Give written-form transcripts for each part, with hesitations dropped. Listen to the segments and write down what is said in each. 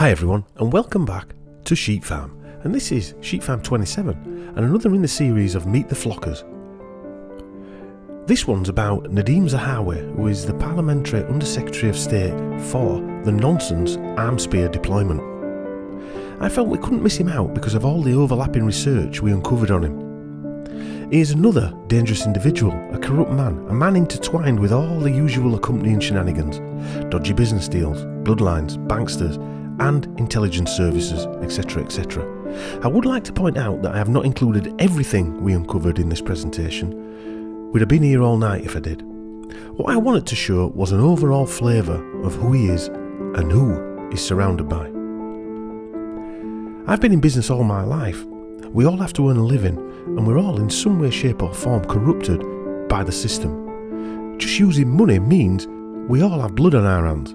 Hi everyone, and welcome back to Sheep Farm, and this is Sheep Farm 27 and another in the series of Meet the Flockers. This one's about Nadhim Zahawi, who is the Parliamentary Under-Secretary of State for the nonsense arms spear deployment. I felt we couldn't miss him out because of all the overlapping research we uncovered on him. He is another dangerous individual, a corrupt man, a man intertwined with all the usual accompanying shenanigans, dodgy business deals, bloodlines, banksters, and intelligence services, etc, etc. I would like to point out that I have not included everything we uncovered in this presentation. We'd have been here all night if I did. What I wanted to show was an overall flavour of who he is and who he's surrounded by. I've been in business all my life. We all have to earn a living, and we're all in some way, shape or form corrupted by the system. Just using money means we all have blood on our hands.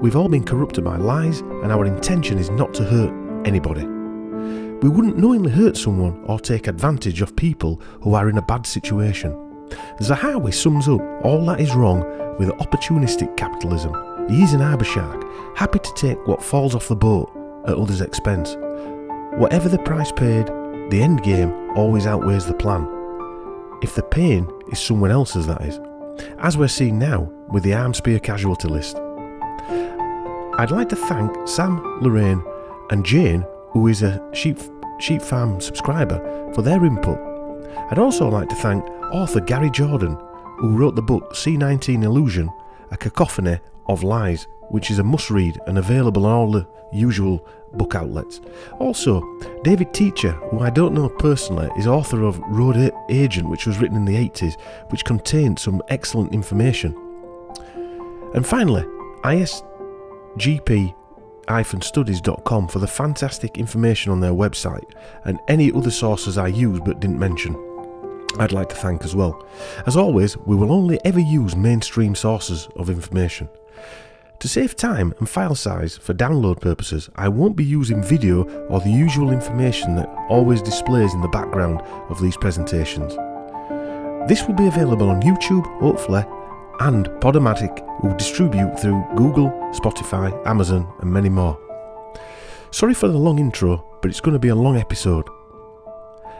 We've all been corrupted by lies, and our intention is not to hurt anybody. We wouldn't knowingly hurt someone or take advantage of people who are in a bad situation. Zahawi sums up all that is wrong with opportunistic capitalism. He is an harbour shark, happy to take what falls off the boat at others' expense. Whatever the price paid, the end game always outweighs the plan. If the pain is someone else's, that is. As we're seeing now with the arms spear casualty list. I'd like to thank Sam, Lorraine and Jane, who is a Sheep Farm subscriber, for their input. I'd also like to thank author Gary Jordan, who wrote the book C19 Illusion, A Cacophony of Lies, which is a must-read and available on all the usual book outlets. Also, David Teacher, who I don't know personally, is author of Road Agent, which was written in the 80s, which contained some excellent information. And finally, isgp-studies.com for the fantastic information on their website, and any other sources I used but didn't mention, I'd like to thank as well. As always, we will only ever use mainstream sources of information. To save time and file size for download purposes, I won't be using video or the usual information that always displays in the background of these presentations. This will be available on YouTube, hopefully, and Podomatic, who distribute through Google, Spotify, Amazon and many more. Sorry for the long intro, but it's going to be a long episode.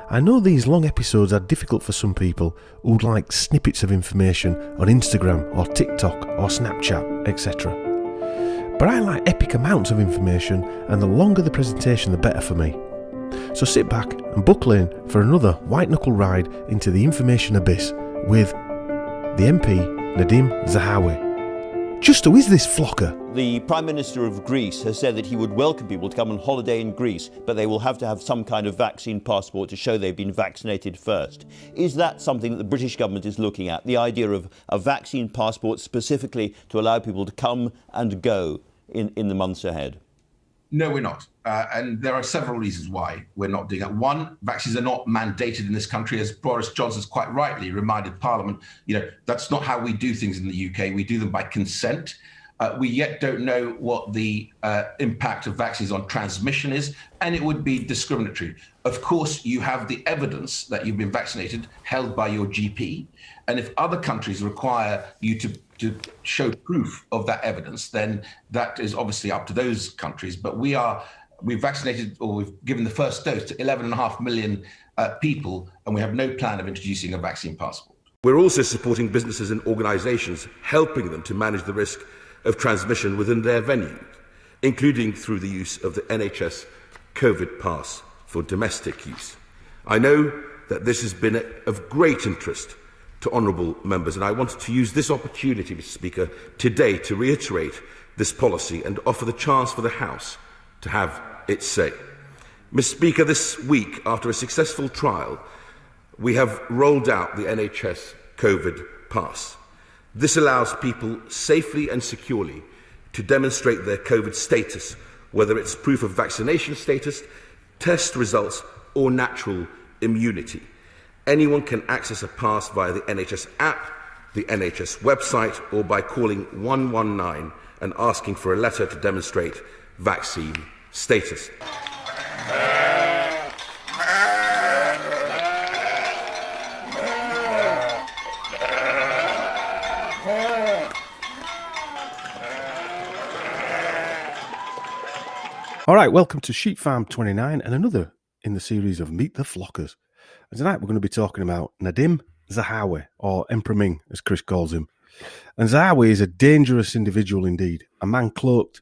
I know these long episodes are difficult for some people who'd like snippets of information on Instagram or TikTok or Snapchat, etc. But I like epic amounts of information, and the longer the presentation the better for me. So sit back and buckle in for another white-knuckle ride into the information abyss with the MP Nadhim Zahawi. Just who is this flocker? The Prime Minister of Greece has said that he would welcome people to come on holiday in Greece, but they will have to have some kind of vaccine passport to show they've been vaccinated first. Is that something that the British government is looking at, the idea of a vaccine passport specifically to allow people to come and go in the months ahead? No, we're not. And there are several reasons why we're not doing that. One, vaccines are not mandated in this country, as Boris Johnson's quite rightly reminded Parliament. That's not how we do things in the UK. We do them by consent. We yet don't know what the impact of vaccines on transmission is, and it would be discriminatory. Of course, you have the evidence that you've been vaccinated held by your GP, and if other countries require you to show proof of that evidence, then that is obviously up to those countries. But we've vaccinated, or we've given the first dose to 11.5 million people, and we have no plan of introducing a vaccine passport. We're also supporting businesses and organisations, helping them to manage the risk of transmission within their venues, including through the use of the NHS COVID pass for domestic use. I know that this has been of great interest to honourable members, and I wanted to use this opportunity, Mr. Speaker, today to reiterate this policy and offer the chance for the House to have its say. Mr. Speaker, this week, after a successful trial, we have rolled out the NHS COVID pass. This allows people safely and securely to demonstrate their COVID status, whether it's proof of vaccination status, test results or natural immunity. Anyone can access a pass via the NHS app, the NHS website, or by calling 119 and asking for a letter to demonstrate vaccine status. All right, welcome to Sheep Farm 29 and another in the series of Meet the Flockers. And tonight we're going to be talking about Nadhim Zahawi, or Emperor Ming, as Chris calls him. And Zahawi is a dangerous individual indeed, a man cloaked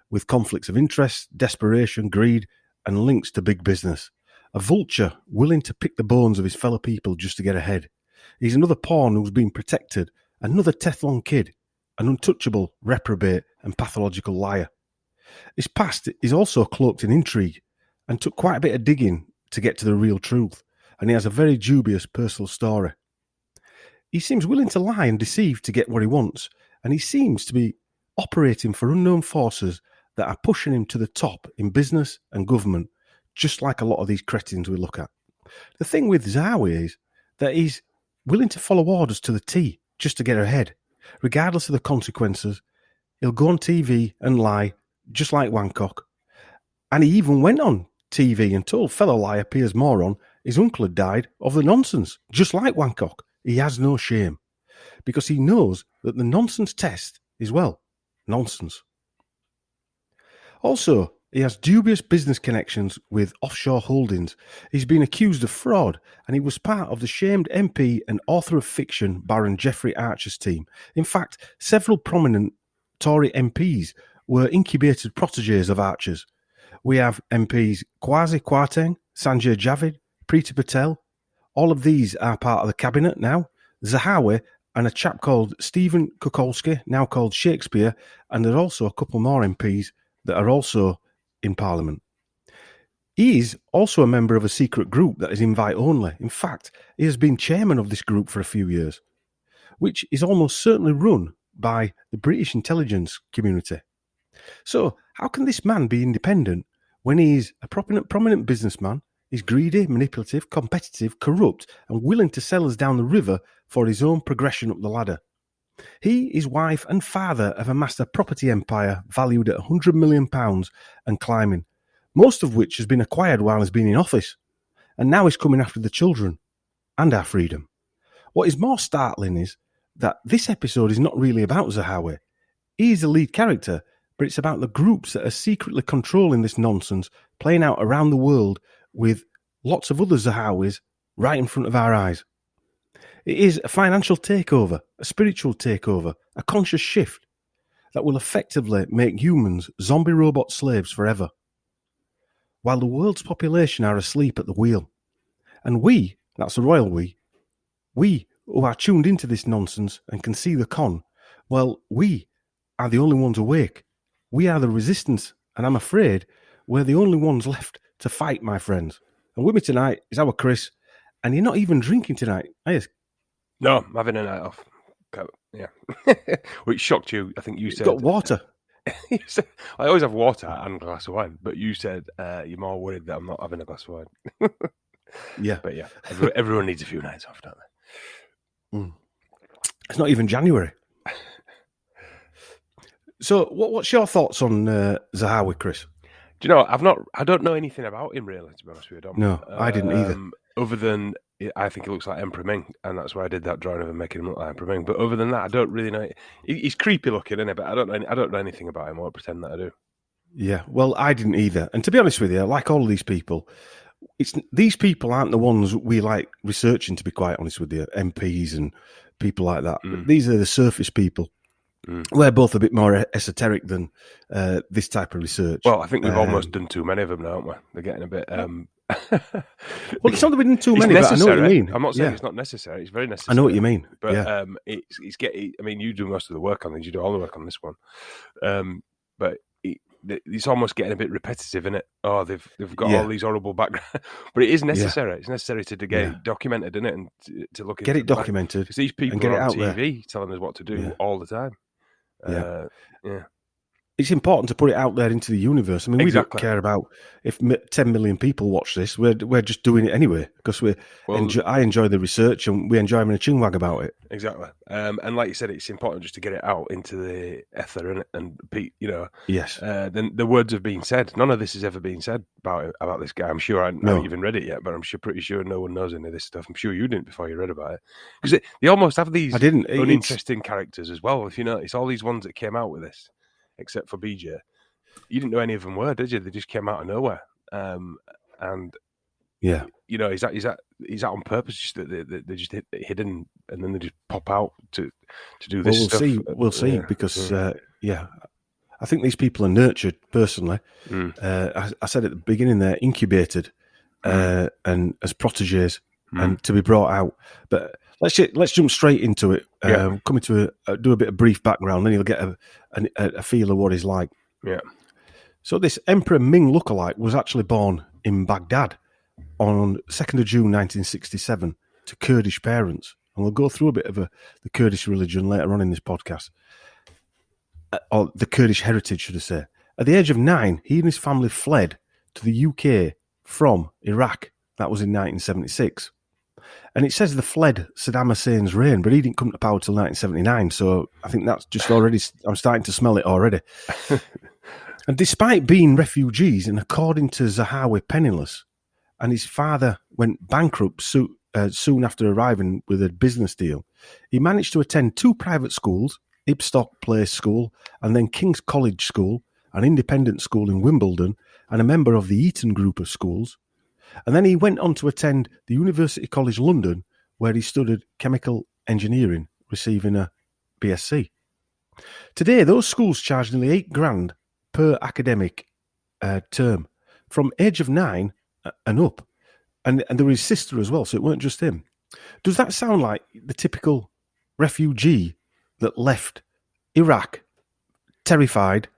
with conflicts of interest, desperation, greed, and links to big business. A vulture willing to pick the bones of his fellow people just to get ahead. He's another pawn who's been protected, another Teflon kid, an untouchable, reprobate, and pathological liar. His past is also cloaked in intrigue and took quite a bit of digging to get to the real truth, and he has a very dubious personal story. He seems willing to lie and deceive to get what he wants, and he seems to be operating for unknown forces that are pushing him to the top in business and government, just like a lot of these cretins we look at. The thing with Zahawi is that he's willing to follow orders to the T just to get ahead, regardless of the consequences. He'll go on TV and lie, just like Wancock. And he even went on TV and told fellow liar Piers Moron his uncle had died of the nonsense, just like Wancock. He has no shame, because he knows that the nonsense test is, well, nonsense. Also, he has dubious business connections with offshore holdings. He's been accused of fraud, and he was part of the shamed MP and author of fiction Baron Geoffrey Archer's team. In fact, several prominent Tory MPs were incubated protégés of Archer's. We have MPs Kwasi Kwarteng, Sanjay Javid, Preeti Patel. All of these are part of the cabinet now. Zahawi and a chap called Stephen Kukolski, now called Shakespeare, and there are also a couple more MPs that are also in Parliament. He is also a member of a secret group that is invite only. In fact, he has been chairman of this group for a few years, which is almost certainly run by the British intelligence community. So, how can this man be independent when he is a prominent businessman, is greedy, manipulative, competitive, corrupt, and willing to sell us down the river for his own progression up the ladder? He, his wife, and father have amassed a property empire valued at £100 million and climbing, most of which has been acquired while he's been in office. And now he's coming after the children and our freedom. What is more startling is that this episode is not really about Zahawi. He is the lead character, but it's about the groups that are secretly controlling this nonsense, playing out around the world with lots of other Zahawis right in front of our eyes. It is a financial takeover, a spiritual takeover, a conscious shift that will effectively make humans zombie robot slaves forever, while the world's population are asleep at the wheel. And we, that's the royal we who are tuned into this nonsense and can see the con, well, we are the only ones awake. We are the resistance, and I'm afraid we're the only ones left to fight, my friends. And with me tonight is our Chris, and you're not even drinking tonight, are you? No, I'm having a night off. Yeah. Which shocked you. I think you said... You've got water. You said, I always have water and a glass of wine, but you said you're more worried that I'm not having a glass of wine. Yeah. But yeah, everyone needs a few nights off, don't they? Mm. It's not even January. So, what's your thoughts on Zahawi, Chris? Do you know? I don't know anything about him really. To be honest with you, Dom. No, I didn't either. Other than I think he looks like Emperor Ming, and that's why I did that drawing of him making him look like Emperor Ming. But other than that, I don't really know. He's creepy looking, isn't it? But I don't know anything about him. I won't pretend that I do. Yeah, well, I didn't either. And to be honest with you, like all of these people, these people aren't the ones we like researching. To be quite honest with you, MPs and people like that. Mm. These are the surface people. Mm. We're both a bit more esoteric than this type of research. Well, I think we've almost done too many of them now, haven't we? They're getting a bit... Well, it's not that we didn't too many, but I know what you mean. I'm not saying it's not necessary. It's very necessary. I know what you mean. But it's getting... I mean, you do most of the work on these. You do all the work on this one. But it's almost getting a bit repetitive, isn't it? Oh, they've got all these horrible backgrounds. But it is necessary. Yeah. It's necessary to get it documented, isn't it? And to look get it documented. Because these people are on TV telling us what to do all the time. Yeah. It's important to put it out there into the universe. I mean, we don't care about if 10 million people watch this. We're just doing it anyway because I enjoy the research and we enjoy having a chinwag about it. Exactly. And like you said, it's important just to get it out into the ether and Yes. Then the words have been said. None of this has ever been said about this guy. I'm sure I haven't even read it yet, but I'm pretty sure no one knows any of this stuff. I'm sure you didn't before you read about it because they almost have these uninteresting characters as well. If you notice, all these ones that came out with this. Except for BJ, you didn't know any of them were, did you? They just came out of nowhere. And yeah, is that on purpose? Just that they just hidden, and then they just pop out to do this stuff. We'll see, because I think these people are nurtured personally. I said at the beginning they're incubated and as protégés and to be brought out. But let's jump straight into it. Coming to do a bit of brief background, then you'll get a feel of what he's like. Yeah. So this Emperor Ming lookalike was actually born in Baghdad on 2nd of June 1967 to Kurdish parents. And we'll go through a bit of the Kurdish religion later on in this podcast. Or the Kurdish heritage, should I say. At the age of 9, he and his family fled to the UK from Iraq. That was in 1976. And it says they fled Saddam Hussein's reign, but he didn't come to power till 1979. So I think that's just already, I'm starting to smell it already. And despite being refugees, and according to Zahawi, penniless, and his father went bankrupt soon after arriving with a business deal, he managed to attend 2 private schools, Ibstock Place School and then King's College School, an independent school in Wimbledon, and a member of the Eton group of schools. And then he went on to attend the University College London, where he studied chemical engineering, receiving a BSc. Today, those schools charge nearly £8,000 per academic term, from age of 9 and up. And there was his sister as well, so it weren't just him. Does that sound like the typical refugee that left Iraq, terrified,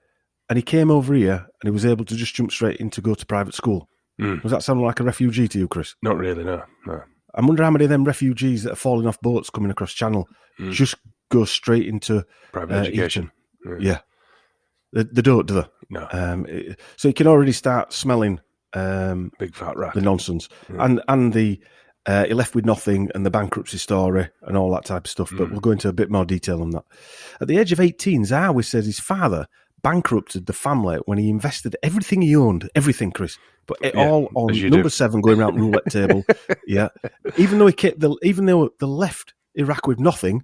and he came over here and he was able to just jump straight in to go to private school? Does that sound like a refugee to you, Chris? Not really, no. I wonder how many of them refugees that are falling off boats coming across Channel just go straight into private education. Yeah. They don't, do they? No. So you can already start smelling big fat rat. The nonsense. And the he left with nothing, and the bankruptcy story and all that type of stuff. But we'll go into a bit more detail on that. At the age of 18, Zahawi says his father bankrupted the family when he invested everything he owned, everything, Chris, but it all on number 7 going around the roulette table. Yeah, even though they left Iraq with nothing,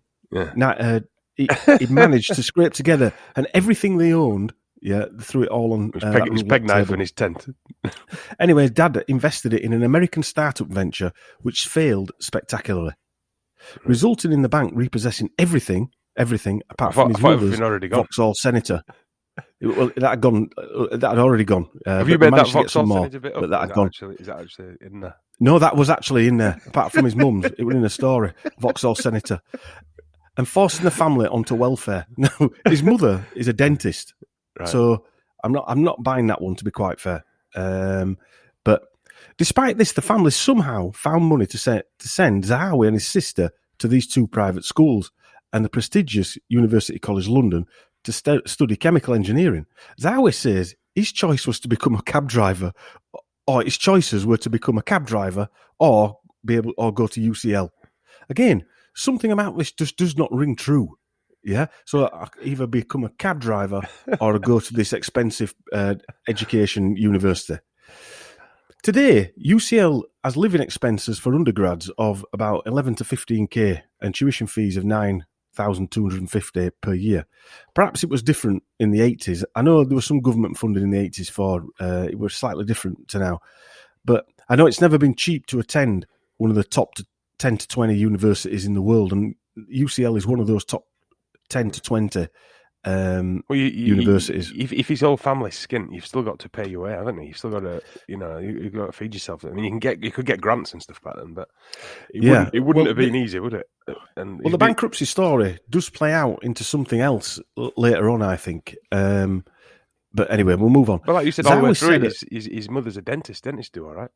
he managed to scrape together, and everything they owned. Yeah, they threw it all on his peg knife in his tent. Anyway, Dad invested it in an American startup venture, which failed spectacularly, resulting in the bank repossessing everything apart from his mother's Vauxhall Senator. That had already gone. Have you made that Vauxhall Senator bit up? That had gone. Is that actually in there? No, that was actually in there. Apart from his mum's, it was in a story. Vauxhall Senator, and forcing the family onto welfare. Now, his mother is a dentist. Right. So I'm not buying that one, to be quite fair. But despite this, the family somehow found money to send Zahawi and his sister to these 2 private schools and the prestigious University College London to study chemical engineering. Zahawi says his choice was to become a cab driver, or his choices were to become a cab driver or go to UCL. Again, something about this just does not ring true. Yeah, so I either become a cab driver or go to this expensive education university. Today, UCL has living expenses for undergrads of about 11 to 15k and tuition fees of 9,250 per year. Perhaps it was different in the 80s. I know there was some government funding in the 80s for it was slightly different to now. But I know it's never been cheap to attend one of the top 10 to 20 universities in the world, and UCL is one of those top 10 to 20 universities. If his whole family's skint, you've still got to pay your way, haven't you? You've still got to, you've got to feed yourself. I mean, you could get grants and stuff back then, but it wouldn't have been easy, would it? And the bankruptcy story does play out into something else later on, I think. But anyway, we'll move on. But like you said, all the way through, his mother's a dentist. Dentists do all right.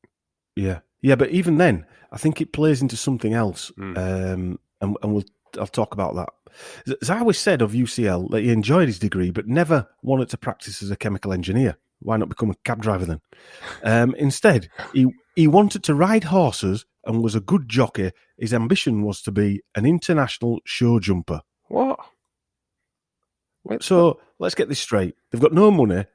Yeah, but even then, I think it plays into something else, and I'll talk about that. Zahawi said of UCL that he enjoyed his degree but never wanted to practice as a chemical engineer. Why not become a cab driver then? Instead, he wanted to ride horses and was a good jockey. His ambition was to be an international show jumper. What? So let's get this straight. They've got no money,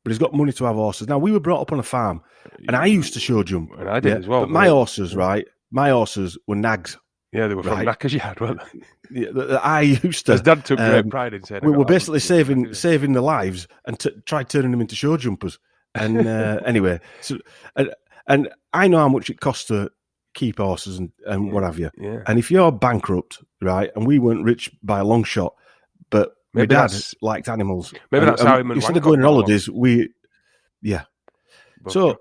but he's got money to have horses. Now, we were brought up on a farm, and I used to show jump. And I did as well. But my horses, right? My horses were nags. Yeah, they were from Knacker's Yard, weren't they? I used to. His dad took great pride in saying, we were basically saving the lives and tried turning them into show jumpers. And anyway, so and I know how much it costs to keep horses and what have you. Yeah. And if you're bankrupt, right, and we weren't rich by a long shot, but maybe my dad liked animals. Maybe that's how him and instead of going on holidays, So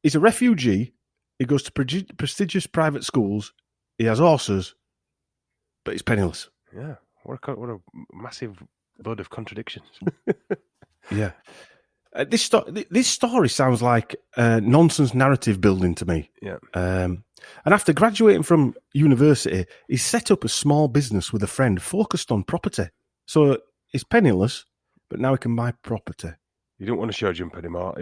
he's a refugee. He goes to prestigious private schools. He has horses, but he's penniless. Yeah, what a massive load of contradictions. Yeah. This story sounds like nonsense narrative building to me. Yeah. And after graduating from university, he set up a small business with a friend focused on property. So he's penniless, but now he can buy property. You don't want to show jump anymore.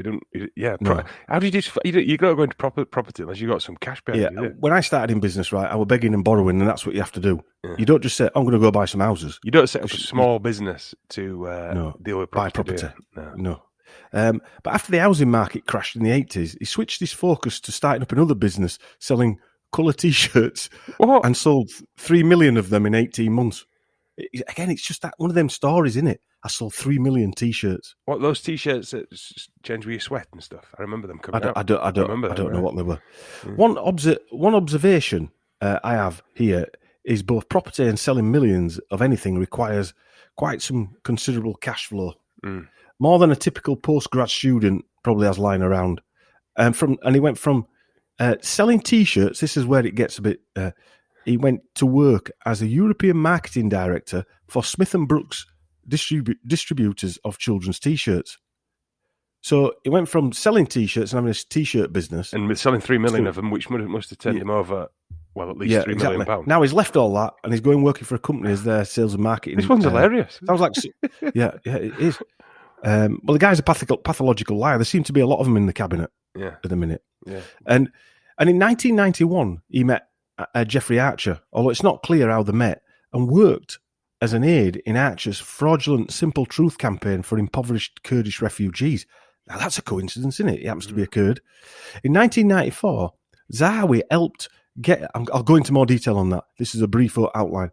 No. How do you just? You got to go into property unless you got some cash behind you. When I started in business, right, I was begging and borrowing, and that's what you have to do. Yeah. You don't just say, "I'm going to go buy some houses." You don't set up a small business to deal with buy property. No. But after the housing market crashed in the 80s, he switched his focus to starting up another business selling colour T-shirts and sold 3 million of them in 18 months. Again, it's just that one of them stories, isn't it? I sold 3 million T-shirts. What, those T-shirts that change with your sweat and stuff? I remember them coming out. I don't know what they were. Mm. One observation I have here is both property and selling millions of anything requires quite some considerable cash flow. Mm. More than a typical postgrad student probably has lying around. And he went from selling T-shirts, this is where it gets a bit... he went to work as a European marketing director for Smith & Brooks distributors of children's T-shirts. So he went from selling T-shirts and having a T-shirt business... And selling 3 million of them, which must have turned him over, well, at least £3 million pounds. Now he's left all that and he's going working for a company as their sales and marketing... This one's hilarious. Sounds like... yeah, it is. Well, the guy's a pathological liar. There seem to be a lot of them in the cabinet at the minute. Yeah. And in 1991, he met Jeffrey Archer, although it's not clear how they met, and worked as an aide in Archer's fraudulent Simple Truth campaign for impoverished Kurdish refugees. Now, that's a coincidence, isn't it? He happens to be a Kurd. In 1994, Zahawi helped get... I'll go into more detail on that. This is a brief outline.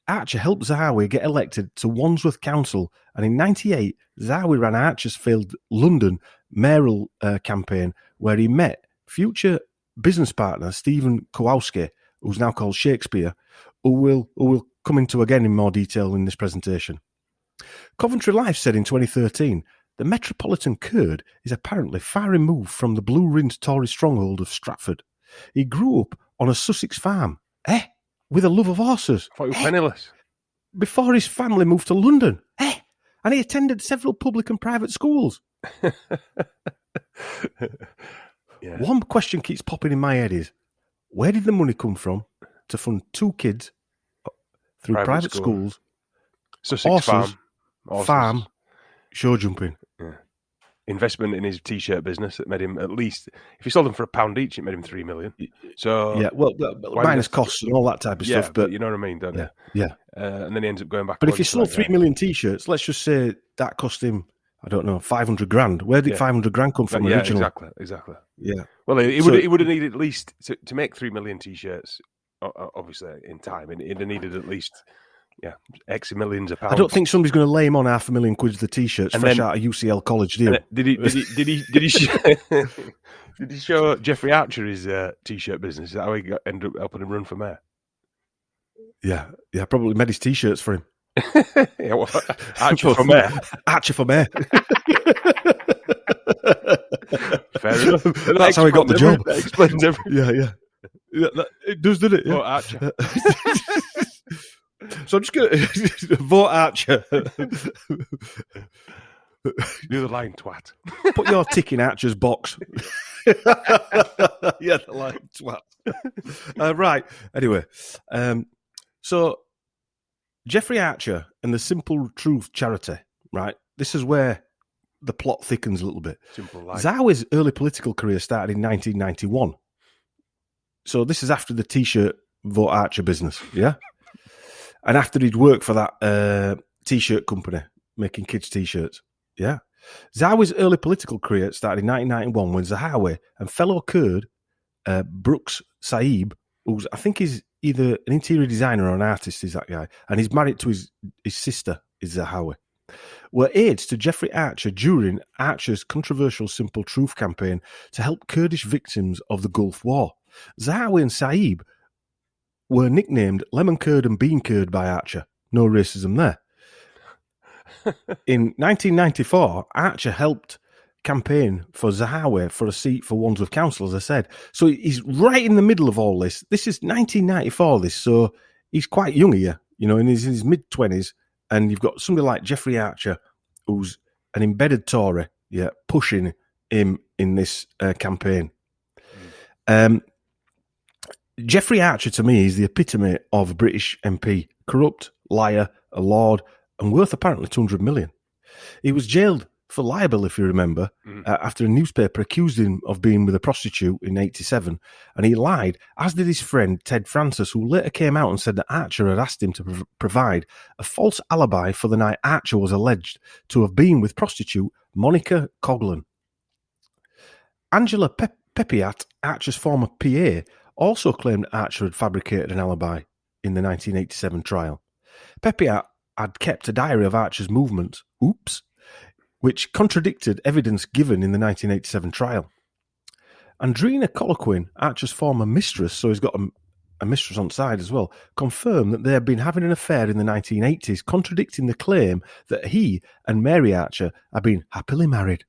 Archer helped Zahawi get elected to Wandsworth Council, and in 1998, Zahawi ran Archer's failed London mayoral campaign, where he met future business partner Stephen Kowalski, who's now called Shakespeare, who will come into again in more detail in this presentation. Coventry Life said in 2013, the metropolitan Kurd is apparently far removed from the blue-rimmed Tory stronghold of Stratford. He grew up on a Sussex farm, with a love of horses. I thought he was penniless. Before his family moved to London. And he attended several public and private schools. Yeah. One question keeps popping in my head is, where did the money come from to fund 2 kids through private schools, Sussex horses, farm, show jumping? Yeah. Investment in his T-shirt business that made him at least, if he sold them for £1 each, it made him 3 million. So yeah, well minus costs and all that type of stuff. But you know what I mean, don't you? Yeah. And then he ends up going back. But if he sold 3 million T-shirts, let's just say that cost him, I don't know, 500 grand. Where did 500 grand come from originally? Exactly. Yeah. Well, he would have needed at least to make 3 million T-shirts. Obviously, in time, he'd have needed at least X millions of pounds. I don't think somebody's going to lay him on $500,000 for the T-shirts fresh out of UCL college deal. Did he show Jeffrey Archer his T-shirt business? Is that how he ended up helping him run for mayor? Yeah, probably made his T-shirts for him. Archer for mayor. Archer for mayor. Fair enough. That's how he got the job. That explains everything. Yeah, it does, doesn't it? Yeah. Archer. So I'm just going to vote Archer. Do the line, twat. Put your tick in Archer's box. The line, twat. Right. Anyway, so Jeffrey Archer and the Simple Truth charity, right? This is where the plot thickens a little bit. Zahawi's early political career started in 1991. So this is after the T-shirt vote Archer business, yeah? And after he'd worked for that T-shirt company, making kids' T-shirts, yeah? Zahawi's early political career started in 1991 when Zahawi and fellow Kurd Brooks Saib who's, I think he's either an interior designer or an artist, is that guy, and he's married to his sister, is Zahawi, were aides to Jeffrey Archer during Archer's controversial Simple Truth campaign to help Kurdish victims of the Gulf War. Zahawi and Saib were nicknamed Lemon Kurd and Bean Kurd by Archer. No racism there. In 1994, Archer helped campaign for Zahawi for a seat for Wandsworth Council, as I said. So he's right in the middle of all this. This is 1994, so he's quite young here, in his mid-20s, and you've got somebody like Jeffrey Archer, who's an embedded Tory, pushing him in this campaign. Jeffrey Archer, to me, is the epitome of a British MP. Corrupt, liar, a lord, and worth apparently 200 million. He was jailed for libel, if you remember, after a newspaper accused him of being with a prostitute in 1987, and he lied, as did his friend Ted Francis, who later came out and said that Archer had asked him to provide a false alibi for the night Archer was alleged to have been with prostitute Monica Coghlan. Angela Pepiat, Archer's former PA, also claimed Archer had fabricated an alibi in the 1987 trial. Pepiat had kept a diary of Archer's movements, which contradicted evidence given in the 1987 trial. Andrina Coloquin, Archer's former mistress, so he's got a mistress on side as well, confirmed that they had been having an affair in the 1980s, contradicting the claim that he and Mary Archer had been happily married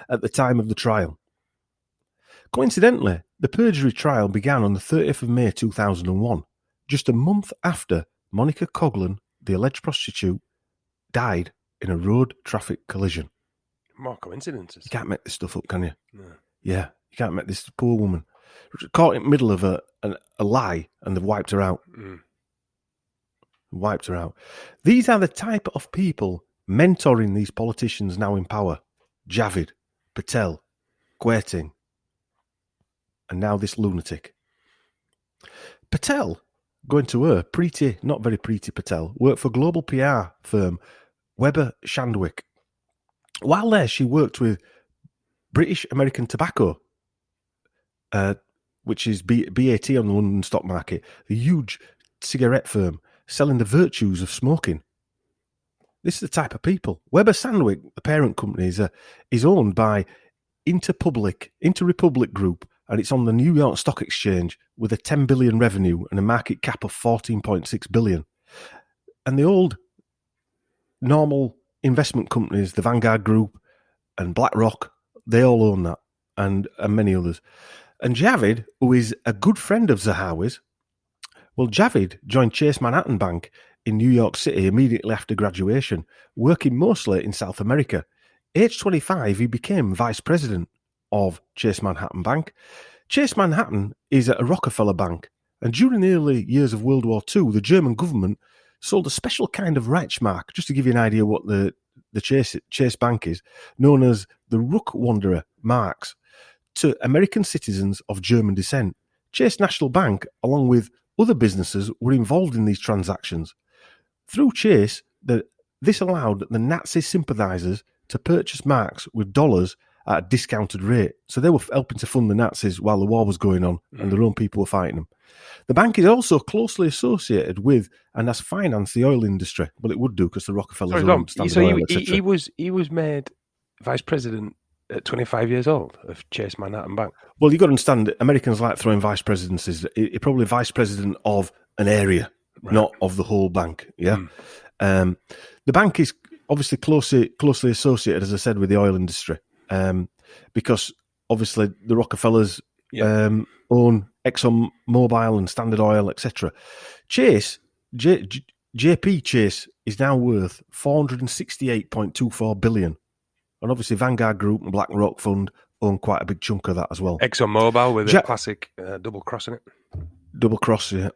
at the time of the trial. Coincidentally, the perjury trial began on the 30th of May 2001, just a month after Monica Coghlan, the alleged prostitute, died in a road traffic collision. More coincidences. You can't make this stuff up, can you? No. Yeah, you can't make this poor woman caught in the middle of a lie, and they've wiped her out. Wiped her out. These are the type of people mentoring these politicians now in power. Javid, Patel, Quotation, and now this lunatic. Patel, going to her, not very pretty Patel, worked for global PR firm Weber Shandwick. While there, she worked with British American Tobacco, which is BAT on the London stock market, the huge cigarette firm selling the virtues of smoking. This is the type of people. Weber Shandwick, the parent company, is owned by Interrepublic Group, and it's on the New York Stock Exchange with a 10 billion revenue and a market cap of 14.6 billion. And the old normal investment companies, the Vanguard Group and BlackRock, they all own that, and many others. And Javid, who is a good friend of Zahawi's, well, Javid joined Chase Manhattan Bank in New York City immediately after graduation, working mostly in South America. Age 25, he became vice president of Chase Manhattan Bank. Chase Manhattan is a Rockefeller bank, and during the early years of World War II, the German government sold a special kind of Reichsmark, just to give you an idea what the Chase Bank is, known as the Ruckwanderer marks, to American citizens of German descent. Chase National Bank, along with other businesses, were involved in these transactions. Through Chase, this allowed the Nazi sympathisers to purchase marks with dollars at a discounted rate. So they were helping to fund the Nazis while the war was going on and their own people were fighting them. The bank is also closely associated with and has financed the oil industry. Well, it would do because the Rockefellers owned Standard Oil, etc. He was made vice president at 25 years old of Chase Manhattan Bank. Well, you've got to understand that Americans like throwing vice presidencies. He's probably vice president of an area, right, not of the whole bank. Yeah. The bank is obviously closely associated, as I said, with the oil industry. Because obviously the Rockefellers own ExxonMobil and Standard Oil, etc. Chase, JP Chase, is now worth $468.24 billion. And obviously Vanguard Group and BlackRock Fund own quite a big chunk of that as well. ExxonMobil with a classic double cross in it. Double cross, yeah.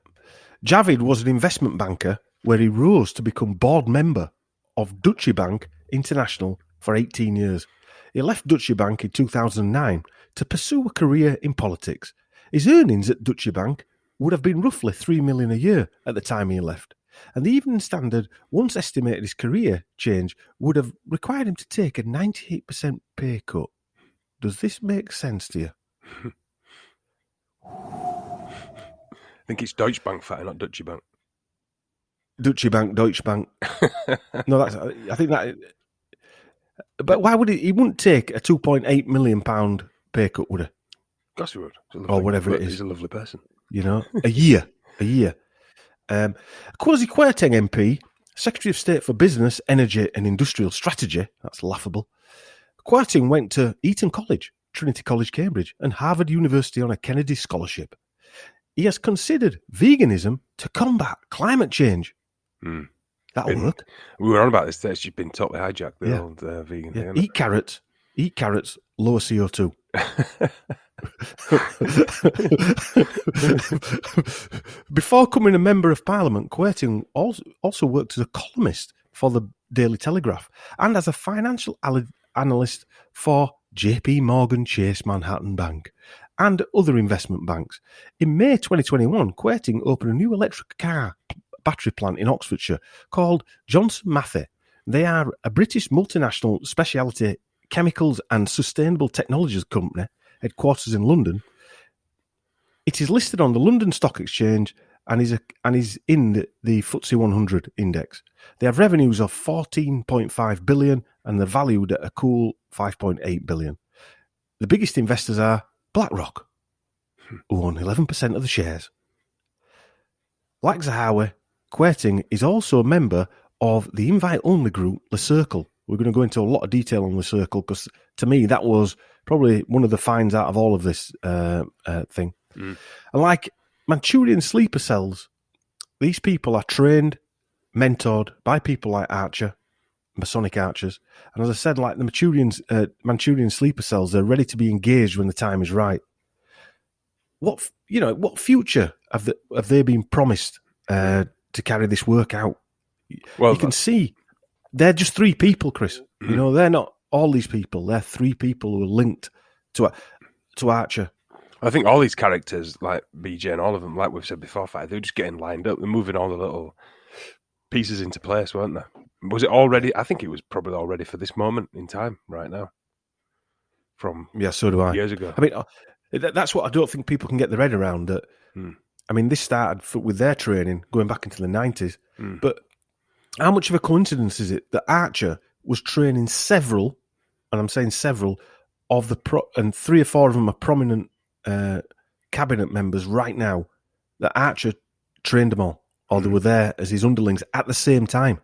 Javid was an investment banker where he rose to become board member of Deutsche Bank International for 18 years. He left Deutsche Bank in 2009 to pursue a career in politics. His earnings at Deutsche Bank would have been roughly $3 million a year at the time he left. And the Evening Standard once estimated his career change would have required him to take a 98% pay cut. Does this make sense to you? think it's Deutsche Bank fatty, not Deutsche Bank. Deutsche Bank, Deutsche Bank. No, I think that. But why would he? He wouldn't take a £2.8 million pay cut, would he? Of course he would. Or whatever it is. He's a lovely person. You know, a year. Kwasi Kwarteng MP, Secretary of State for Business, Energy and Industrial Strategy. That's laughable. Kwarteng went to Eton College, Trinity College, Cambridge, and Harvard University on a Kennedy Scholarship. He has considered veganism to combat climate change. That'll work. We were on about this. You've been totally hijacked, the old vegan thing. Eat carrots, lower CO2. Before coming a member of Parliament, Kwarteng also worked as a columnist for the Daily Telegraph and as a financial analyst for JP Morgan Chase Manhattan Bank and other investment banks. In May 2021, Kwarteng opened a new electric car battery plant in Oxfordshire called Johnson Matthey. They are a British multinational specialty chemicals and sustainable technologies company, headquarters in London. It is listed on the London Stock Exchange and is in the FTSE 100 index. They have revenues of 14.5 billion and they're valued at a cool 5.8 billion. The biggest investors are BlackRock, who own 11% of the shares. Like Zahawi, Kwarteng is also a member of the invite-only group, Le Circle. We're going to go into a lot of detail on Le Circle because, to me, that was probably one of the finds out of all of this thing. And like Manchurian sleeper cells, these people are trained, mentored by people like Archer, Masonic archers. And as I said, like the Manchurian sleeper cells, they're ready to be engaged when the time is right. What future have they been promised to carry this work out? Well, you can see they're just three people, Chris. You know, they're not all these people. They're three people who are linked to Archer. I think all these characters, like BJ and all of them, like we've said before, they're just getting lined up. They're moving all the little pieces into place, weren't they? Was it already? I think it was probably already for this moment in time, right now. So do I. Years ago. I mean, that's what I don't think people can get their head around. That I mean, this started with their training going back into the 90s. But how much of a coincidence is it that Archer was training several, and I'm saying several, of and 3 or 4 of them are prominent cabinet members right now, that Archer trained them all, or they were there as his underlings at the same time.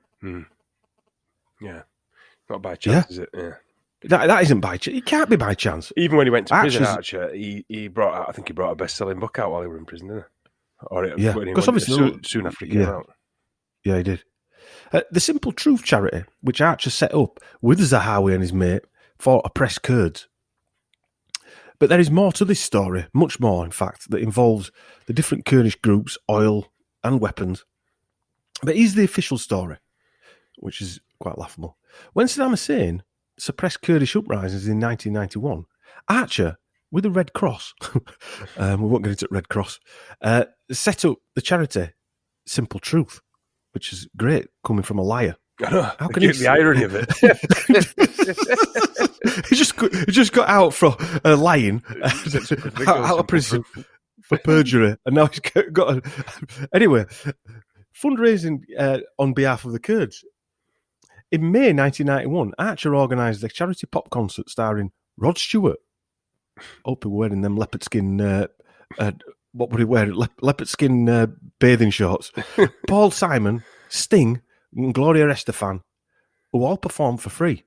Yeah. Not by chance, is it? Yeah. That isn't by chance. It can't be by chance. Even when he went to prison, Archer, he brought a best-selling book out while he was in prison, didn't he? Because obviously soon after he came out. Yeah, he did. The Simple Truth charity, which Archer set up with Zahawi and his mate for oppressed Kurds. But there is more to this story, much more, in fact, that involves the different Kurdish groups, oil and weapons. But here's the official story, which is quite laughable. When Saddam Hussein suppressed Kurdish uprisings in 1991, Archer, with the Red Cross, we won't get into Red Cross, set up the charity Simple Truth, which is great coming from a liar. How can you the irony of it? he just got out from lying, out of prison for perjury, and now he's got anyway, fundraising on behalf of the Kurds. In May 1991, Archer organised a charity pop concert starring Rod Stewart. Hope he was wearing them leopard skin. What would he wear? Leopard skin bathing shorts. Paul Simon, Sting, and Gloria Estefan, who all performed for free.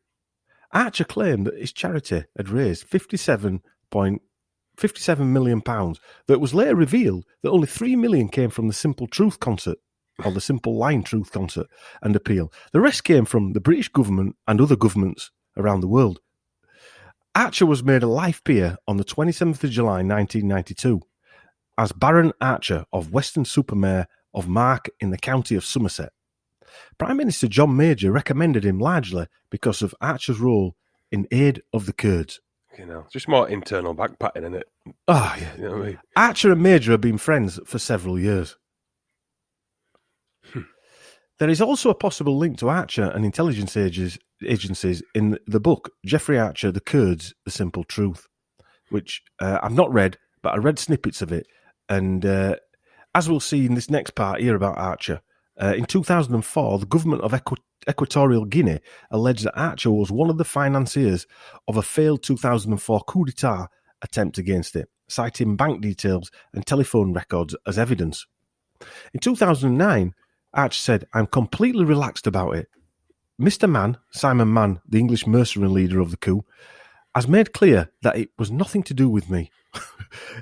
Archer claimed that his charity had raised £57 million, though it was later revealed that only £3 million came from the Simple Truth concert, or the Simple Line Truth concert and appeal. The rest came from the British government and other governments around the world. Archer was made a life peer on the 27th of July 1992 as Baron Archer of Weston-super-Mare of Mark in the county of Somerset. Prime Minister John Major recommended him largely because of Archer's role in aid of the Kurds. Just more internal backpatting, isn't it? Oh, yeah. You know what I mean? Archer and Major have been friends for several years. There is also a possible link to Archer and intelligence agencies in the book Jeffrey Archer, The Kurds, The Simple Truth, which I've not read, but I read snippets of it. And as we'll see in this next part here about Archer, in 2004, the government of Equatorial Guinea alleged that Archer was one of the financiers of a failed 2004 coup d'etat attempt against it, citing bank details and telephone records as evidence. In 2009, Archer said, "I'm completely relaxed about it. Mr. Mann, Simon Mann, the English mercenary leader of the coup, has made clear that it was nothing to do with me."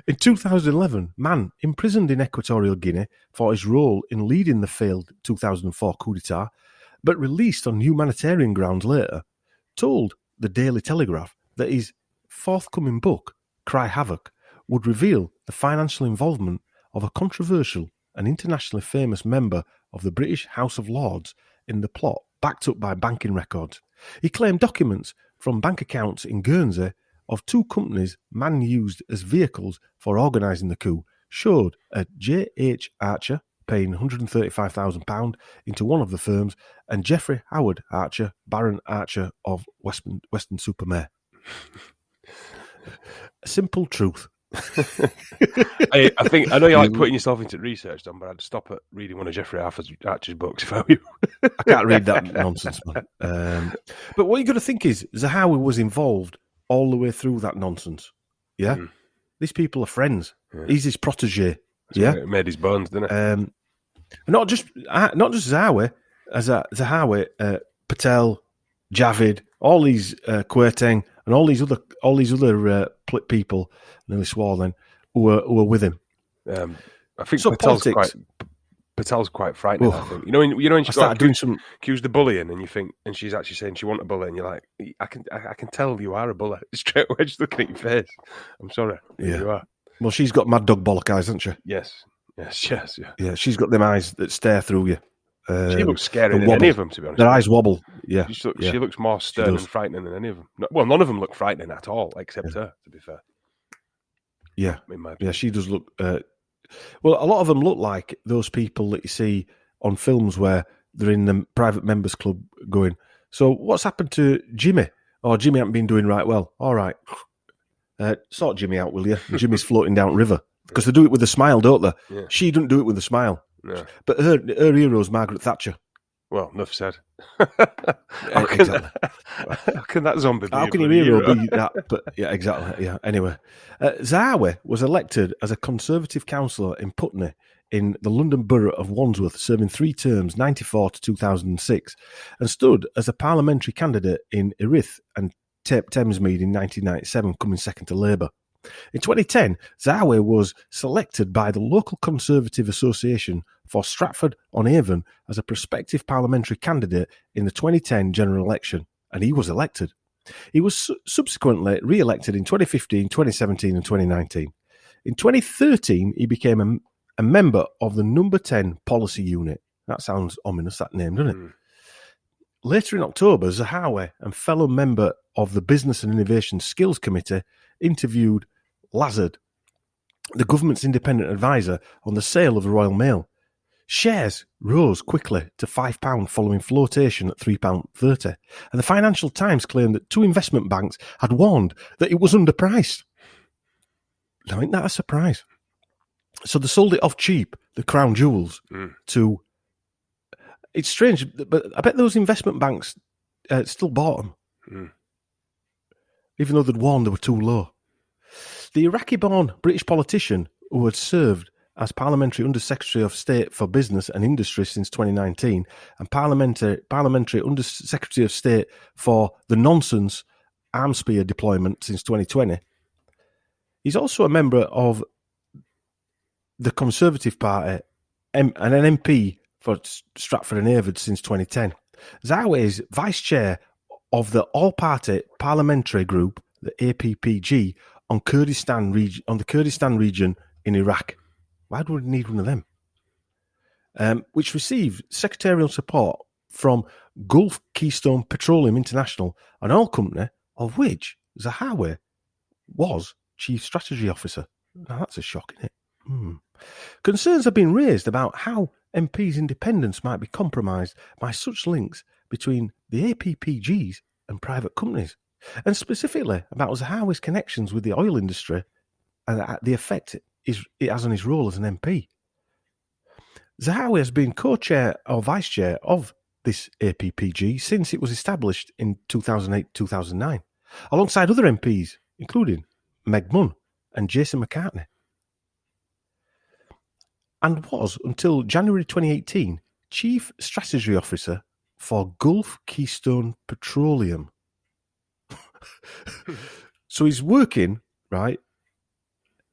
In 2011, Mann, imprisoned in Equatorial Guinea for his role in leading the failed 2004 coup d'etat, but released on humanitarian grounds later, told the Daily Telegraph that his forthcoming book, Cry Havoc, would reveal the financial involvement of a controversial and internationally famous member of the British House of Lords in the plot, backed up by banking records. He claimed documents from bank accounts in Guernsey of two companies Mann used as vehicles for organising the coup showed a J.H. Archer paying £135,000 into one of the firms and Geoffrey Howard Archer, Baron Archer of Weston-super-Mare. A simple truth. I think I know you like putting yourself into research, Don, but I'd stop at reading one of Geoffrey Archer's books if I were you. I can't read that nonsense, man. But what you got to think is Zahawi was involved all the way through that nonsense. Yeah, these people are friends. Yeah. He's his protege. It made his bones, didn't it? Not just Zahawi, Zahawi, Patel, Javid, all these Quotation, and all these other people. Nearly swore then, who were with him. I think so Patel's quite frightening. I think you know when she started doing some accused of bullying, and you think, and she's actually saying she wasn't a bully, and you're like, I can tell you are a bully straight away just looking at your face. I'm sorry, you are. Well, she's got mad dog bollock eyes, hasn't she? Yes. Yeah, she's got them eyes that stare through you. She looks scarier than any of them, to be honest. Their eyes wobble. Yeah, she looks more stern and frightening than any of them. Well, none of them look frightening at all, except her. To be fair. Yeah, she does look. Well, a lot of them look like those people that you see on films where they're in the private members club going, "So what's happened to Jimmy? Oh, Jimmy hasn't been doing right well. All right, sort Jimmy out, will you? Jimmy's floating down river." Because they do it with a smile, don't they? Yeah. She doesn't do it with a smile. No. But her hero's Margaret Thatcher. Well, enough said. Exactly. How can that zombie be? How can your hero be that? But yeah, exactly. Yeah. Anyway, Zahawi was elected as a Conservative councillor in Putney in the London Borough of Wandsworth, serving 3 terms, 1994 to 2006, and stood as a parliamentary candidate in Erith and Thamesmead in 1997, coming second to Labour. In 2010, Zahawi was selected by the local Conservative Association for Stratford-on-Avon as a prospective parliamentary candidate in the 2010 general election, and he was elected. He was subsequently re-elected in 2015, 2017 and 2019. In 2013, he became a member of the Number 10 Policy Unit. That sounds ominous, that name, doesn't it? Later in October, Zahawi and fellow member of the Business and Innovation Skills Committee interviewed Lazard, the government's independent advisor, on the sale of the Royal Mail. Shares rose quickly to £5 following flotation at £3.30, and the Financial Times claimed that 2 investment banks had warned that it was underpriced. Now, isn't that a surprise? So they sold it off cheap, the crown jewels, to... It's strange, but I bet those investment banks still bought them, even though they'd warned they were too low. The Iraqi-born British politician who had served as Parliamentary Under-Secretary of State for Business and Industry since 2019 and Parliamentary Under-Secretary of State for the Nonsense Arms Spear deployment since 2020. He's also a member of the Conservative Party and an MP for Stratford-on-Avon since 2010. Zahawi is Vice Chair of the All-Party Parliamentary Group, the APPG, on the Kurdistan region in Iraq. Why do we need one of them? Which received secretarial support from Gulf Keystone Petroleum International, an oil company of which Zahawi was Chief Strategy Officer. Now that's a shock, isn't it? Concerns have been raised about how MPs' independence might be compromised by such links between the APPGs and private companies, and specifically about Zahawi's connections with the oil industry and the effect it has on his role as an MP. Zahawi has been co-chair or vice-chair of this APPG since it was established in 2008-2009, alongside other MPs, including Meg Munn and Jason McCartney, and was, until January 2018, Chief Strategy Officer for Gulf Keystone Petroleum. So he's working, right,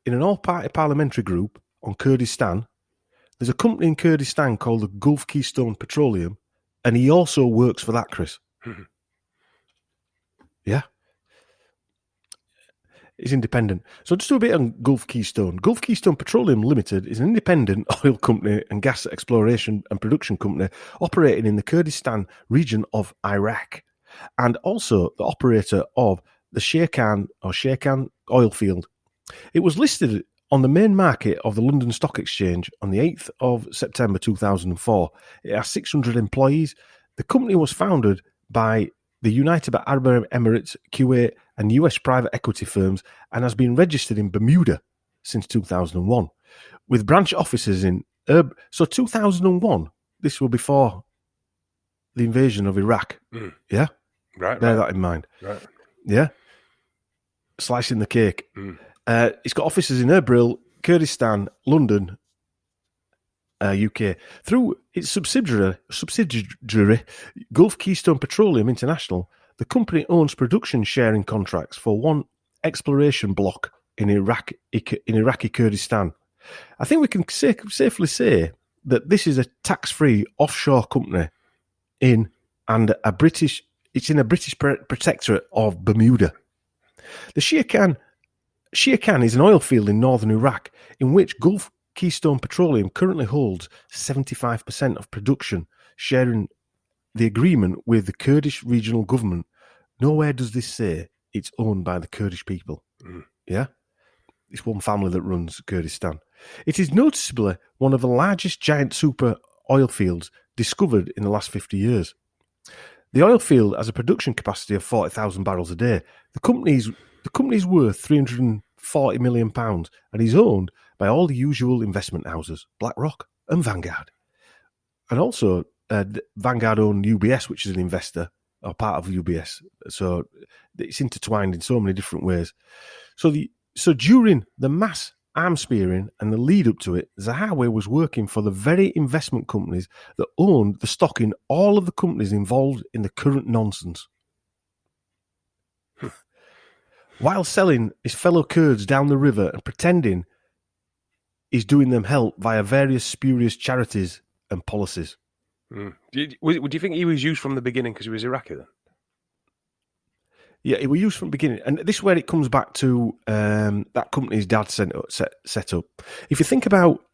in an all-party parliamentary group on Kurdistan. There's a company in Kurdistan called the Gulf Keystone Petroleum, and he also works for that, Chris. Yeah. He's independent. So just do a bit on Gulf Keystone. Gulf Keystone Petroleum Limited is an independent oil company and gas exploration and production company operating in the Kurdistan region of Iraq, and also the operator of the Sheikhan oil field. It was listed on the main market of the London Stock Exchange on the 8th of September 2004. It has 600 employees. The company was founded by the United Arab Emirates, Kuwait, and US private equity firms, and has been registered in Bermuda since 2001, with branch offices in So 2001, this was before the invasion of Iraq. Yeah? Right. Bear that in mind. Right. Yeah? Slicing the cake. It's got offices in Erbil, Kurdistan, London, UK. Through its subsidiary, Gulf Keystone Petroleum International, the company owns production sharing contracts for one exploration block in Iraqi Kurdistan. I think we can safely say that this is a tax-free offshore company in a British protectorate of Bermuda. The Sheikhan is an oil field in northern Iraq in which Gulf Keystone Petroleum currently holds 75% of production, sharing the agreement with the Kurdish regional government. Nowhere does this say it's owned by the Kurdish people. Yeah? It's one family that runs Kurdistan. It is noticeably one of the largest giant super oil fields discovered in the last 50 years. The oil field has a production capacity of 40,000 barrels a day. The company's worth £340 million and is owned by all the usual investment houses, BlackRock and Vanguard. And also, Vanguard owned UBS, which is an investor, or part of UBS. So it's intertwined in so many different ways. So during the mass arms spearing and the lead up to it, Zahawi was working for the very investment companies that owned the stock in all of the companies involved in the current nonsense. While selling his fellow Kurds down the river and pretending he's doing them help via various spurious charities and policies. Do you think he was used from the beginning because he was Iraqi then? Yeah, it was used from the beginning. And this is where it comes back to that company's dad set up. If you think about,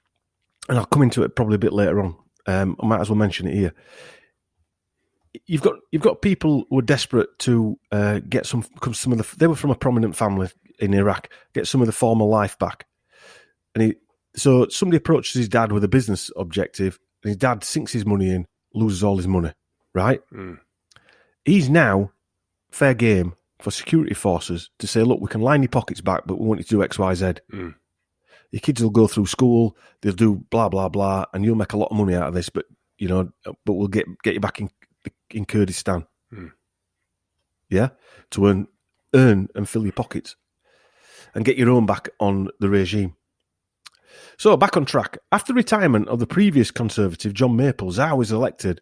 and I'll come into it probably a bit later on, I might as well mention it here. You've got people who are desperate to get some of the. They were from a prominent family in Iraq. Get some of the former life back, so somebody approaches his dad with a business objective, and his dad sinks his money in, loses all his money. Right? He's now fair game for security forces to say, look, we can line your pockets back, but we want you to do X, Y, Z. Your kids will go through school, they'll do blah blah blah, and you'll make a lot of money out of this. But we'll get you back in Kurdistan. Yeah, to earn and fill your pockets and get your own back on the regime. So back on track. After retirement of the previous Conservative John Maple, Zahawi was elected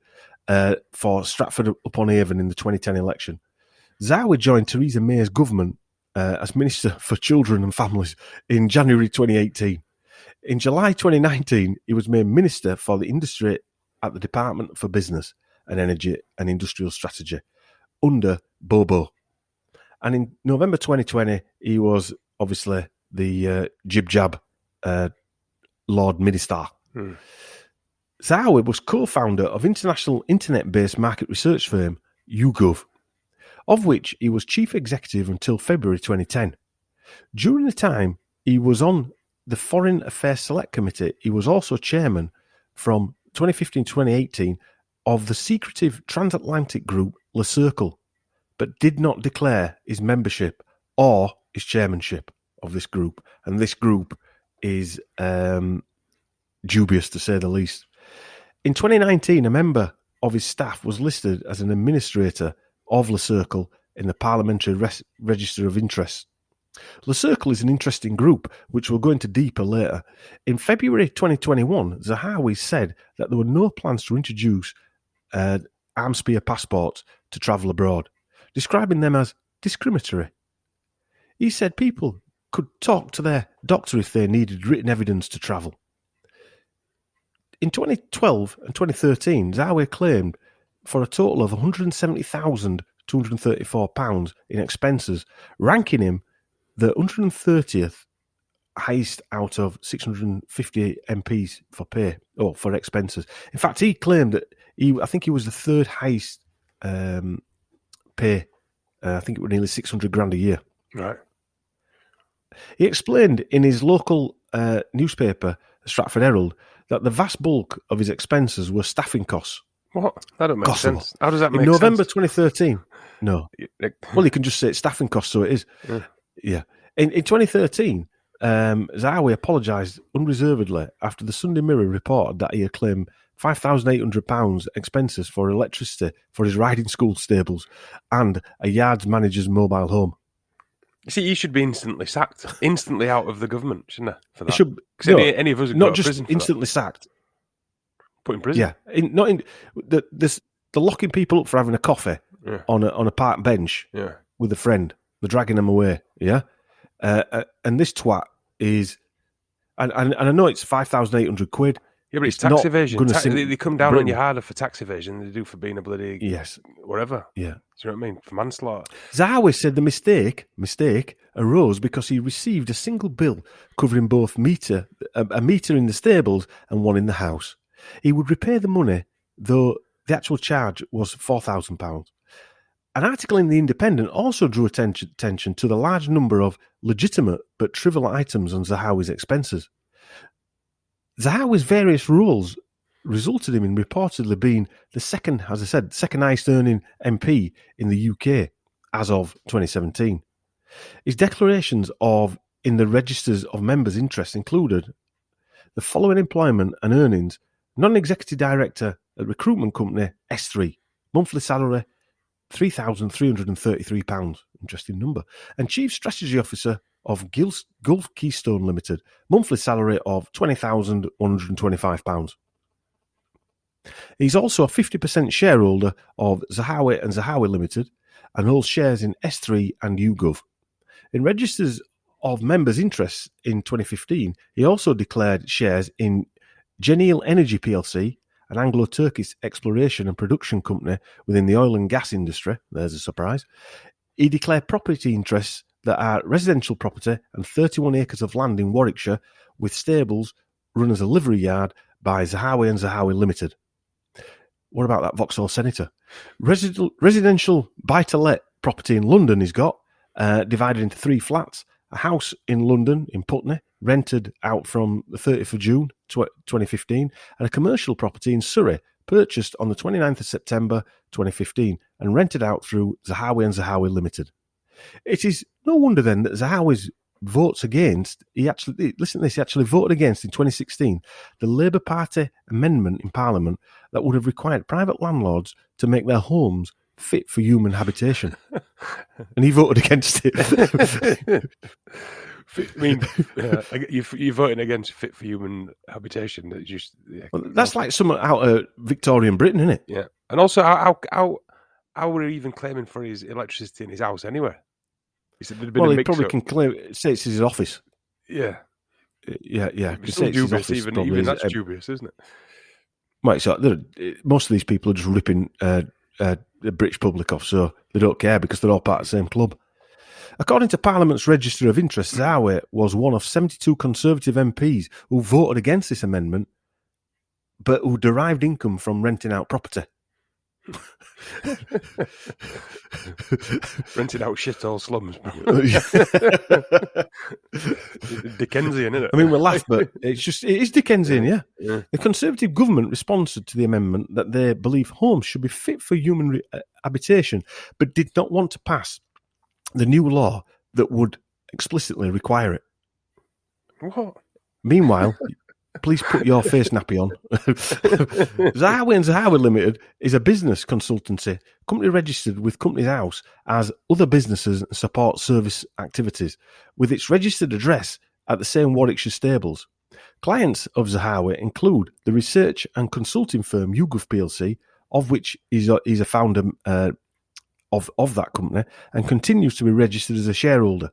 for Stratford-upon-Avon in the 2010 election. Zahawi joined Theresa May's government as Minister for Children and Families in January 2018. In July 2019, he was made Minister for the Industry at the Department for Business and Energy and Industrial Strategy under Bobo. And in November 2020, he was obviously the jib-jab Lord Minister. Zahawi was co-founder of international internet-based market research firm YouGov, of which he was chief executive until February 2010. During the time he was on the Foreign Affairs Select Committee, he was also chairman from 2015 to 2018 of the secretive transatlantic group Le Circle, but did not declare his membership or his chairmanship of this group. And this group is dubious, to say the least. In 2019, a member of his staff was listed as an administrator of Le Cercle in the Parliamentary Register of Interests. Le Cercle is an interesting group, which we'll go into deeper later. In February 2021, Zahawi said that there were no plans to introduce arms spear passports to travel abroad, describing them as discriminatory. He said people could talk to their doctor if they needed written evidence to travel. In 2012 and 2013, Zahawi claimed for a total of £170,234 in expenses, ranking him the 130th highest out of 650 MPs for pay or for expenses. In fact, he claimed that I think he was the third highest pay. I think it was nearly 600 grand a year. Right. He explained in his local newspaper, Stratford Herald, that the vast bulk of his expenses were staffing costs. What? That don't make sense. How does that make sense? In November sense? 2013, no. Well, you can just say it's staffing costs, so it is. Yeah. In 2013, Zahawi apologised unreservedly after the Sunday Mirror reported that he had claimed £5,800 expenses for electricity for his riding school stables and a yards manager's mobile home. You see, he should be instantly sacked, instantly out of the government, shouldn't he? For that, he should. No, any of us would not go to just prison for instantly that. sacked. Put in prison. Yeah, they're locking people up for having a coffee on a park bench with a friend. They're dragging them away. Yeah, and this twat is, and I know it's £5,800. Yeah, but it's tax evasion. They come down on you harder for tax evasion than they do for being a bloody whatever. Yeah. Do you know what I mean? For manslaughter. Zahawi said the mistake arose because he received a single bill covering both a meter in the stables and one in the house. He would repay the money, though the actual charge was £4,000. An article in The Independent also drew attention to the large number of legitimate but trivial items on Zahawi's expenses. Zahawi's various roles resulted in him reportedly being the second highest earning MP in the UK as of 2017. His declarations in the registers of members' interests included the following employment and earnings: non-executive director at recruitment company S3, monthly salary £3,333, interesting number, and chief strategy officer of Gulf Keystone Limited, monthly salary of £20,125. He's also a 50% shareholder of Zahawi and Zahawi Limited and holds shares in S3 and YouGov. In registers of members' interests in 2015, he also declared shares in Genil Energy plc, an Anglo-Turkish exploration and production company within the oil and gas industry. There's a surprise. He declared property interests that are residential property and 31 acres of land in Warwickshire with stables run as a livery yard by Zahawi and Zahawi Limited. What about that Vauxhall Senator? Residential buy-to-let property in London he's got, divided into 3 flats, a house in London, in Putney, rented out from the 30th of June 2015, and a commercial property in Surrey, purchased on the 29th of September 2015 and rented out through Zahawi and Zahawi Limited. It is no wonder then that Zahawi's votes against, he actually voted against in 2016 the Labour Party amendment in Parliament that would have required private landlords to make their homes fit for human habitation. And he voted against it. I mean, you're voting against fit for human habitation. That's like something out of Victorian Britain, isn't it? Yeah. And also, how were he even claiming for his electricity in his house anyway? He probably can claim, say it's his office. Yeah. Yeah. It's still dubious, even that's dubious, isn't it? Right, so most of these people are just ripping the British public off, so they don't care because they're all part of the same club. According to Parliament's Register of Interests, Zahawi was one of 72 Conservative MPs who voted against this amendment, but who derived income from renting out property. Rented out shithole slums, bro. Dickensian, isn't it? I mean, we laugh, but it is Dickensian, yeah. The Conservative government responded to the amendment that they believe homes should be fit for human habitation, but did not want to pass the new law that would explicitly require it. What? Meanwhile, please put your face nappy on. Zahawi and Zahawi Limited is a business consultancy company registered with Companies House as other businesses and support service activities, with its registered address at the same Warwickshire stables. Clients of Zahawi include the research and consulting firm YouGov plc, of which he's a founder of that company, and continues to be registered as a shareholder.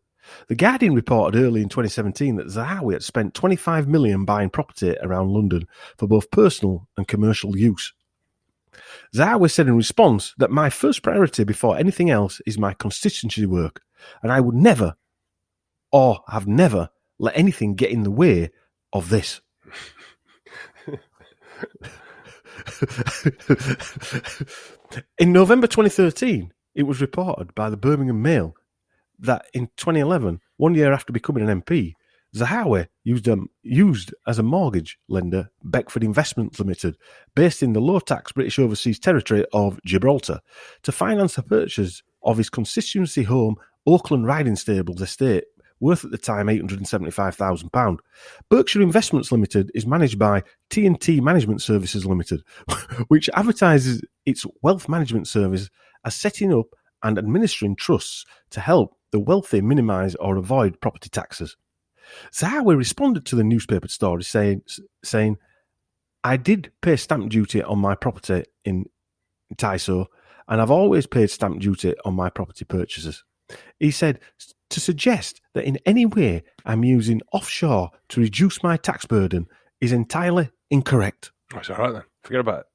The Guardian reported early in 2017 that Zahawi had spent $25 million buying property around London for both personal and commercial use. Zahawi said in response that my first priority before anything else is my constituency work, and I would never, or have never, let anything get in the way of this. In November 2013, it was reported by the Birmingham Mail that in 2011, 1 year after becoming an MP, Zahawi used as a mortgage lender Beckford Investments Limited, based in the low-tax British Overseas Territory of Gibraltar, to finance the purchase of his constituency home, Oakland Riding Stables estate, worth at the time £875,000. Berkshire Investments Limited is managed by T&T Management Services Limited, which advertises its wealth management service as setting up and administering trusts to help the wealthy minimise or avoid property taxes. Zahawi responded to the newspaper story saying, I did pay stamp duty on my property in Tyso, and I've always paid stamp duty on my property purchases. He said, to suggest that in any way I'm using offshore to reduce my tax burden is entirely incorrect. That's all right then. Forget about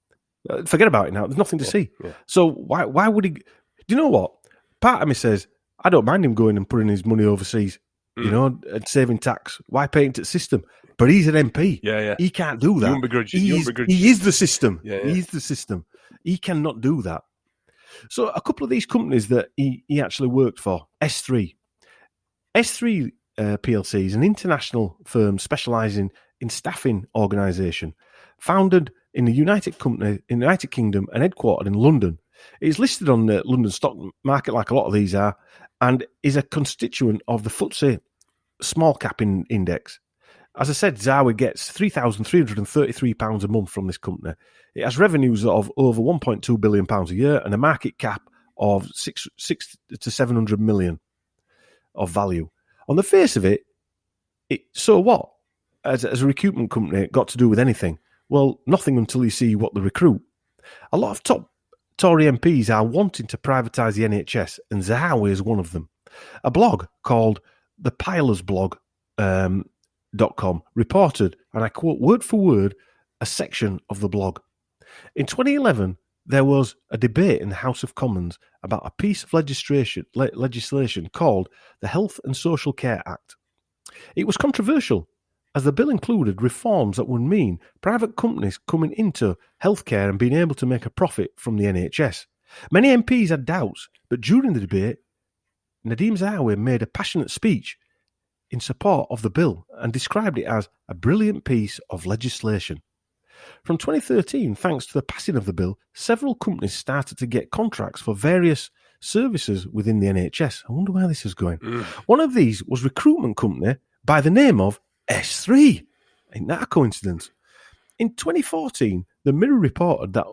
it. Forget about it now. There's nothing to see. Yeah. So why would he... Do you know what? Part of me says, I don't mind him going and putting his money overseas, you know, and saving tax. Why patent the system? But he's an MP. Yeah. He can't do that. You won't begrudge it. He is the system. Yeah. He is the system. He cannot do that. So a couple of these companies that he actually worked for, S3. S3 PLC is an international firm specialising in staffing organisation, founded in the United Kingdom and headquartered in London. It is listed on the London stock market, like a lot of these are, and is a constituent of the FTSE small cap index. As I said, Zahawi gets £3,333 a month from this company. It has revenues of over £1.2 billion a year and a market cap of 600 to 700 million of value. On the face of it, so what? As a recruitment company, it got to do with anything? Well, nothing until you see what they recruit. A lot of top Tory MPs are wanting to privatise the NHS, and Zahawi is one of them. A blog called the pilersblog.com reported, and I quote word for word, a section of the blog. In 2011, there was a debate in the House of Commons about a piece of legislation called the Health and Social Care Act. It was controversial, as the bill included reforms that would mean private companies coming into healthcare and being able to make a profit from the NHS. Many MPs had doubts, but during the debate, Nadhim Zahawi made a passionate speech in support of the bill and described it as a brilliant piece of legislation. From 2013, thanks to the passing of the bill, several companies started to get contracts for various services within the NHS. I wonder where this is going. One of these was a recruitment company by the name of S3. Ain't that a coincidence? In 2014, the Mirror reported that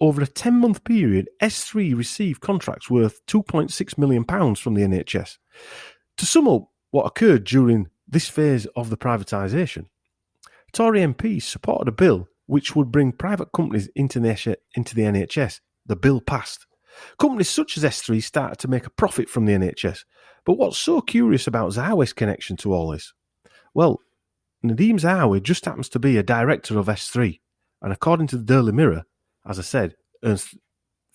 over a 10-month period, S3 received contracts worth £2.6 million from the NHS. To sum up what occurred during this phase of the privatisation, Tory MPs supported a bill which would bring private companies into the NHS. The bill passed. Companies such as S3 started to make a profit from the NHS. But what's so curious about Zahawi's connection to all this? Well, Nadhim Zahawi just happens to be a director of S3, and according to the Daily Mirror, as I said, earns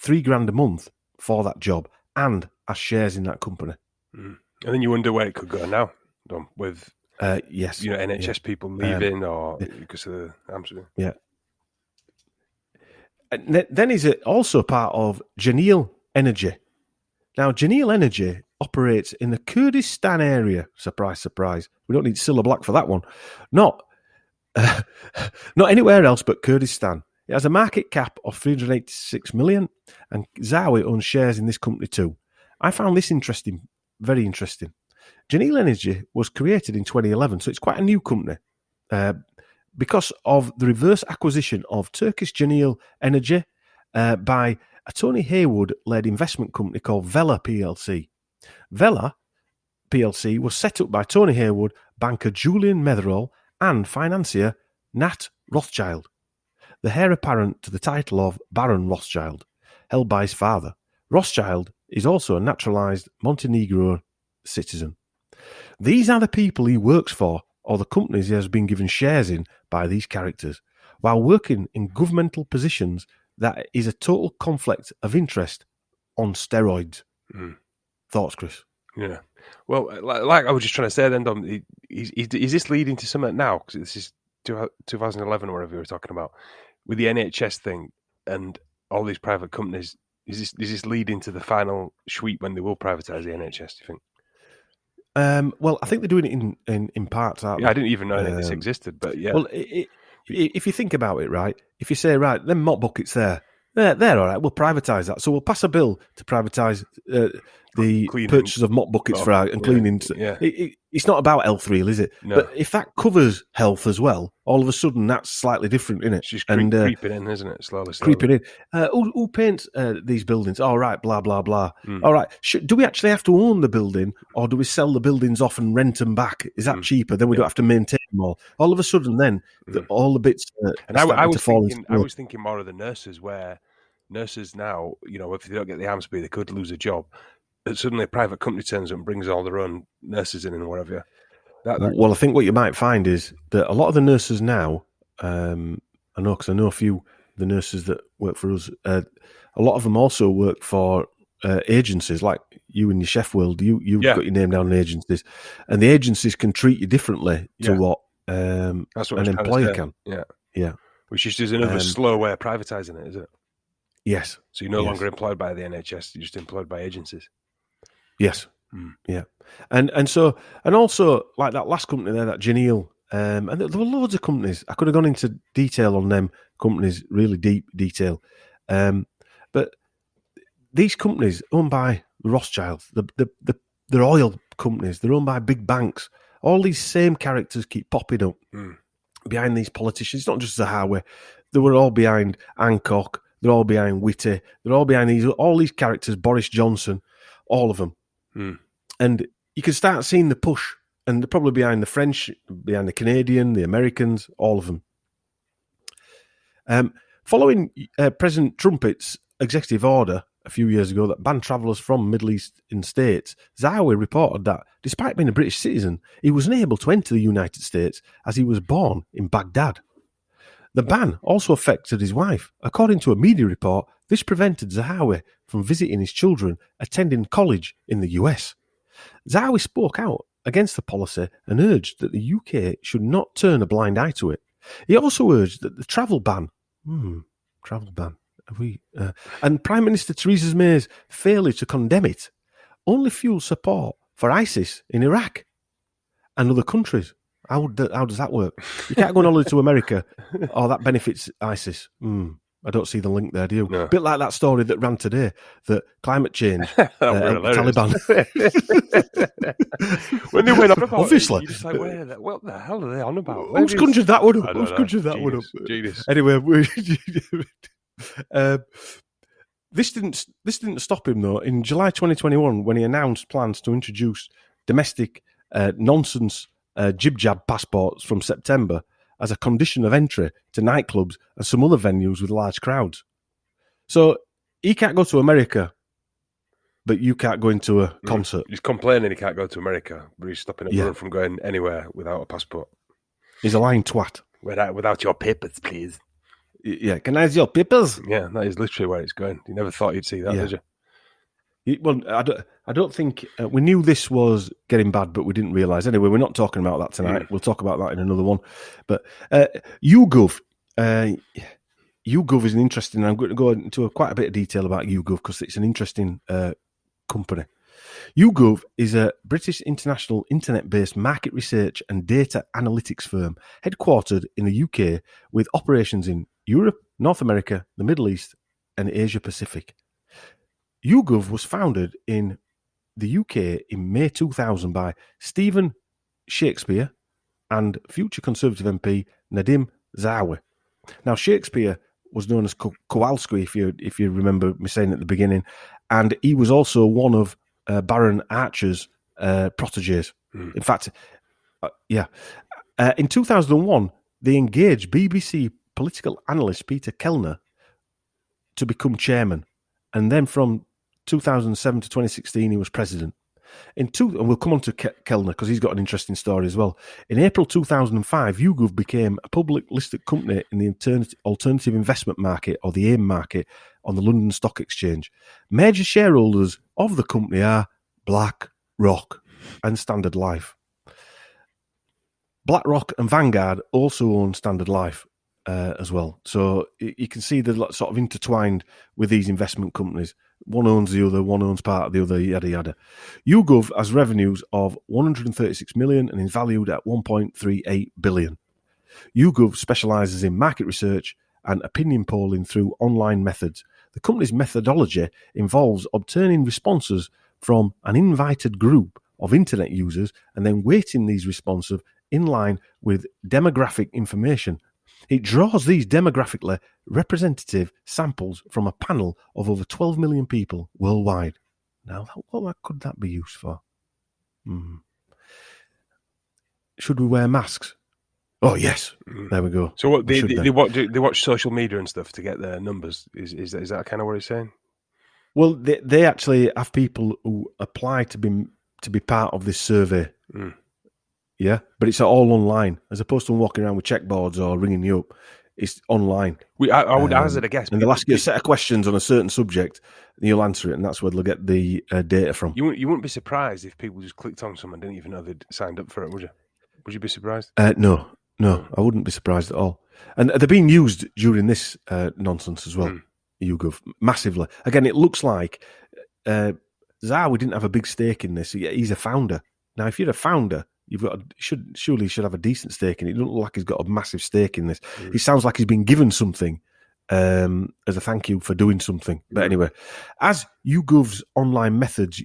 $3,000 a month for that job and has shares in that company. And then you wonder where it could go now, Dom, with yes, NHS people leaving or because of the Amsterdam. Yeah. And then he's also part of Geneel Energy. Now, Geneel Energy operates in the Kurdistan area. Surprise, surprise. We don't need Cilla Black for that one. Not anywhere else but Kurdistan. It has a market cap of 386 million, and Zahawi owns shares in this company too. I found this interesting, very interesting. Geneel Energy was created in 2011, so it's quite a new company. because of the reverse acquisition of Turkish Genel Energy by a Tony Haywood-led investment company called Vela PLC. Vela PLC was set up by Tony Haywood, banker Julian Metherall, and financier Nat Rothschild, the heir apparent to the title of Baron Rothschild, held by his father. Rothschild is also a naturalised Montenegro citizen. These are the people he works for, or the companies he has been given shares in by these characters, while working in governmental positions. That is a total conflict of interest on steroids. Thoughts, Chris? Yeah. Well, like I was just trying to say then, Dom, is this leading to something now? Because this is 2011 or whatever you were talking about, with the NHS thing and all these private companies. Is this leading to the final sweep when they will privatise the NHS, do you think? Well, I think they're doing it in parts, aren't they? Yeah, I didn't even know any of this existed, but yeah. Well, if you think about it, right, if you say, right, them mop buckets they're all right, we'll privatise that. So we'll pass a bill to privatise the Cleaning. Purchase of mop buckets for and cleaning. Yeah. It's not about health, really, is it? No. But if that covers health as well, all of a sudden that's slightly different, isn't it? It's just creeping in, isn't it? Slowly. Creeping in. Who paints these buildings? All right, blah, blah, blah. All right. Do we actually have to own the building, or do we sell the buildings off and rent them back? Is that cheaper? Then we don't have to maintain them all. All of a sudden, then, all the bits and I was thinking more of the nurses, where nurses now, if they don't get the AMSB, they could lose a job. But suddenly a private company turns up and brings all their own nurses in and whatever. Well, I think what you might find is that a lot of the nurses now, I know because I know a few of the nurses that work for us, a lot of them also work for agencies, like you in your chef world. You've got your name down in agencies, and the agencies can treat you differently to what that's what an employer can. Yeah. Which is just another slow way of privatising it, isn't it? Yes. So you're no longer employed by the NHS; you're just employed by agencies. Yes. Yeah. And also like that last company there, that Genel, and there were loads of companies. I could have gone into detail on them companies, really deep detail. But these companies owned by the Rothschilds, they're oil companies, they're owned by big banks. All these same characters keep popping up behind these politicians. It's not just Zahawi. They were all behind Hancock. They're all behind Whitty. They're all behind all these characters, Boris Johnson, all of them. And you can start seeing the push, and they're probably behind the French, behind the Canadian, the Americans, all of them. Following President Trump's executive order a few years ago that banned travellers from Middle Eastern states, Zahawi reported that, despite being a British citizen, he was unable to enter the United States as he was born in Baghdad. The ban also affected his wife. According to a media report, this prevented Zahawi from visiting his children attending college in the US. Zahawi spoke out against the policy and urged that the UK should not turn a blind eye to it. He also urged that the travel ban, and Prime Minister Theresa May's failure to condemn it only fueled support for ISIS in Iraq and other countries. How does that work? You can't go on holiday to America, or that benefits ISIS. I don't see the link there, do you? No. A bit like that story that ran today, that climate change helped the Taliban. When they went on about obviously. it, you're just like, what the hell are they on about? Who's conjured that one up? Genius. Anyway, this didn't stop him, though. In July 2021, when he announced plans to introduce domestic nonsense jib-jab passports from September as a condition of entry to nightclubs and some other venues with large crowds. So he can't go to America, but you can't go into a concert. He's complaining he can't go to America, but he's stopping everyone from going anywhere without a passport. He's a lying twat. Without your papers, please. Yeah, can I have your papers? Yeah, that is literally where it's going. You never thought you'd see that, did you? Well, I don't think we knew this was getting bad, but we didn't realise. Anyway, we're not talking about that tonight. We'll talk about that in another one. But YouGov is an interesting. I'm going to go into quite a bit of detail about YouGov because it's an interesting company. YouGov is a British international internet-based market research and data analytics firm headquartered in the UK with operations in Europe, North America, the Middle East, and Asia Pacific. YouGov was founded in the UK in May 2000 by Stephen Shakespeare, and future Conservative MP Nadhim Zahawi. Now, Shakespeare was known as Kowalski, if you remember me saying at the beginning, and he was also one of Baron Archer's protégés. In fact, in 2001, they engaged BBC political analyst Peter Kellner to become chairman, and then from 2007 to 2016, he was president. And we'll come on to Kellner because he's got an interesting story as well. In April 2005, YouGov became a public listed company in the alternative investment market, or the AIM market, on the London Stock Exchange. Major shareholders of the company are BlackRock and Standard Life. BlackRock and Vanguard also own Standard Life as well. So you can see they're sort of intertwined with these investment companies. One owns the other, one owns part of the other, yada, yada. YouGov has revenues of 136 million and is valued at 1.38 billion. YouGov specialises in market research and opinion polling through online methods. The company's methodology involves obtaining responses from an invited group of internet users and then weighting these responses in line with demographic information. It draws these demographically representative samples from a panel of over 12 million people worldwide. Now, what could that be used for? Should we wear masks? Oh, yes. There we go. So what they watch social media and stuff to get their numbers? Is that kind of what he's saying? Well, they actually have people who apply to be part of this survey. Yeah, but it's all online, as opposed to walking around with checkboards or ringing you up. It's online. I would hazard a guess. And they'll ask you a set of questions on a certain subject, and you'll answer it, and that's where they'll get the data from. You wouldn't be surprised if people just clicked on someone and didn't even know they'd signed up for it, would you? Would you be surprised? No, I wouldn't be surprised at all. And they're being used during this nonsense as well, YouGov, massively. Again, it looks like Zahawi didn't have a big stake in this. He's a founder. Now, if you're a founder, surely should have a decent stake in it. It doesn't look like he's got a massive stake in this. He sounds like he's been given something as a thank you for doing something. But anyway, as YouGov's online methods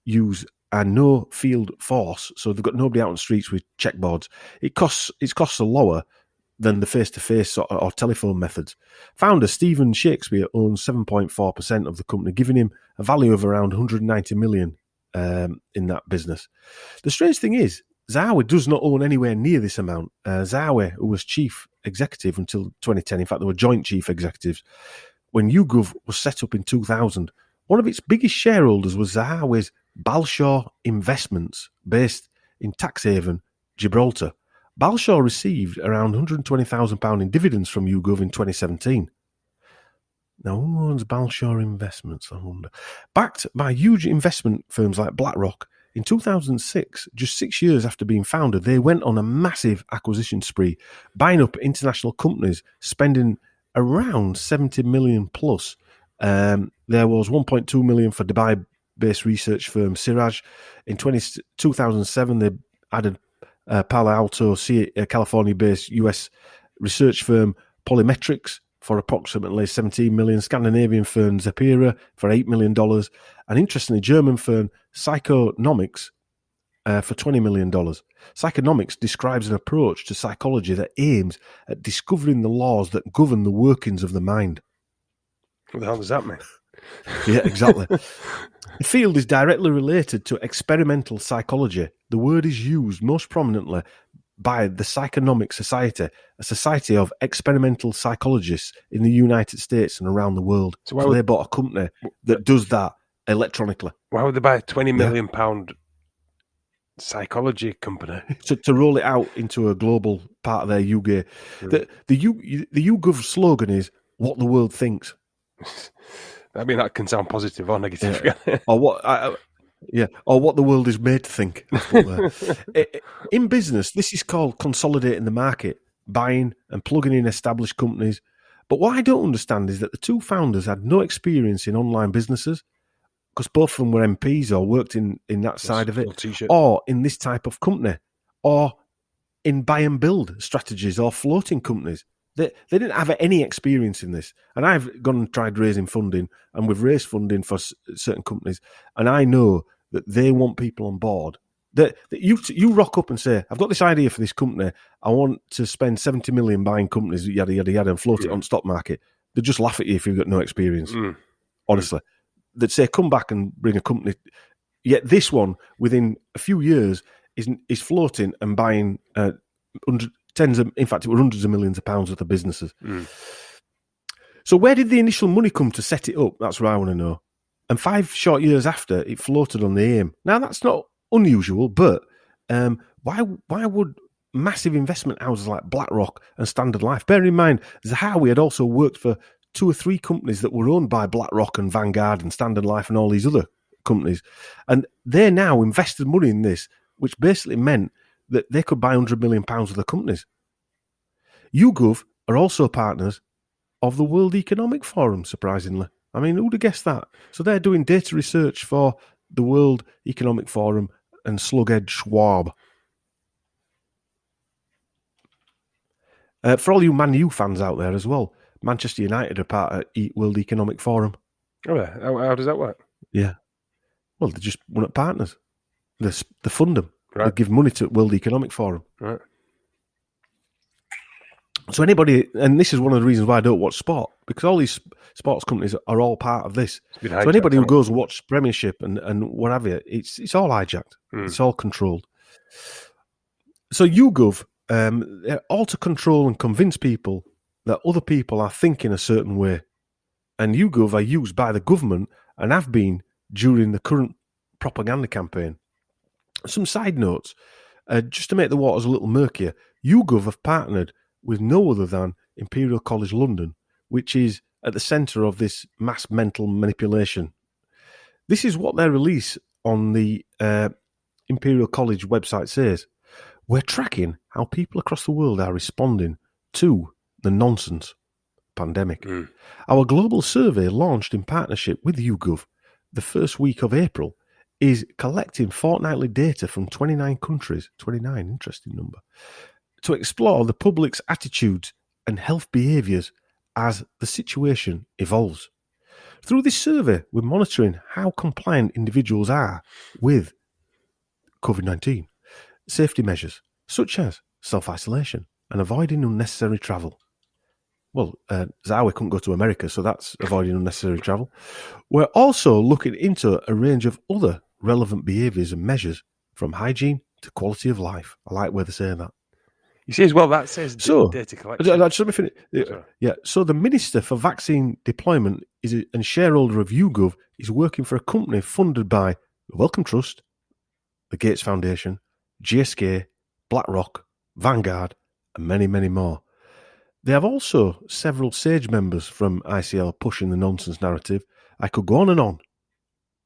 use a no field force, so they've got nobody out on the streets with checkboards, its costs are lower than the face-to-face or telephone methods. Founder Stephen Shakespeare owns 7.4% of the company, giving him a value of around 190 million in that business. The strange thing is, Zahawi does not own anywhere near this amount. Zahawi, who was chief executive until 2010, in fact, they were joint chief executives, when YouGov was set up in 2000, one of its biggest shareholders was Zahawi's Balshaw Investments, based in tax haven Gibraltar. Balshaw received around £120,000 in dividends from YouGov in 2017. Now, who owns Balshaw Investments, I wonder? Backed by huge investment firms like BlackRock, in 2006, just 6 years after being founded, they went on a massive acquisition spree, buying up international companies, spending around 70 million plus. There was 1.2 million for Dubai-based research firm Siraj. In 2007, they added Palo Alto, California-based US research firm Polymetrics for approximately 17 million, Scandinavian firm Zapira for $8 million, and interestingly, German firm Psychonomics for $20 million. Psychonomics describes an approach to psychology that aims at discovering the laws that govern the workings of the mind. What the hell does that mean? Yeah, exactly. The field is directly related to experimental psychology. The word is used most prominently by the Psychonomic Society, a society of experimental psychologists in the United States and around the world. So they bought a company that does that electronically. Why would they buy a £20 million psychology company? To roll it out into a global part of their UK. The YouGov slogan is, what the world thinks. I mean, that can sound positive or negative. Yeah. Or what the world is made to think. In business, this is called consolidating the market, buying and plugging in established companies. But what I don't understand is that the two founders had no experience in online businesses, because both of them were MPs or worked in that side of it, or in this type of company, or in buy and build strategies or floating companies. They didn't have any experience in this. And I've gone and tried raising funding, and we've raised funding for certain companies. And I know that they want people on board That you rock up and say, I've got this idea for this company. I want to spend 70 million buying companies, yada, yada, yada, and float it on the stock market. They just laugh at you if you've got no experience. Honestly. They'd say, come back and bring a company. Yet this one, within a few years, is floating and buying hundreds of millions of pounds worth of businesses. So where did the initial money come to set it up? That's what I want to know. And 5 short years after, it floated on the AIM. Now, that's not unusual, but why would massive investment houses like BlackRock and Standard Life, bear in mind, Zahawi had also worked for 2 or 3 companies that were owned by BlackRock and Vanguard and Standard Life and all these other companies. And they now invested money in this, which basically meant that they could buy £100 million of the companies. YouGov are also partners of the World Economic Forum, surprisingly. I mean, who'd have guessed that? So they're doing data research for the World Economic Forum and Slughead Schwab. For all you Man U fans out there as well, Manchester United are part of World Economic Forum. Oh, yeah. How does that work? Yeah. Well, they're just one of the partners. They fund them. Right. They give money to World Economic Forum. Right. So anybody, and this is one of the reasons why I don't watch sport, because all these sports companies are all part of this. So anybody who goes and watches Premiership and whatever, it's all hijacked. It's all controlled. So YouGov, all to control and convince people that other people are thinking a certain way. And YouGov are used by the government and have been during the current propaganda campaign. Some side notes, just to make the waters a little murkier, YouGov have partnered with no other than Imperial College London, which is at the centre of this mass mental manipulation. This is what their release on the Imperial College website says. We're tracking how people across the world are responding to the nonsense pandemic. Our global survey, launched in partnership with YouGov the first week of April, is collecting fortnightly data from 29 countries, 29, interesting number, to explore the public's attitudes and health behaviours as the situation evolves. Through this survey, we're monitoring how compliant individuals are with COVID-19 safety measures, such as self-isolation and avoiding unnecessary travel. Well, Zahawi couldn't go to America, so that's avoiding unnecessary travel. We're also looking into a range of other relevant behaviours and measures, from hygiene to quality of life. I like where they say that. You see as well, that says data collection. So the Minister for Vaccine Deployment and shareholder of YouGov is working for a company funded by the Wellcome Trust, the Gates Foundation, GSK, BlackRock, Vanguard, and many, many more. They have also several SAGE members from ICL pushing the nonsense narrative. I could go on,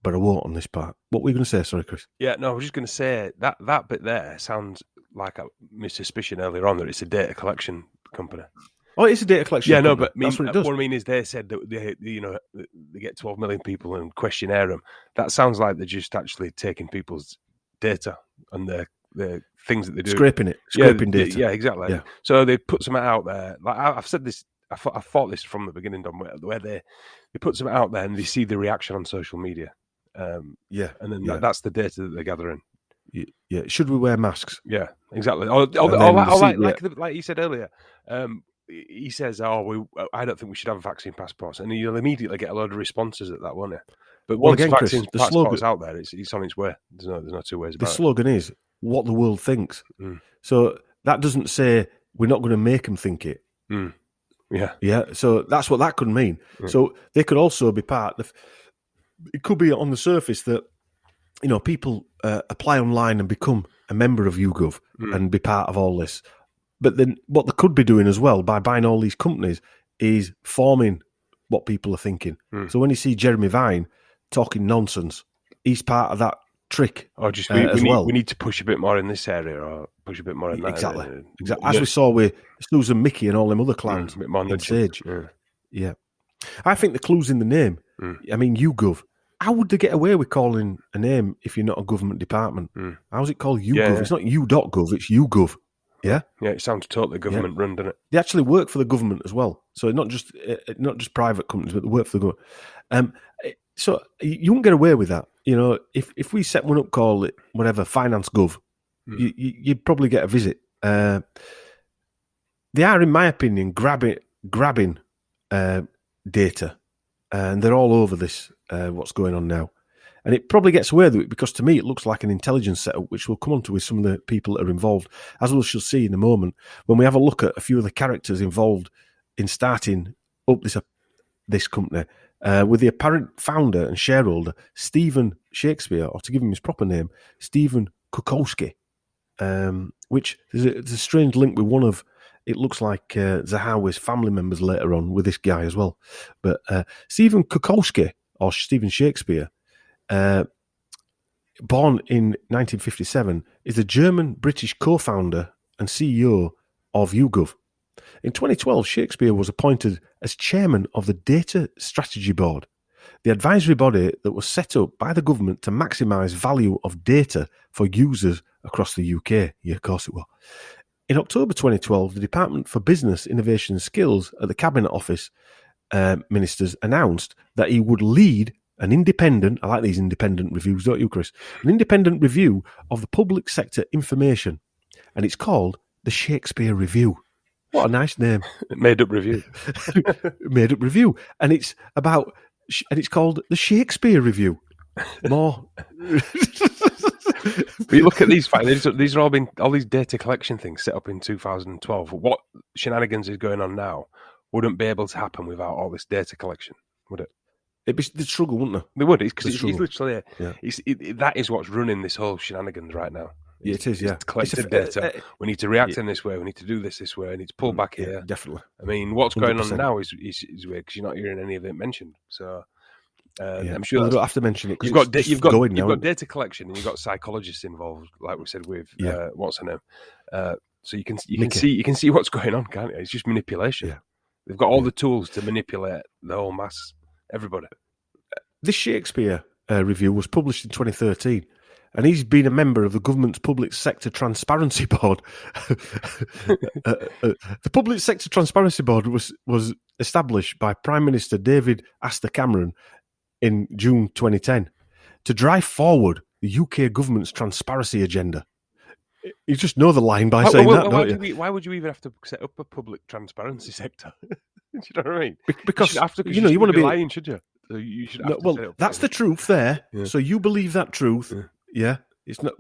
but I won't on this part. What were you going to say? Sorry, Chris. Yeah, no, I was just going to say that bit there sounds like my suspicion earlier on that it's a data collection company. Oh, it's a data collection company. No, but that's what it does. What I mean is they said that they get 12 million people and questionnaire them. That sounds like they're just actually taking people's data and the things that they do. Scraping data. Yeah, exactly. Yeah. So they put something out there. Like I've said this, I thought this from the beginning, Dom, where they put something out there and they see the reaction on social media. And then that's the data that they're gathering. Yeah. Should we wear masks? Yeah, exactly. Like you said earlier, he says, I don't think we should have vaccine passports. And you'll immediately get a load of responses at that, won't you? But once vaccine passport's out there, it's on its way. There's no two ways about it. The slogan is, what the world thinks. So that doesn't say we're not going to make them think it. Yeah. So that's what that could mean. So they could also be part of. It could be on the surface that people apply online and become a member of YouGov and be part of all this. But then what they could be doing as well by buying all these companies is forming what people are thinking. So when you see Jeremy Vine talking nonsense, he's part of that trick. Or just we need to push a bit more in this area, or push a bit more in that. Exactly. As we saw with Susan Mickey and all them other clowns. A bit more in Sage. Yeah. I think the clue's in the name. I mean, YouGov. How would they get away with calling a name if you're not a government department? How's it called YouGov? Yeah. It's not u.gov, it's YouGov. Yeah? Yeah, it sounds totally government run, doesn't it? They actually work for the government as well. So not just private companies, but they work for the government. So you won't get away with that. You know, if we set one up, call it whatever, Finance Gov, you'd probably get a visit. They are, in my opinion, grabbing data, and they're all over this, what's going on now. And it probably gets away with it because, to me, it looks like an intelligence setup, which we'll come on to with some of the people that are involved, as we shall see in a moment, when we have a look at a few of the characters involved in starting up this company, with the apparent founder and shareholder, Stephen Shakespeare, or to give him his proper name, Stephen Kukowski, which there's a strange link with one of, it looks like Zahawi's family members later on with this guy as well. But Stephen Kukowski, or Stephen Shakespeare, born in 1957, is the German-British co-founder and CEO of YouGov. In 2012, Shakespeare was appointed as chairman of the Data Strategy Board, the advisory body that was set up by the government to maximise value of data for users across the UK. Yeah, of course it will. In October 2012, the Department for Business, Innovation and Skills at the Cabinet Office ministers announced that he would lead an independent, I like these independent reviews, don't you, Chris? An independent review of the public sector information. And it's called the Shakespeare Review. What a nice name. Made up review. Made up review. And it's called the Shakespeare Review. More. But you look at these facts, these are all these data collection things set up in 2012. What shenanigans is going on now wouldn't be able to happen without all this data collection, would it? It'd be the struggle, wouldn't it? They would, because it's literally that is what's running this whole shenanigans right now. Yeah, it is. Yeah, collected data. We need to react in this way. We need to do this way. I need to pull back here. Definitely. I mean, what's 100%. going on now is weird because you're not hearing any of it mentioned. So I'm sure I don't have to mention it. You've got data collection and you've got psychologists involved, like we said with what's her name. So you can see what's going on, can't you? It's just manipulation. Yeah. They've got all the tools to manipulate the whole mass, everybody. This Shakespeare review was published in 2013, and he's been a member of the government's Public Sector Transparency Board. The Public Sector Transparency Board was established by Prime Minister David Astor Cameron in June 2010 to drive forward the UK government's transparency agenda. You just know the line by saying that, don't you? Why would you even have to set up a public transparency sector? Do you know what I mean? Because you want to be lying, should you? So you should have to set up that's the truth there. Yeah. So you believe that truth. Yeah. It's not.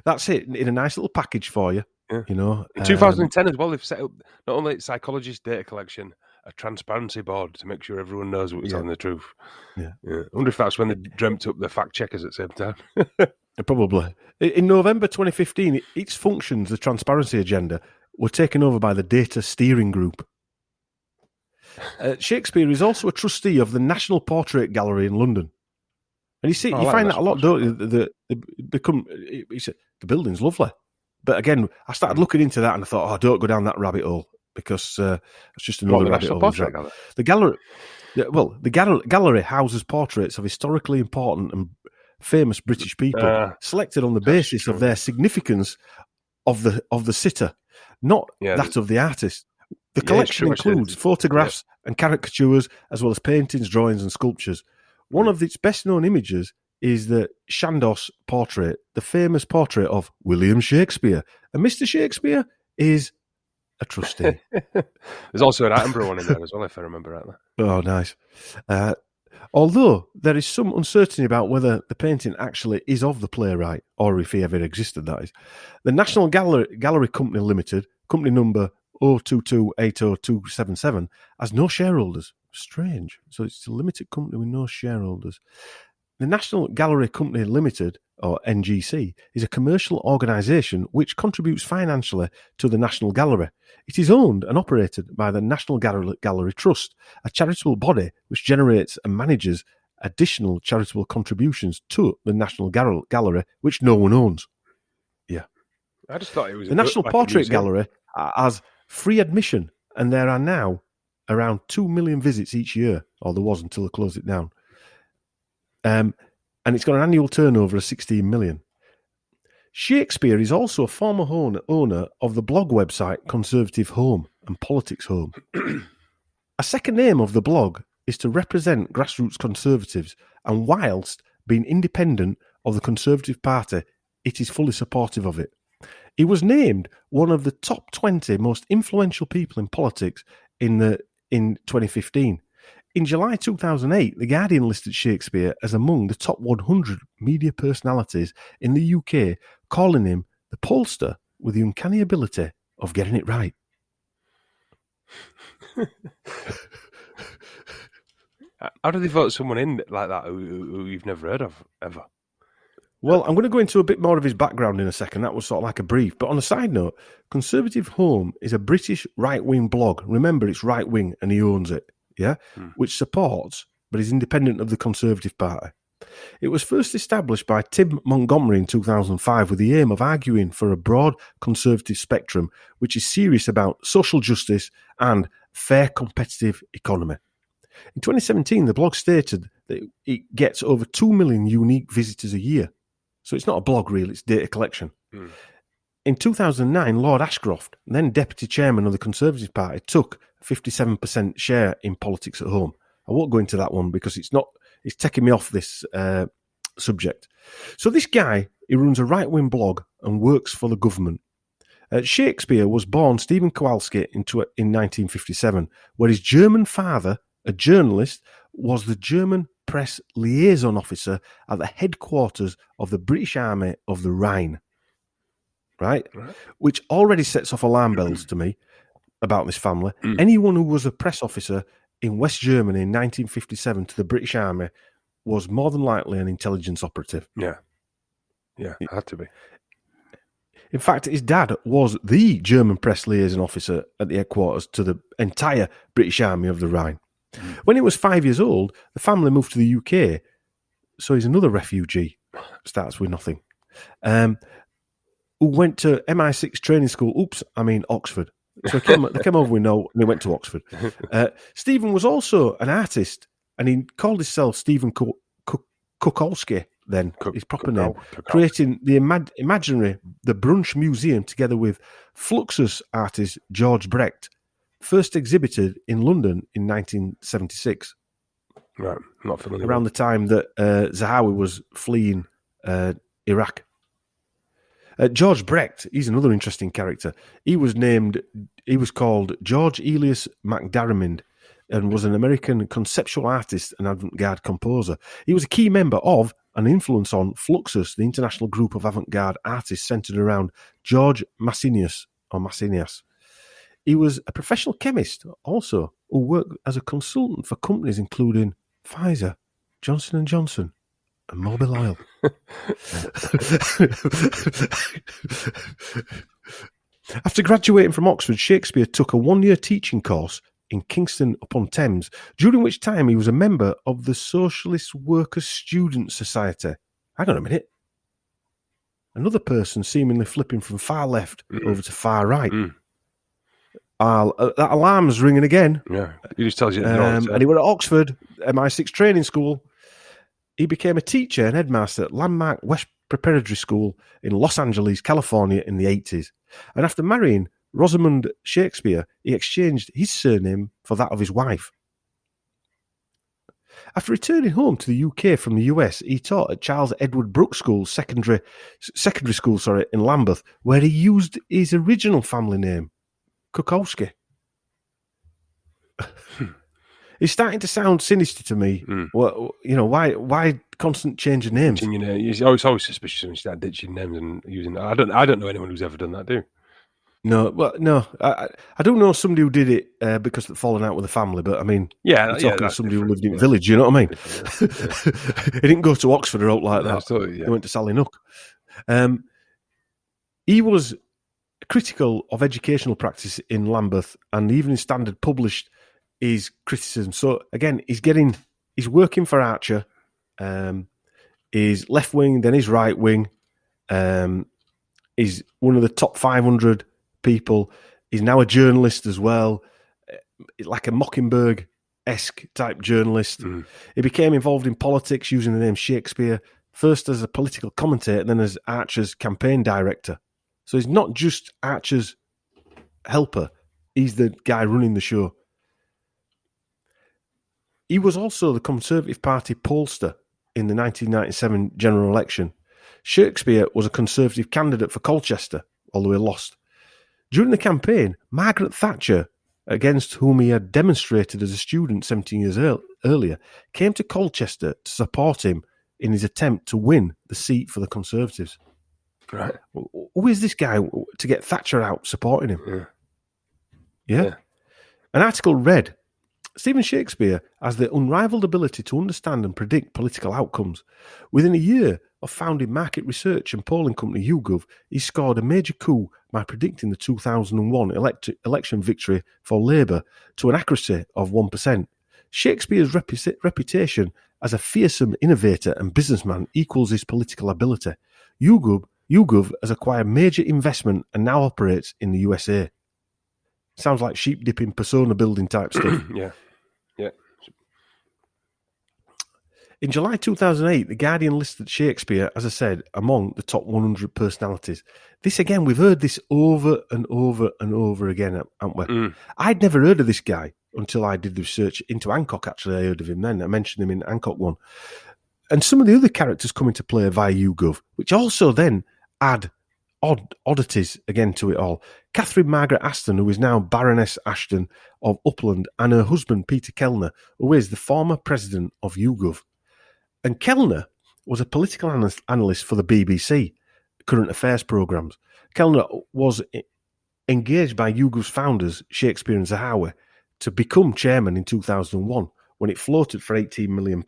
That's it in a nice little package for you. Yeah. You know, in 2010 as well, they've set up not only psychologist data collection, a transparency board to make sure everyone knows what was telling the truth. Yeah. I wonder if that's when they dreamt up the fact checkers at the same time. Probably. In November 2015, its functions, the transparency agenda, were taken over by the Data Steering Group. Shakespeare is also a trustee of the National Portrait Gallery in London. And you find that a lot, don't you? The building's lovely. But again, I started looking into that and I thought, don't go down that rabbit hole because it's just another rabbit hole. The gallery houses portraits of historically important and famous British people selected on the basis of their significance of the sitter, not that of the artist. The collection includes photographs and caricatures, as well as paintings, drawings, and sculptures. One of its best-known images is the Chandos portrait, the famous portrait of William Shakespeare. And Mr. Shakespeare is a trustee. There's also an Attenborough one in there as well, if I remember rightly. Oh, nice. Although there is some uncertainty about whether the painting actually is of the playwright, or if he ever existed, that is. The National Gallery Company Limited, company number 022800277, has no shareholders. Strange. So it's a limited company with no shareholders. The National Gallery Company Limited, or NGC, is a commercial organisation which contributes financially to the National Gallery. It is owned and operated by the National Gallery Trust, a charitable body which generates and manages additional charitable contributions to the National Gallery, which no one owns. Yeah. I just thought it was the National Portrait Gallery has free admission, and there are now around 2 million visits each year, or there was until they closed it down. And it's got an annual turnover of 16 million. Shakespeare is also a former owner of the blog website Conservative Home and Politics Home. A second name of the blog is to represent grassroots Conservatives, and whilst being independent of the Conservative Party, it is fully supportive of it. He was named one of the top 20 most influential people in politics in 2015. In July 2008, The Guardian listed Shakespeare as among the top 100 media personalities in the UK, calling him the pollster with the uncanny ability of getting it right. How do they vote someone in like that who you've never heard of, ever? Well, I'm going to go into a bit more of his background in a second. That was sort of like a brief. But on a side note, Conservative Home is a British right-wing blog. Remember, it's right-wing and he owns it, yeah? Which supports, but is independent of the Conservative Party. It was first established by Tim Montgomery in 2005 with the aim of arguing for a broad conservative spectrum, which is serious about social justice and fair competitive economy. In 2017, the blog stated that it gets over 2 million unique visitors a year. So it's not a blog, really, it's data collection. In 2009, Lord Ashcroft, then Deputy Chairman of the Conservative Party, took a 57% share in politics at home. I won't go into that one because it's taking me off this subject. So this guy, he runs a right-wing blog and works for the government. Shakespeare was born Stephen Kowalski in 1957, where his German father, a journalist, was the German press liaison officer at the headquarters of the British Army of the Rhine. Right? Which already sets off alarm bells to me about this family. Anyone who was a press officer in West Germany in 1957 to the British Army was more than likely an intelligence operative. Yeah, had to be. In fact, his dad was the German press liaison officer at the headquarters to the entire British Army of the Rhine. When he was 5 years old, the family moved to the UK, so he's another refugee, starts with nothing, who went to MI6 training school, Oxford. So they came over with no, and they went to Oxford. Stephen was also an artist, and he called himself Stephen Kukowski, then, his proper name, creating the imaginary, the Brunch Museum, together with Fluxus artist George Brecht, first exhibited in London in 1976. Right, not familiar. Around the time that Zahawi was fleeing Iraq. George Brecht, he's another interesting character. He was called George Elias MacDiarmid and was an American conceptual artist and avant-garde composer. He was a key member of and influence on Fluxus, the international group of avant-garde artists centered around George Massinius. He was a professional chemist also who worked as a consultant for companies including Pfizer, Johnson & Johnson, and Mobil Oil. After graduating from Oxford, Shakespeare took a one-year teaching course in Kingston upon Thames, during which time he was a member of the Socialist Workers' Student Society. Hang on a minute. Another person seemingly flipping from far left over to far right. That alarm's ringing again. Yeah, he just tells you. And he went to Oxford, MI6 training school. He became a teacher and headmaster at Landmark West Preparatory School in Los Angeles, California in the 80s. And after marrying Rosamund Shakespeare, he exchanged his surname for that of his wife. After returning home to the UK from the US, he taught at Charles Edward Brooks School, secondary school, in Lambeth, where he used his original family name, Kukowski. It's starting to sound sinister to me. Well, why constant change of names? It's always suspicious when you start ditching names and using. I don't know anyone who's ever done that. Do? No. I don't know somebody who did it because they'd fallen out with the family. But I mean, you're talking to somebody who lived in a village. You know what I mean? He didn't go to Oxford or out like that. He went to Sallynook. He was critical of educational practice in Lambeth, and even his Standard published his criticism. So again, he's working for Archer. He's left wing, then he's right wing. He's one of the top 500 people. He's now a journalist as well, like a Mockingbird-esque type journalist. He became involved in politics using the name Shakespeare, first as a political commentator and then as Archer's campaign director. So he's not just Archer's helper. He's the guy running the show. He was also the Conservative Party pollster in the 1997 general election. Shakespeare was a Conservative candidate for Colchester, although he lost. During the campaign, Margaret Thatcher, against whom he had demonstrated as a student 17 years earlier, came to Colchester to support him in his attempt to win the seat for the Conservatives. Right. Who is this guy to get Thatcher out supporting him? Yeah. An article read, Stephen Shakespeare has the unrivaled ability to understand and predict political outcomes. Within a year of founding market research and polling company YouGov, he scored a major coup by predicting the 2001 election victory for Labour to an accuracy of 1%. Shakespeare's reputation as a fearsome innovator and businessman equals his political ability. YouGov has acquired major investment and now operates in the USA. Sounds like sheep dipping, persona building type stuff. Yeah. In July 2008, The Guardian listed Shakespeare, as I said, among the top 100 personalities. This again, we've heard this over and over and over again, haven't we? I'd never heard of this guy until I did the research into Hancock, actually. I heard of him then. I mentioned him in Hancock 1. And some of the other characters come into play via YouGov, which also then add oddities again to it all. Catherine Margaret Aston, who is now Baroness Ashton of Upland, and her husband, Peter Kellner, who is the former president of YouGov. And Kellner was a political analyst for the BBC current affairs programmes. Kellner was engaged by YouGov's founders, Shakespeare and Zahawi, to become chairman in 2001 when it floated for £18 million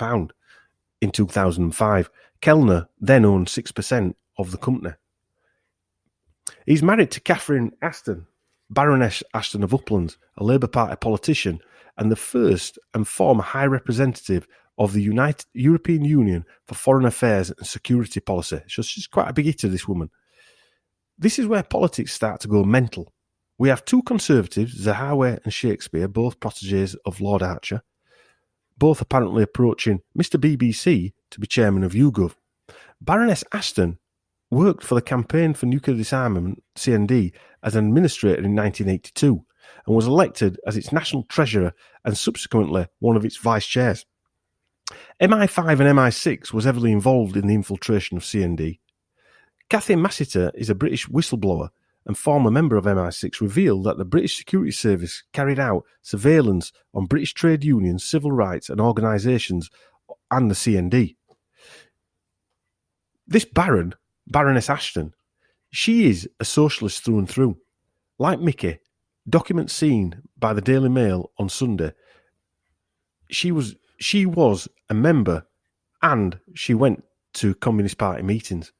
in 2005. Kellner then owned 6% of the company. He's married to Catherine Aston, Baroness Ashton of Uplands, a Labour Party politician and the first and former High Representative of the European Union for Foreign Affairs and Security Policy. So she's quite a big hitter, this woman. This is where politics start to go mental. We have two Conservatives, Zahawi and Shakespeare, both protégés of Lord Archer, both apparently approaching Mr. BBC to be chairman of YouGov. Baroness Ashton worked for the Campaign for Nuclear Disarmament, CND, as an administrator in 1982 and was elected as its national treasurer and subsequently one of its vice chairs. MI5 and MI6 was heavily involved in the infiltration of CND. Cathy Massiter is a British whistleblower and former member of MI6, revealed that the British Security Service carried out surveillance on British trade unions, civil rights and organisations and the CND. This Baroness Ashton, she is a socialist through and through. Like Mickey, documents seen by the Daily Mail on Sunday, she was a member and she went to Communist Party meetings.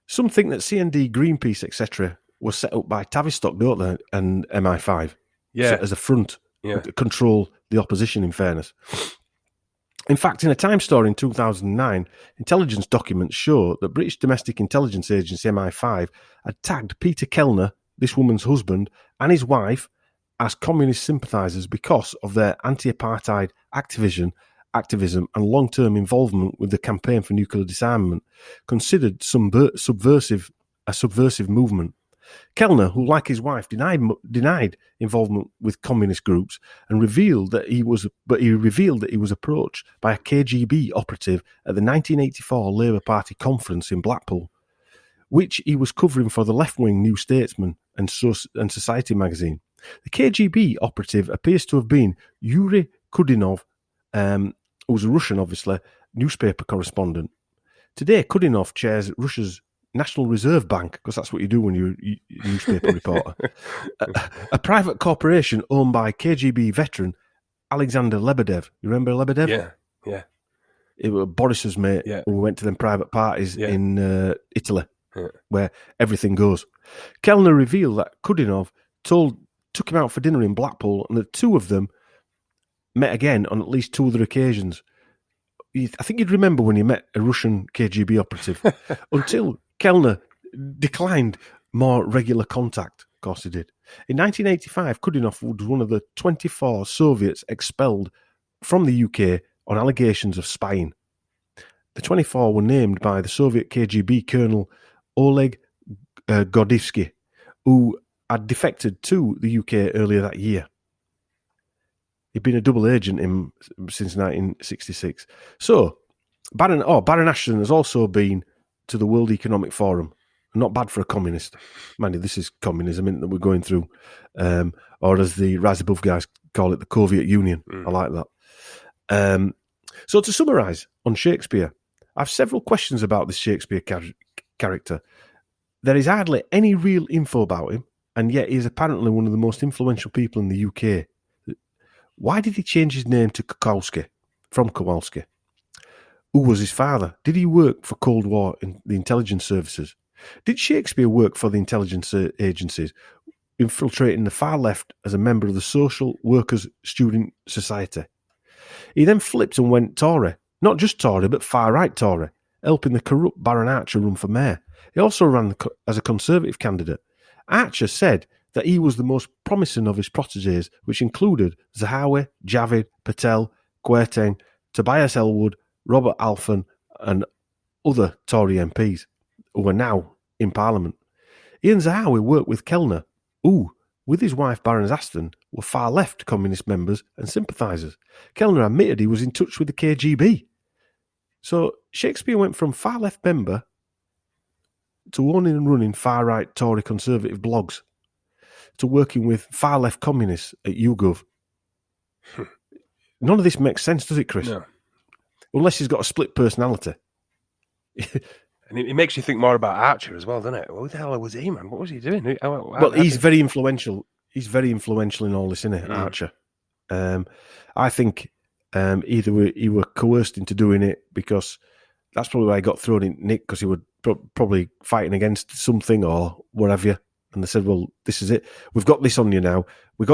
Some think that CND, Greenpeace, etc. was set up by Tavistock, don't they, and MI5 as a front to control the opposition, in fairness. In fact, in a Time story in 2009, intelligence documents show that British domestic intelligence agency MI5 had tagged Peter Kellner, this woman's husband, and his wife as communist sympathisers because of their anti-apartheid activism and long-term involvement with the Campaign for Nuclear Disarmament, considered a subversive movement. Kellner, who, like his wife, denied involvement with communist groups, and revealed that he was approached by a KGB operative at the 1984 Labour Party conference in Blackpool, which he was covering for the left-wing New Statesman and Society magazine. The KGB operative appears to have been Yuri Kudinov, who was a Russian, obviously, newspaper correspondent. Today, Kudinov chairs Russia's National Reserve Bank, because that's what you do when you're a newspaper reporter. A private corporation owned by KGB veteran Alexander Lebedev. You remember Lebedev? Yeah. It was Boris's mate who went to them private parties in Italy, where everything goes. Kellner revealed that Kudinov took him out for dinner in Blackpool, and the two of them met again on at least two other occasions. I think you'd remember when you met a Russian KGB operative, until Kellner declined more regular contact. Of course he did. In 1985, Kudinov was one of the 24 Soviets expelled from the UK on allegations of spying. The 24 were named by the Soviet KGB Colonel Oleg Gordivsky, who had defected to the UK earlier that year. He'd been a double agent since 1966. So, Baron Ashton has also been to the World Economic Forum. Not bad for a communist. Mind you, this is communism that we're going through. Or as the Rise Above guys call it, the Soviet Union. I like that. So to summarise on Shakespeare, I have several questions about this Shakespeare character. There is hardly any real info about him, and yet he is apparently one of the most influential people in the UK. Why did he change his name to Kowalski, from Kowalski? Who was his father? Did he work for Cold War in the intelligence services? Did Shakespeare work for the intelligence agencies, infiltrating the far left as a member of the Social Workers Student Society? He then flipped and went Tory. Not just Tory, but far-right Tory, helping the corrupt Baron Archer run for mayor. He also ran as a Conservative candidate. Archer said that he was the most promising of his protégés, which included Zahawi, Javid, Patel, Quotation, Tobias Ellwood, Robert Alphen, and other Tory MPs who are now in Parliament. Ian Zahawi worked with Kellner, who, with his wife Baroness Aston, were far-left communist members and sympathisers. Kellner admitted he was in touch with the KGB. So Shakespeare went from far-left member to owning and running far-right Tory conservative blogs to working with far-left communists at YouGov. None of this makes sense, does it, Chris? No. Unless he's got a split personality. And it makes you think more about Archer as well, doesn't it? What the hell was he, man? What was he doing? Well, he's very influential. He's very influential in all this, isn't it, Archer? I think either he were coerced into doing it because that's probably why he got thrown in Nick, because he was probably fighting against something or whatever. And they said, "Well, this is it. We've got this on you now. We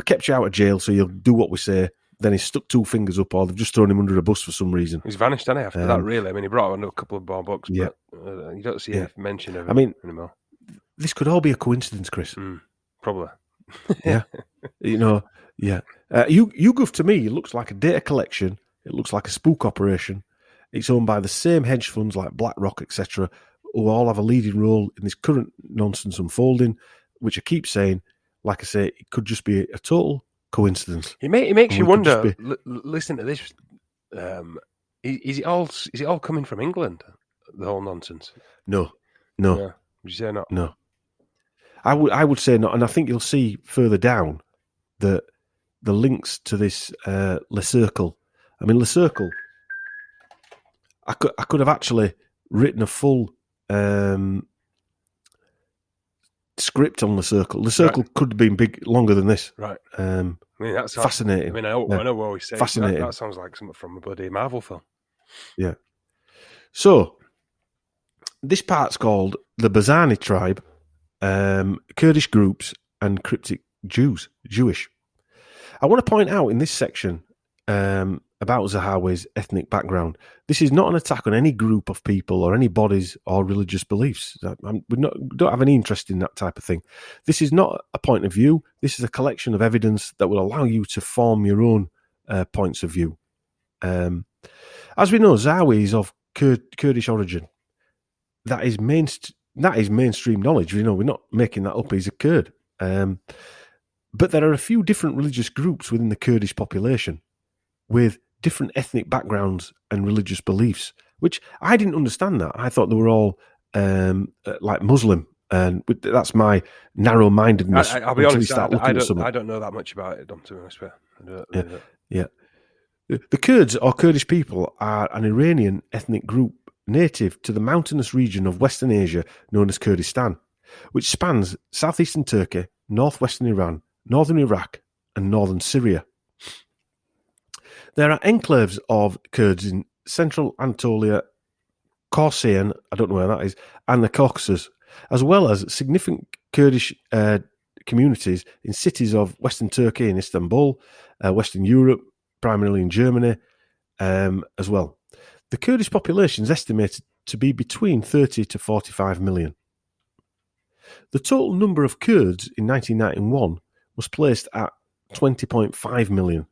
kept you out of jail, so you'll do what we say." Then he stuck two fingers up, or they've just thrown him under a bus for some reason. He's vanished, hasn't he, after that, really? I mean, he brought on a couple of more books, but you don't see a mention of him anymore. This could all be a coincidence, Chris. Probably. Yeah. YouGov, to me, looks like a data collection. It looks like a spook operation. It's owned by the same hedge funds like BlackRock, etc., who all have a leading role in this current nonsense unfolding, which I keep saying, like I say, it could just be a total coincidence. It makes you wonder. Listen to this. Is it all coming from England? The whole nonsense. No. Yeah. Would you say not? No. I would say not, and I think you'll see further down that the links to this Le Cercle. I mean, Le Cercle. I could have actually written a full script on Le Cercle. Le Cercle could have been longer than this. Right. I mean, that's fascinating. I mean, I know what we always say. Fascinating. That sounds like something from a bloody Marvel film. Yeah. So, this part's called the Bazani tribe, Kurdish groups, and cryptic Jewish. I want to point out in this section about Zahawi's ethnic background, this is not an attack on any group of people or any bodies or religious beliefs. We don't have any interest in that type of thing. This is not a point of view. This is a collection of evidence that will allow you to form your own points of view. As we know, Zahawi is of Kurdish origin. That is mainstream knowledge. You know, we're not making that up. He's a Kurd. But there are a few different religious groups within the Kurdish population with different ethnic backgrounds and religious beliefs, which I didn't understand that. I thought they were all like Muslim, and that's my narrow-mindedness. I'll be honest, I don't know that much about it, to be honest with you. Yeah. The Kurds, or Kurdish people, are an Iranian ethnic group native to the mountainous region of Western Asia known as Kurdistan, which spans southeastern Turkey, northwestern Iran, northern Iraq, and northern Syria. There are enclaves of Kurds in central Anatolia, Korsayan, I don't know where that is, and the Caucasus, as well as significant Kurdish communities in cities of Western Turkey and Istanbul, Western Europe, primarily in Germany, as well. The Kurdish population is estimated to be between 30 to 45 million. The total number of Kurds in 1991 was placed at 20.5 million,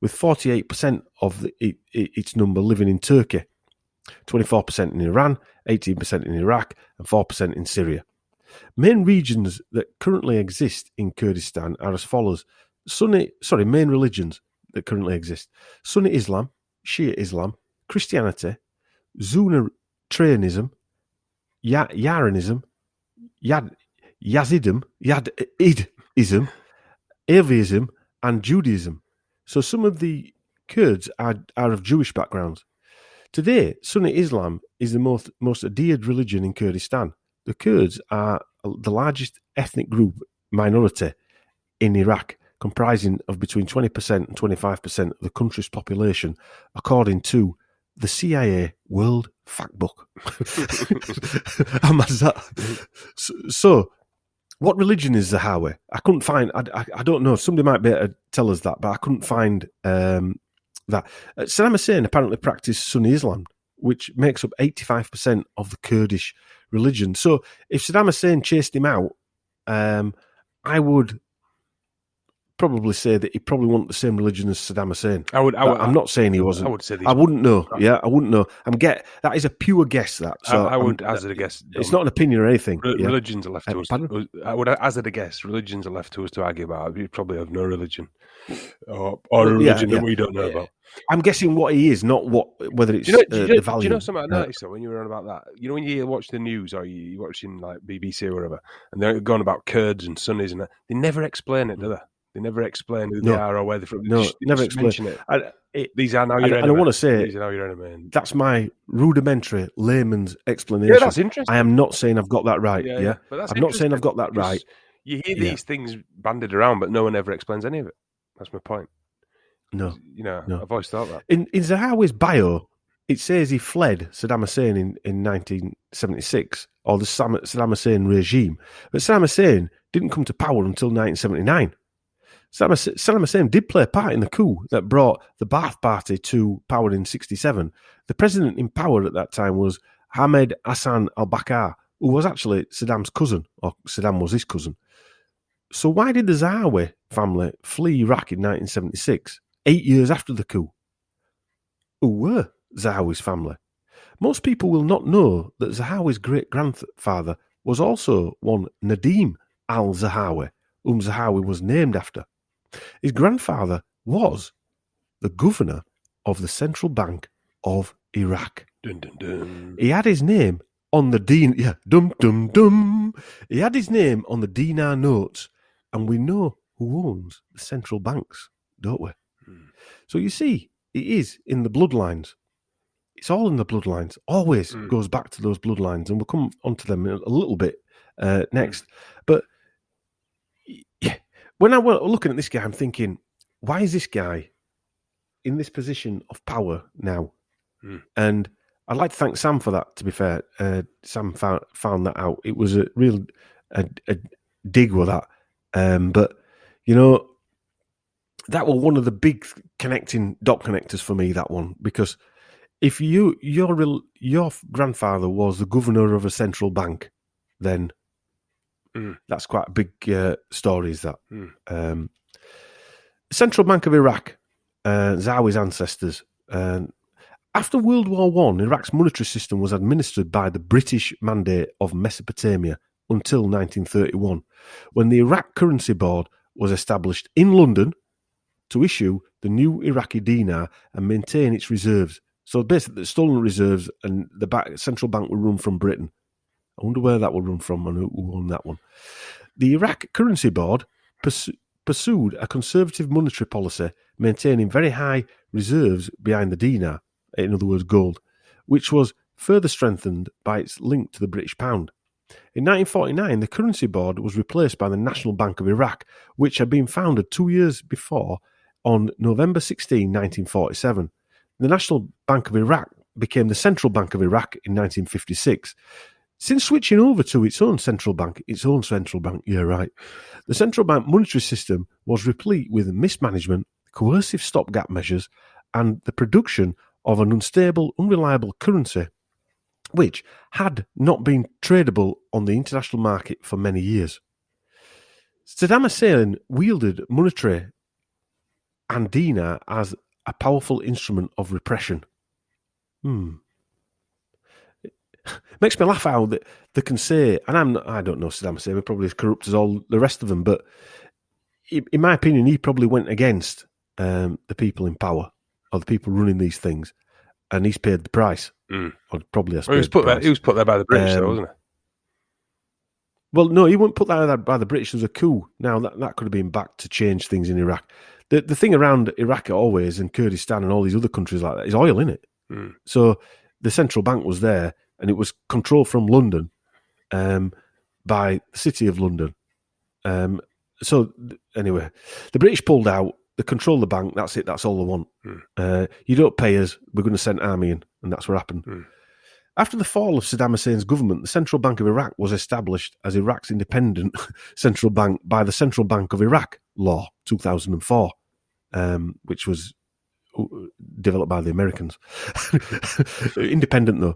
with 48% of its number living in Turkey, 24% in Iran, 18% in Iraq, and 4% in Syria. Main regions that currently exist in Kurdistan are as follows. Main religions: that currently exist: Sunni Islam, Shia Islam, Christianity, Zoroastrianism, Yaranism, Yazidism, Atheism, and Judaism. So some of the Kurds are of Jewish backgrounds. Today, Sunni Islam is the most adhered religion in Kurdistan. The Kurds are the largest ethnic group minority in Iraq, comprising of between 20% and 25% of the country's population, according to the CIA World Factbook. How mad is that? So, what religion is Zahawi? I couldn't find. I don't know. Somebody might be able to tell us that, but I couldn't find that. Saddam Hussein apparently practiced Sunni Islam, which makes up 85% of the Kurdish religion. So, if Saddam Hussein chased him out, I would probably say that he probably wasn't the same religion as Saddam Hussein. I'm not saying he wasn't. I would say I wouldn't know. Yeah, I wouldn't know. that is a pure guess. That so I would hazard a guess. It's not an opinion or anything. Religions are left to us. I would hazard a guess. Religions are left to us to argue about. You probably have no religion, or a religion that we don't know about. I'm guessing what he is, not whether it's the value. Do you know something I noticed though when you were on about that? You know when you watch the news or you're watching like BBC or whatever, and they're going about Kurds and Sunnis and that, they never explain it, do they? They never explain who they are or where they're from. No, never explain it. These are now your enemy. I want to say these are now your enemy. That's my rudimentary layman's explanation. Yeah, that's interesting. I am not saying I've got that right. Yeah. But I'm not saying I've got that right. You hear these things banded around, but no one ever explains any of it. That's my point. No. I've always thought that. In Zahawi's bio, it says he fled Saddam Hussein in 1976, or the Saddam Hussein regime. But Saddam Hussein didn't come to power until 1979. Saddam Hussein did play a part in the coup that brought the Ba'ath Party to power in 1967. The president in power at that time was Ahmed Hassan al-Bakr, who was actually Saddam's cousin, or Saddam was his cousin. So why did the Zahawi family flee Iraq in 1976, 8 years after the coup? Who were Zahawi's family? Most people will not know that Zahawi's great-grandfather was also one Nadhim al-Zahawi, whom Zahawi was named after. His grandfather was the governor of the Central Bank of Iraq. Dun, dun, dun. He had his name on the He had his name on the dinar notes, and we know who owns the central banks, don't we? So you see, it is in the bloodlines. It's all in the bloodlines. Always goes back to those bloodlines, and we'll come onto them a little bit next. But yeah, when I was looking at this guy, I'm thinking, why is this guy in this position of power now? And I'd like to thank Sam for that, to be fair. Sam found that out. It was a real dig with that. But, that was one of the big dot connectors for me, that one. Because if your grandfather was the governor of a central bank, then that's quite a big story, is that. Central Bank of Iraq, Zahawi's ancestors. After World War I, Iraq's monetary system was administered by the British Mandate of Mesopotamia until 1931, when the Iraq Currency Board was established in London to issue the new Iraqi dinar and maintain its reserves. So basically, the stolen reserves, and the central bank would run from Britain. I wonder where that would run from and who owned that one. The Iraq Currency Board pursued a conservative monetary policy, maintaining very high reserves behind the dinar, in other words, gold, which was further strengthened by its link to the British pound. In 1949, the Currency Board was replaced by the National Bank of Iraq, which had been founded 2 years before on November 16, 1947. The National Bank of Iraq became the Central Bank of Iraq in 1956. Since switching over to its own central bank, yeah, right, the central bank monetary system was replete with mismanagement, coercive stopgap measures, and the production of an unstable, unreliable currency, which had not been tradable on the international market for many years. Saddam Hussein wielded monetary and dinar as a powerful instrument of repression. Makes me laugh how they can say, and I don't know Saddam Hussein, he's probably as corrupt as all the rest of them, but in my opinion, he probably went against the people in power or the people running these things, and he's paid the price. Or probably has paid he was put there by the British, though, wasn't he? Well, no, he wasn't put there by the British. There was a coup. Now, that could have been backed to change things in Iraq. The thing around Iraq always, and Kurdistan and all these other countries like that, is oil, innit? So the central bank was there, and it was controlled from London by the City of London. So anyway, the British pulled out. They control the bank. That's it. That's all they want. You don't pay us. We're going to send army in, and that's what happened. After the fall of Saddam Hussein's government, the Central Bank of Iraq was established as Iraq's independent central bank by the Central Bank of Iraq Law 2004, which was developed by the Americans. Independent, though.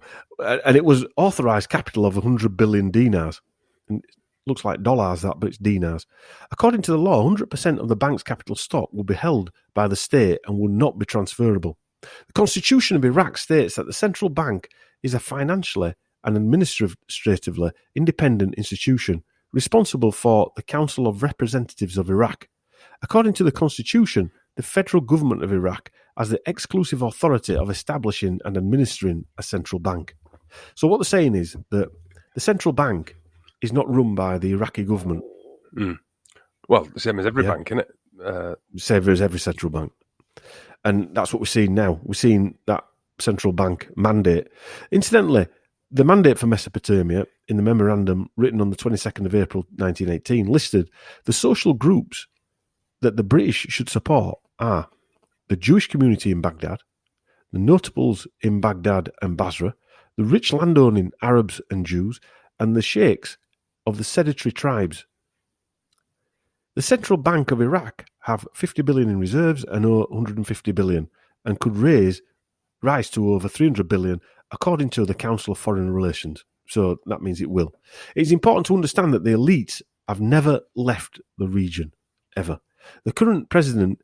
And it was authorised capital of 100 billion dinars. And it looks like dollars, that, but it's dinars. According to the law, 100% of the bank's capital stock would be held by the state and would not be transferable. The Constitution of Iraq states that the central bank is a financially and administratively independent institution responsible for the Council of Representatives of Iraq. According to the Constitution, the federal government of Iraq has the exclusive authority of establishing and administering a central bank. So what they're saying is that the central bank is not run by the Iraqi government. Well, the same as every bank, isn't it? Same as every central bank. And that's what we're seeing now. We're seeing that central bank mandate. Incidentally, the mandate for Mesopotamia in the memorandum written on the 22nd of April 1918 listed the social groups that the British should support are the Jewish community in Baghdad, the notables in Baghdad and Basra, the rich landowning Arabs and Jews, and the sheikhs of the sedentary tribes. The Central Bank of Iraq have 50 billion in reserves and owe 150 billion and could rise to over 300 billion according to the Council of Foreign Relations. So that means it will. It's important to understand that the elites have never left the region, ever. The current president,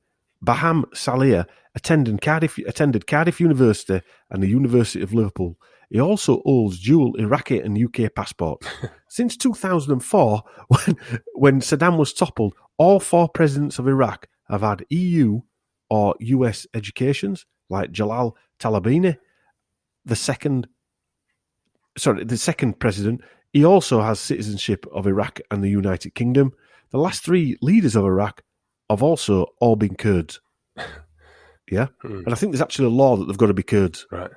Baham Saleh, attended Cardiff University and the University of Liverpool. He also holds dual Iraqi and UK passports. Since 2004, when Saddam was toppled, all four presidents of Iraq have had EU or US educations, like Jalal Talabani, the second president. He also has citizenship of Iraq and the United Kingdom. The last three leaders of Iraq have also all been Kurds. Yeah? And I think there's actually a law that they've got to be Kurds. Right.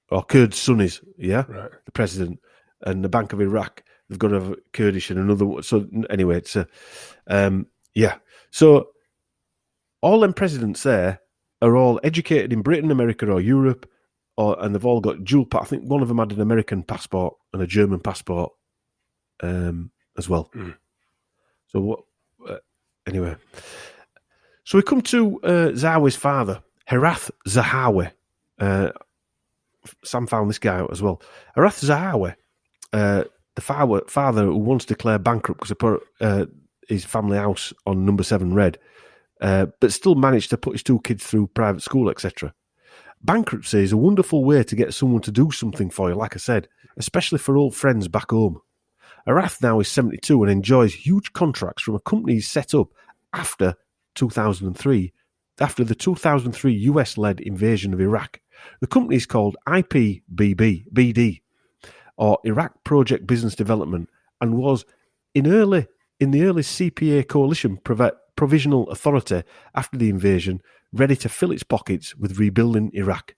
Or Kurd Sunnis, yeah? Right. The president. And the Bank of Iraq, they've got to have Kurdish and another one. So anyway, it's yeah. So all them presidents there are all educated in Britain, America or Europe, and they've all got dual passport. I think one of them had an American passport and a German passport as well. So what? Anyway. So we come to Zahawi's father, Herath Zahawi. Sam found this guy out as well. Herath Zahawi, the father who once declared bankrupt because he put his family house on number 7 red, but still managed to put his 2 kids through private school, etc. Bankruptcy is a wonderful way to get someone to do something for you, like I said, especially for old friends back home. Herath now is 72 and enjoys huge contracts from a company he set up after 2003, after the 2003 US-led invasion of Iraq. The company is called IPBD, or Iraq Project Business Development, and was in the early CPA coalition provisional authority after the invasion, ready to fill its pockets with rebuilding Iraq.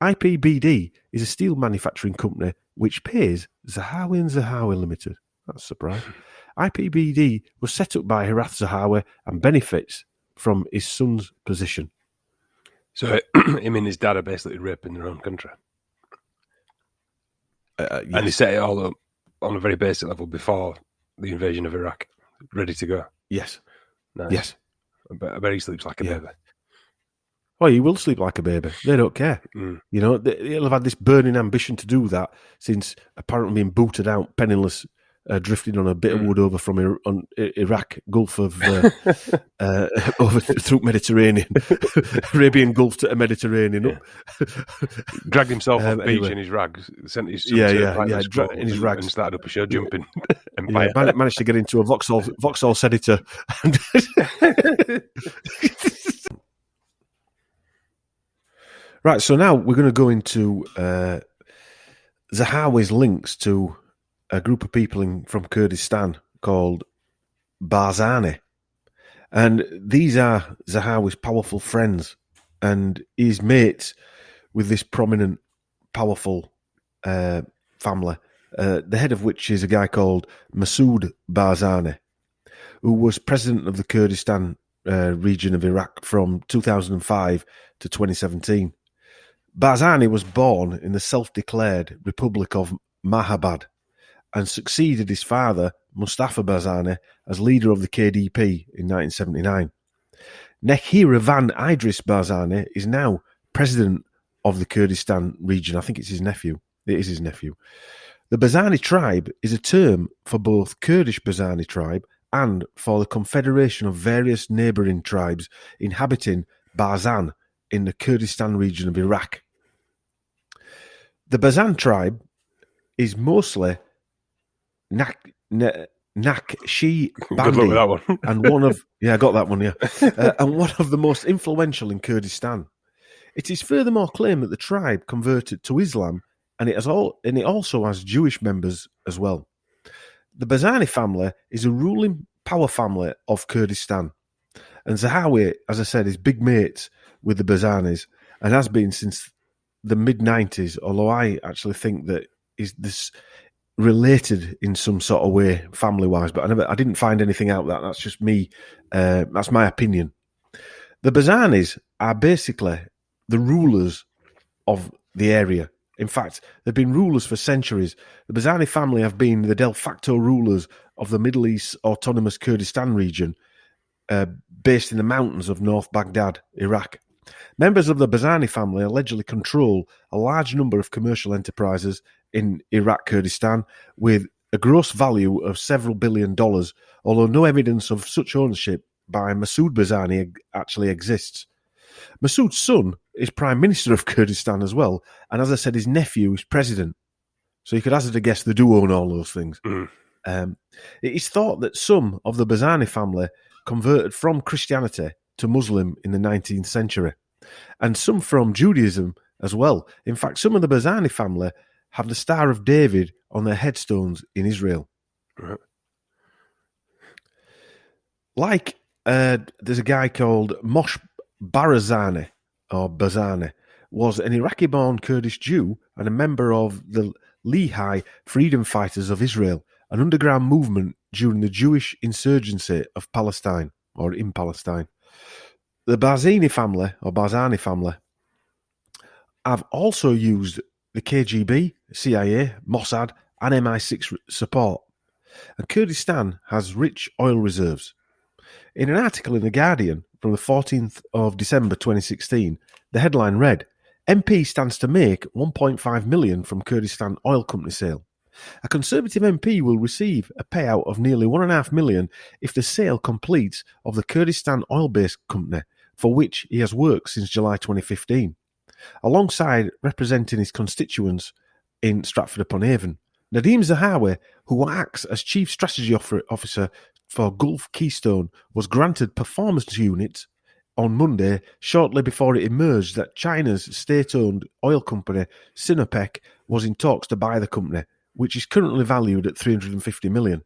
IPBD is a steel manufacturing company which pays Zahawi and Zahawi Limited. That's a surprise. IPBD was set up by Herath Zahawi and benefits from his son's position. So him and his dad are basically raping their own country. Yes. And he set it all up on a very basic level before the invasion of Iraq, ready to go. Yes. Nice. Yes. I bet he sleeps like a baby. Well, he will sleep like a baby. They don't care. You know, he'll have had this burning ambition to do that since apparently being booted out, penniless, drifting on a bit of wood over from Iraq, Gulf of over through Mediterranean, Arabian Gulf to Mediterranean. Dragged himself off the beach in his rags, sent his son in his rags, and started up a show jumping. Managed to get into a Vauxhall sedator. Right, so now we're going to go into Zahawi's links to a group of people from Kurdistan called Barzani. And these are Zahawi's powerful friends, and he's mates with this prominent, powerful family, the head of which is a guy called Masoud Barzani, who was president of the Kurdistan region of Iraq from 2005 to 2017. Barzani was born in the self-declared Republic of Mahabad and succeeded his father, Mustafa Barzani, as leader of the KDP in 1979. Nekhiravan Idris Barzani is now president of the Kurdistan region. I think it's his nephew. It is his nephew. The Barzani tribe is a term for both Kurdish Barzani tribe and for the confederation of various neighbouring tribes inhabiting Barzan in the Kurdistan region of Iraq. The Barzan tribe is mostly Naqshbandi Good luck with that one. and one of I got that one, and one of the most influential in Kurdistan. It is furthermore claimed that the tribe converted to Islam, and it also has Jewish members as well. The Barzani family is a ruling power family of Kurdistan, and Zahawi, as I said, is big mates with the Barzanis and has been since the mid-90s, although I actually think that is this related in some sort of way family-wise, but I didn't find anything out that. That's just me. That's my opinion. The Barzanis are basically the rulers of the area. In fact, they've been rulers for centuries. The Barzani family have been the de facto rulers of the Middle East Autonomous Kurdistan region, based in the mountains of North Baghdad, Iraq. Members of the Barzani family allegedly control a large number of commercial enterprises in Iraq Kurdistan with a gross value of several $1 billion, although no evidence of such ownership by Masoud Barzani actually exists. Masoud's son is Prime Minister of Kurdistan as well, and as I said, his nephew is president. So you could hazard a guess they do own all those things. It is thought that some of the Barzani family converted from Christianity to Muslim in the 19th century, and some from Judaism as well. In fact, some of the Barzani family have the Star of David on their headstones in Israel. Right. Like, there's a guy called Moshe Barzani, or Barzani, was an Iraqi-born Kurdish Jew and a member of the Lehi Freedom Fighters of Israel, an underground movement during the Jewish insurgency of Palestine, or in Palestine. The Barzani family, have also used the KGB, CIA, Mossad, and MI6 support. And Kurdistan has rich oil reserves. In an article in The Guardian from the 14th of December 2016, the headline read, MP stands to make $1.5 million from Kurdistan Oil Company sale. A Conservative MP will receive a payout of nearly $1.5 million if the sale completes of the Kurdistan Oil-based company, for which he has worked since July 2015, alongside representing his constituents in Stratford-upon-Avon. Nadhim Zahawi, who acts as Chief Strategy Officer for Gulf Keystone, was granted performance units on Monday, shortly before it emerged that China's state-owned oil company, Sinopec, was in talks to buy the company, which is currently valued at $350 million.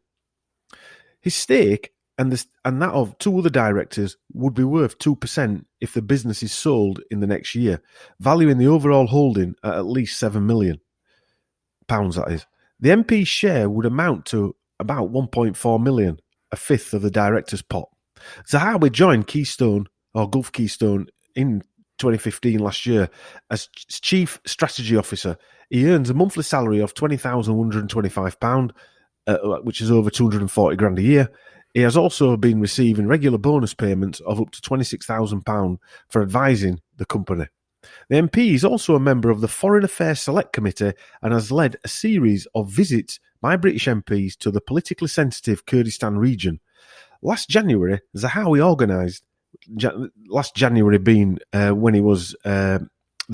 His stake and that of two other directors would be worth 2% if the business is sold in the next year, valuing the overall holding at least £7 million. That is. The MP's share would amount to about 1.4 million, a fifth of the director's pot. Zahawi joined Keystone, or Gulf Keystone, in 2015 last year as Chief Strategy Officer. He earns a monthly salary of £20,125, which is over 240 grand a year. He has also been receiving regular bonus payments of up to £26,000 for advising the company. The MP is also a member of the Foreign Affairs Select Committee and has led a series of visits by British MPs to the politically sensitive Kurdistan region. Last January, Zahawi organised, last January being when he was the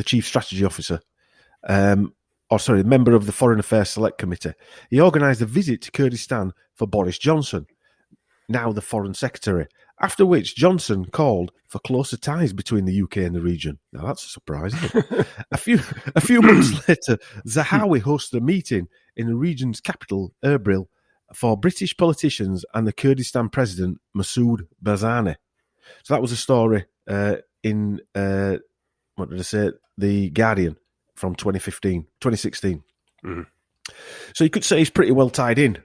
Chief Strategy Officer, member of the Foreign Affairs Select Committee, he organised a visit to Kurdistan for Boris Johnson. now the Foreign Secretary, after which Johnson called for closer ties between the UK and the region. Now, that's a surprise, isn't it? A few months later, Zahawi hosted a meeting in the region's capital, Erbil, for British politicians and the Kurdistan president, Masoud Barzani. So that was a story in, The Guardian from 2016. Mm. So you could say he's pretty well tied in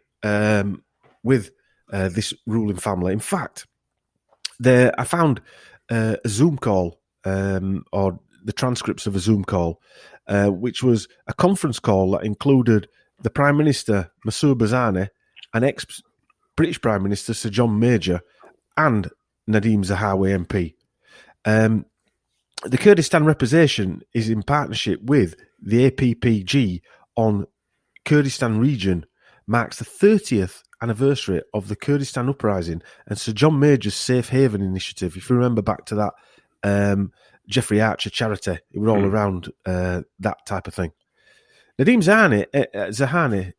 with this ruling family. In fact, I found a Zoom call or the transcripts of a Zoom call, which was a conference call that included the Prime Minister, Masoud Barzani, and ex-British Prime Minister Sir John Major, and Nadhim Zahawi MP. The Kurdistan representation is in partnership with the APPG on Kurdistan region, marks the 30th anniversary of the Kurdistan uprising and Sir John Major's Safe Haven initiative. If you remember back to that Jeffrey Archer charity, it was all around that type of thing. Nadhim Zahawi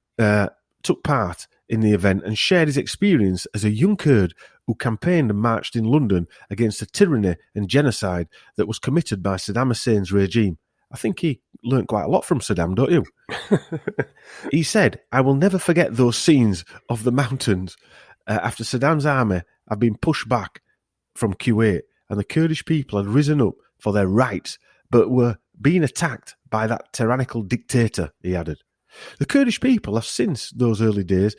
took part in the event and shared his experience as a young Kurd who campaigned and marched in London against the tyranny and genocide that was committed by Saddam Hussein's regime. I think he learnt quite a lot from Saddam, don't you? He said, "I will never forget those scenes of the mountains after Saddam's army had been pushed back from Kuwait and the Kurdish people had risen up for their rights but were being attacked by that tyrannical dictator," he added. The Kurdish people have since those early days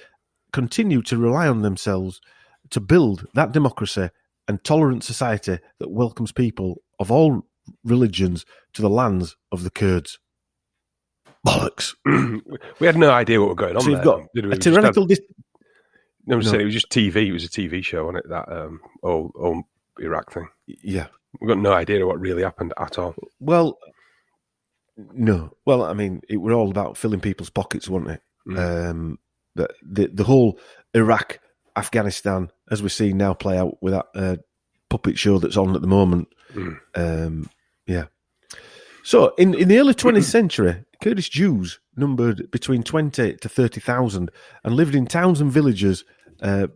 continued to rely on themselves to build that democracy and tolerant society that welcomes people of all religions to the lands of the Kurds. Bollocks. We had no idea what was going on so there. You've got did we? a tyrannical... No, it was just TV. It was a TV show, wasn't it? That whole Iraq thing. Yeah. We've got no idea what really happened at all. Well, no. Well, I mean, it were all about filling people's pockets, wasn't it? The whole Iraq, Afghanistan, as we see now play out with that puppet show that's on at the moment. Yeah. So, in the early 20th century, Kurdish Jews numbered between 20 to 30,000 and lived in towns and villages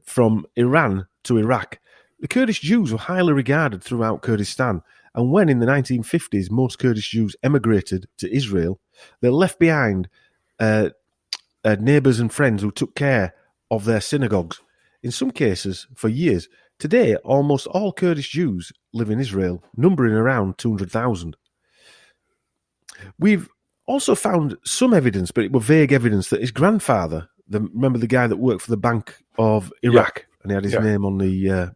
from Iran to Iraq. The Kurdish Jews were highly regarded throughout Kurdistan, and when in the 1950s most Kurdish Jews emigrated to Israel, they left behind neighbours and friends who took care of their synagogues, in some cases for years. Today, almost all Kurdish Jews live in Israel, numbering around 200,000. We've also found some evidence, but it was vague evidence, that his grandfather, remember the guy that worked for the Bank of Iraq, and he had his name on the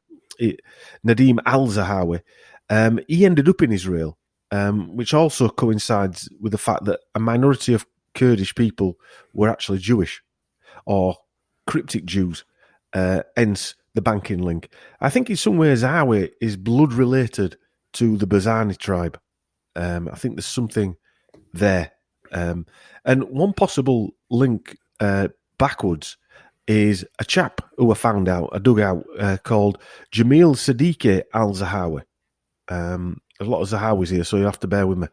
Nadhim al-Zahawi, he ended up in Israel, which also coincides with the fact that a minority of Kurdish people were actually Jewish, or cryptic Jews, hence the banking link. I think in some ways Zahawi is blood related to the Barzani tribe. I think there's something there. And one possible link backwards is a chap who I dug out, called Jamil Siddiqui al-Zahawi. There's a lot of Zahawis here, so you have to bear with me.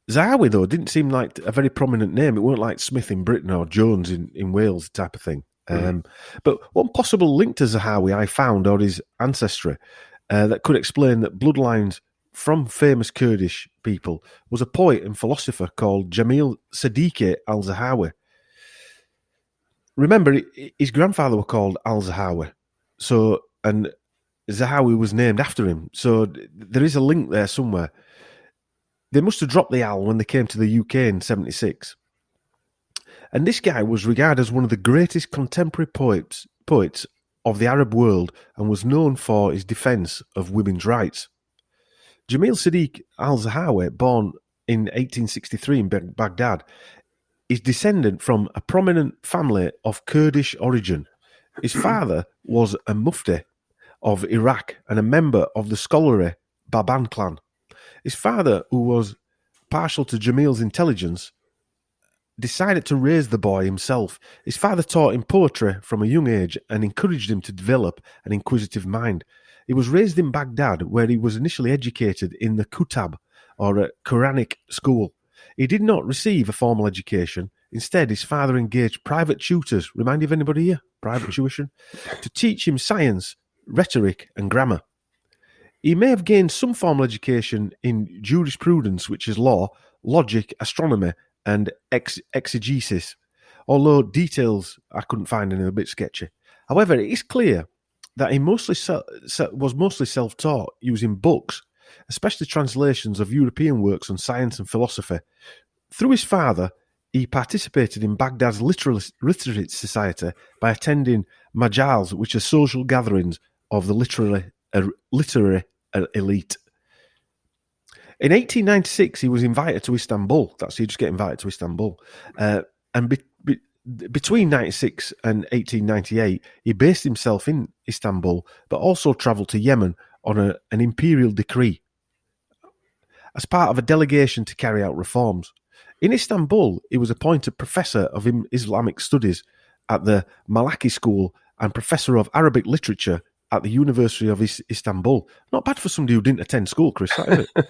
Zahawi, though, didn't seem like a very prominent name. It weren't like Smith in Britain or Jones in Wales type of thing. But one possible link to Zahawi I found, or his ancestry, that could explain that bloodlines from famous Kurdish people was a poet and philosopher called Jamil Siddiqui al-Zahawi. Remember, his grandfather was called al-Zahawi, and Zahawi was named after him. So there is a link there somewhere. They must have dropped the al when they came to the UK in 76. And this guy was regarded as one of the greatest contemporary poets of the Arab world and was known for his defence of women's rights. Jamil Siddiq al-Zahawi, born in 1863 in Baghdad, is descendant from a prominent family of Kurdish origin. His father was a mufti of Iraq and a member of the scholarly Baban clan. His father, who was partial to Jamil's intelligence, decided to raise the boy himself. His father taught him poetry from a young age and encouraged him to develop an inquisitive mind. He was raised in Baghdad, where he was initially educated in the Kutab, or a Quranic school. He did not receive a formal education. Instead, his father engaged private tutors, remind you of anybody here? Private tuition? To teach him science, rhetoric, and grammar. He may have gained some formal education in jurisprudence, which is law, logic, astronomy, and exegesis, although details I couldn't find any, a bit sketchy. However, it is clear that he was mostly self-taught using books, especially translations of European works on science and philosophy. Through his father, he participated in Baghdad's literary society by attending majals, which are social gatherings of the literary elite. In 1896, he was invited to Istanbul. That's you just get invited to Istanbul. And between 96 and 1898, he based himself in Istanbul, but also travelled to Yemen on an imperial decree as part of a delegation to carry out reforms. In Istanbul, he was appointed Professor of Islamic Studies at the Malaki School and Professor of Arabic Literature at the University of Istanbul. Not bad for somebody who didn't attend school, Chris, that is it?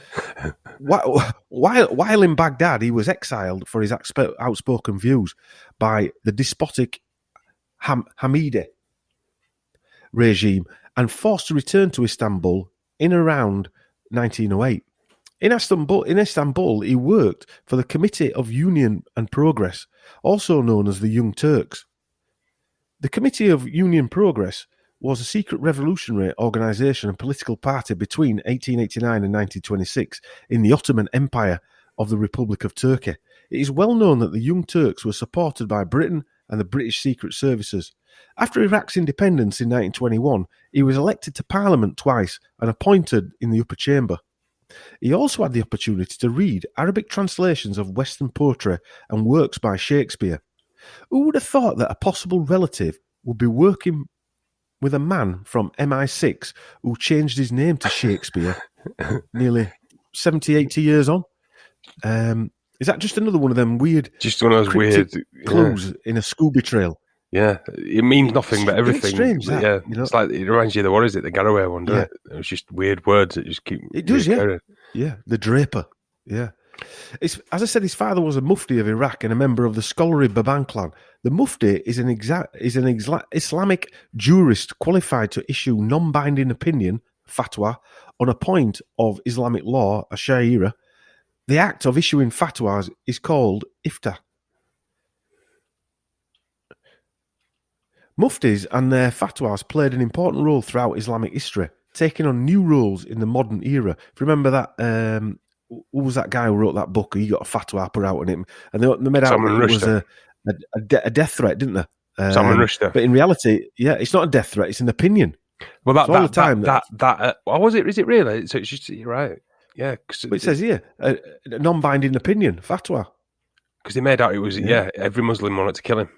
While in Baghdad, he was exiled for his outspoken views by the despotic Hamidi regime and forced to return to Istanbul in around 1908. In Istanbul, he worked for the Committee of Union and Progress, also known as the Young Turks. The Committee of Union Progress was a secret revolutionary organisation and political party between 1889 and 1926 in the Ottoman Empire of the Republic of Turkey. It is well known that the Young Turks were supported by Britain and the British Secret Services. After Iraq's independence in 1921, he was elected to Parliament twice and appointed in the upper chamber. He also had the opportunity to read Arabic translations of Western poetry and works by Shakespeare. Who would have thought that a possible relative would be working with a man from MI6 who changed his name to Shakespeare nearly 70, 80 years on? Is that just another one of them weird... Just one of those weird... clues in a Scooby trail? Yeah, it means nothing but everything. It's strange, that, yeah, you know? It's like, it reminds you of what is it, the Garraway one, doesn't it? It's just weird words that just keep... It does, yeah. Yeah, the Draper, yeah. As I said, his father was a mufti of Iraq and a member of the scholarly Baban clan. The mufti is an Islamic jurist qualified to issue non-binding opinion, fatwa, on a point of Islamic law, a sharia. The act of issuing fatwas is called ifta. Muftis and their fatwas played an important role throughout Islamic history, taking on new roles in the modern era. If you remember that, who was that guy who wrote that book? He got a fatwa put out on him, and they made out that it was a death threat, didn't they? Salman Rushdie. But in reality, yeah, it's not a death threat; it's an opinion. Well, all the time. What was it? Is it really? So it's just, you're right. Yeah, but it says here a non-binding opinion fatwa, because they made out it was every Muslim wanted to kill him.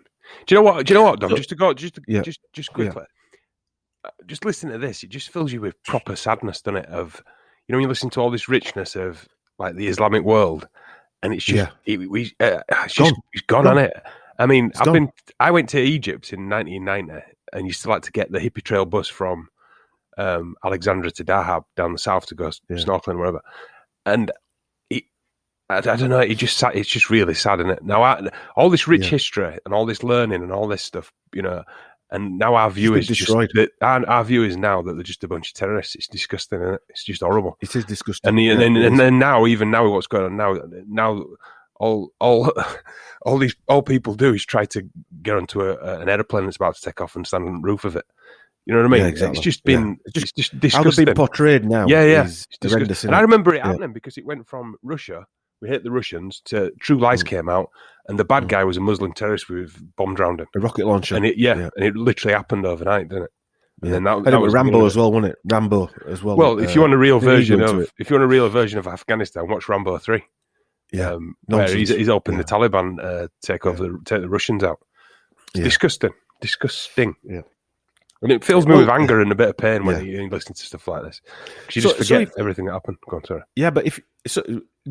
Do you know what, Dom? Just quickly, just listen to this. It just fills you with proper sadness, doesn't it? Of, you know, when you listen to all this richness of like the Islamic world, and it's just it's gone on it. I mean, I went to Egypt in 1990, and used to like to get the hippie trail bus from Alexandria to Dahab down the south to go snorkeling or wherever, and I don't know. It's just really sad, isn't it? Now, all this rich history and all this learning and all this stuff, you know, and now our view is destroyed. Our view is now that they're just a bunch of terrorists. It's disgusting, isn't it? It's just horrible. It is disgusting. And then now, what's going on now, all people do is try to get onto an aeroplane that's about to take off and stand on the roof of it. You know what I mean? Yeah, exactly. It's just been it's just disgusting. How they've been portrayed now. It's horrendous. And I remember it happening because it went from Russia. We hate the Russians to True Lies came out, and the bad guy was a Muslim terrorist with bomb drowned him. A rocket launcher. And it literally happened overnight, didn't it? And then that was Rambo as well, wasn't it? Rambo as well. Well, if you want a real version of Afghanistan, watch Rambo 3. Yeah, where he's helping the Taliban take the Russians out. It's disgusting. Yeah. And it fills me with anger and a bit of pain when you listen to stuff like this. Because you just forget everything that happened. Go on, sorry. Yeah, but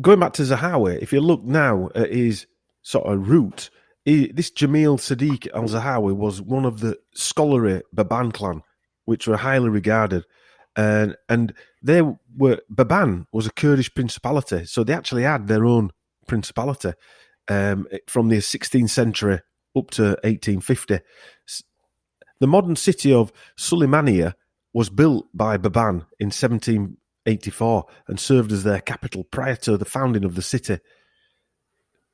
going back to Zahawi, if you look now at his sort of root, this Jamil Sadiq al-Zahawi was one of the scholarly Baban clan, which were highly regarded. And Baban was a Kurdish principality, so they actually had their own principality. from the 16th century up to 1850. The modern city of Sulaymaniyah was built by Baban in 1784 and served as their capital prior to the founding of the city.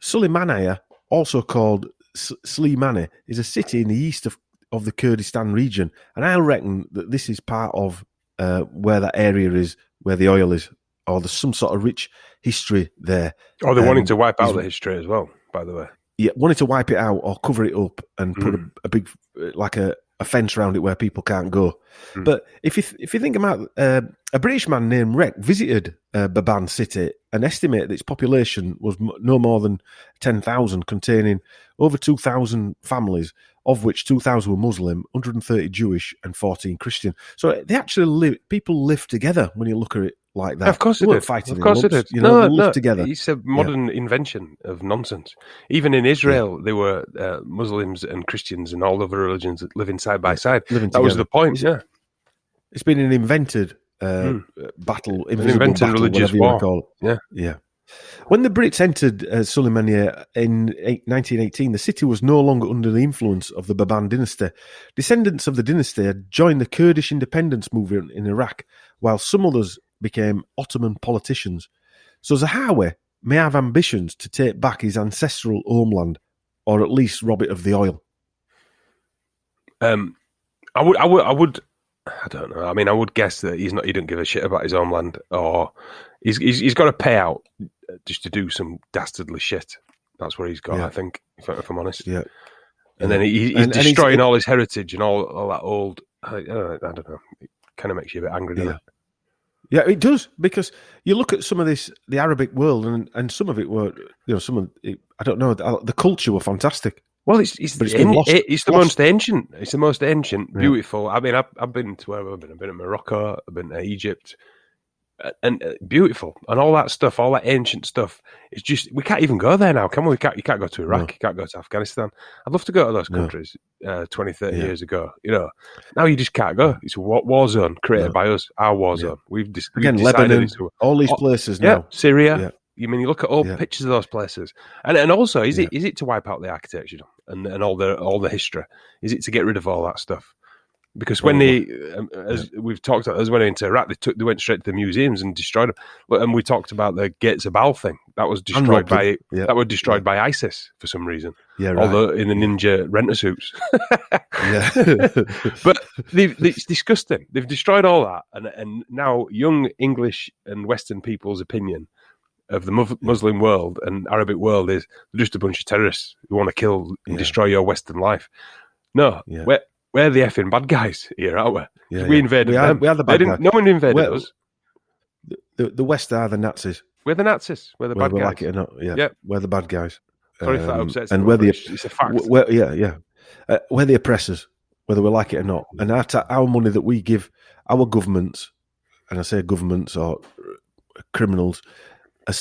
Sulaymaniyah, also called Slimani, is a city in the east of the Kurdistan region, and I reckon that this is part of where that area is, where the oil is, or there's some sort of rich history there. Oh, they're wanting to wipe out the history as well, by the way. Yeah, wanting to wipe it out or cover it up and put a big, like a fence around it where people can't go. But if you think about a British man named Reck visited Baban city and estimated that its population was no more than 10,000, containing over 2,000 families, of which 2,000 were Muslim, 130 Jewish, and 14 Christian. So they actually people live together when you look at it like that. Of course they did. Fighting of course they did. You know, they live together. It's a modern invention of nonsense. Even in Israel, there were Muslims and Christians and all other religions living side by side. That was the point. It's been an invented battle, an invented battle, religious whatever you want to call it. Yeah. When the Brits entered Sulaymaniyah in 1918, the city was no longer under the influence of the Baban dynasty. Descendants of the dynasty had joined the Kurdish independence movement in Iraq, while some others became Ottoman politicians. So Zahawi may have ambitions to take back his ancestral homeland, or at least rob it of the oil. I would. I don't know. I mean, I would guess that he don't give a shit about his homeland, or he's got a payout just to do some dastardly shit. That's where he's got, I think, if I'm honest. Yeah. And then he's destroying all his heritage and all that old. I don't know. It kind of makes you a bit angry, doesn't it? Yeah, it does, because you look at some of the Arabic world, and some of it were, some of it, I don't know, the culture were fantastic. Well, it's the most ancient. It's the most ancient, beautiful. I mean, I've been to where I've been. I've been to Morocco. I've been to Egypt, and beautiful, and all that stuff, all that ancient stuff. It's just we can't even go there now, can we? You can't go to Iraq. No. You can't go to Afghanistan. I'd love to go to those countries 20, 30 years ago. Now you just can't go. It's a war zone created by us, our war zone. We've decided Lebanon, all these places now. Yeah, Syria. Yeah. You mean you look at all pictures of those places, and also is it to wipe out the architecture and all the history? Is it to get rid of all that stuff? Because when as we've talked about, as went into Iraq, they went straight to the museums and destroyed them. And we talked about the Gates of Baal thing that was destroyed by ISIS for some reason. Yeah, right. Although in the ninja renter suits. But it's disgusting. They've destroyed all that, and now young English and Western people's opinion of the Muslim world and Arabic world is they're just a bunch of terrorists who want to kill and destroy your Western life. No, we're the effing bad guys here, aren't we? We invaded them. We are the bad guys. No one invaded us. The West are the Nazis. We're the Nazis. We're the bad guys. Like it or not, we're the bad guys. Sorry if that upsets you. And it's a fact. We're the oppressors, whether we like it or not. And our money that we give our governments, and I say governments or criminals,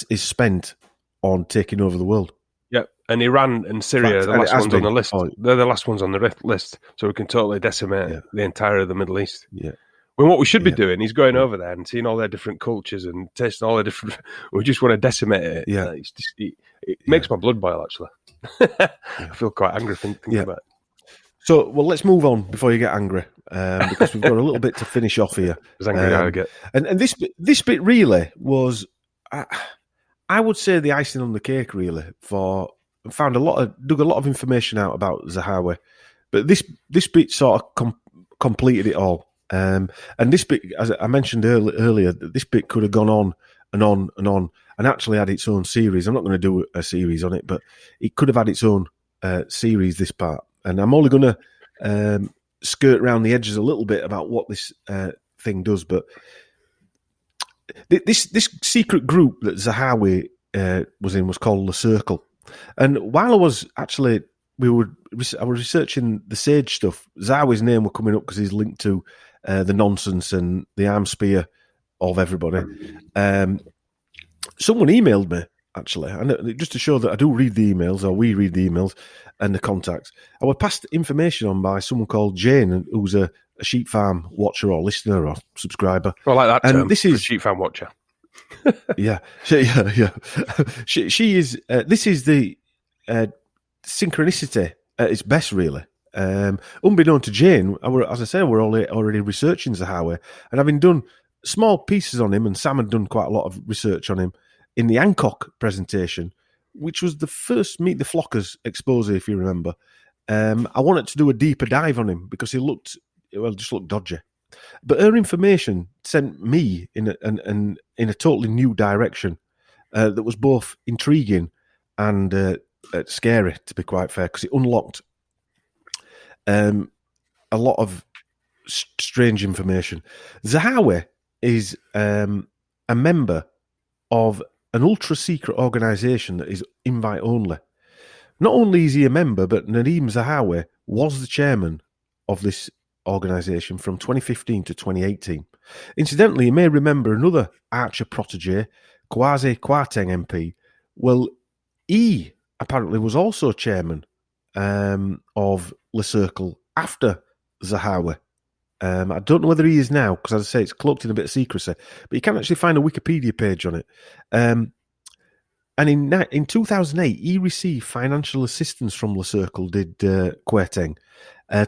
is spent on taking over the world. Yeah, and Iran and Syria are the last ones on the list. They're the last ones on the list, so we can totally decimate the entire of the Middle East. Yeah. When what we should be doing is going over there and seeing all their different cultures and tasting all the different. We just want to decimate it. Yeah, it makes my blood boil. Actually, I feel quite angry thinking about it. So, let's move on before you get angry, because we've got a little bit to finish off here. As angry as I get. And this bit really was. I would say the icing on the cake, really. Dug a lot of information out about Zahawi, but this bit sort of completed it all. And this bit, as I mentioned earlier, this bit could have gone on and on and on, and actually had its own series. I'm not going to do a series on it, but it could have had its own series. This part, and I'm only going to skirt around the edges a little bit about what this thing does, but. This secret group that Zahawi was in was called The Circle, and while I was researching the Sage stuff, Zahawi's name were coming up because he's linked to the nonsense and the arm spear of everybody. Someone emailed me actually, and just to show that I do read the emails, or we read the emails and the contacts. I was passed information on by someone called Jane, who's a sheep farm watcher or listener or subscriber. Well, I like that term. And this is sheep farm watcher. She is. This is the synchronicity at its best, really. Unbeknown to Jane, as I say, we're already researching Zahawi, and having done small pieces on him, and Sam had done quite a lot of research on him in the Hancock presentation, which was the first Meet the Flockers expose, if you remember. I wanted to do a deeper dive on him because he just looked dodgy. But her information sent me in a totally new direction that was both intriguing and scary, to be quite fair, because it unlocked a lot of strange information. Zahawi is a member of an ultra-secret organisation that is invite only. Not only is he a member, but Nadhim Zahawi was the chairman of this organisation from 2015 to 2018. Incidentally, you may remember another Archer protege, Kwasi Kwarteng MP. Well, he apparently was also chairman of Le Cercle after Zahawi. I don't know whether he is now, because as I say, it's cloaked in a bit of secrecy, but you can actually find a Wikipedia page on it. And in 2008, he received financial assistance from Le Cercle, did Kwarteng,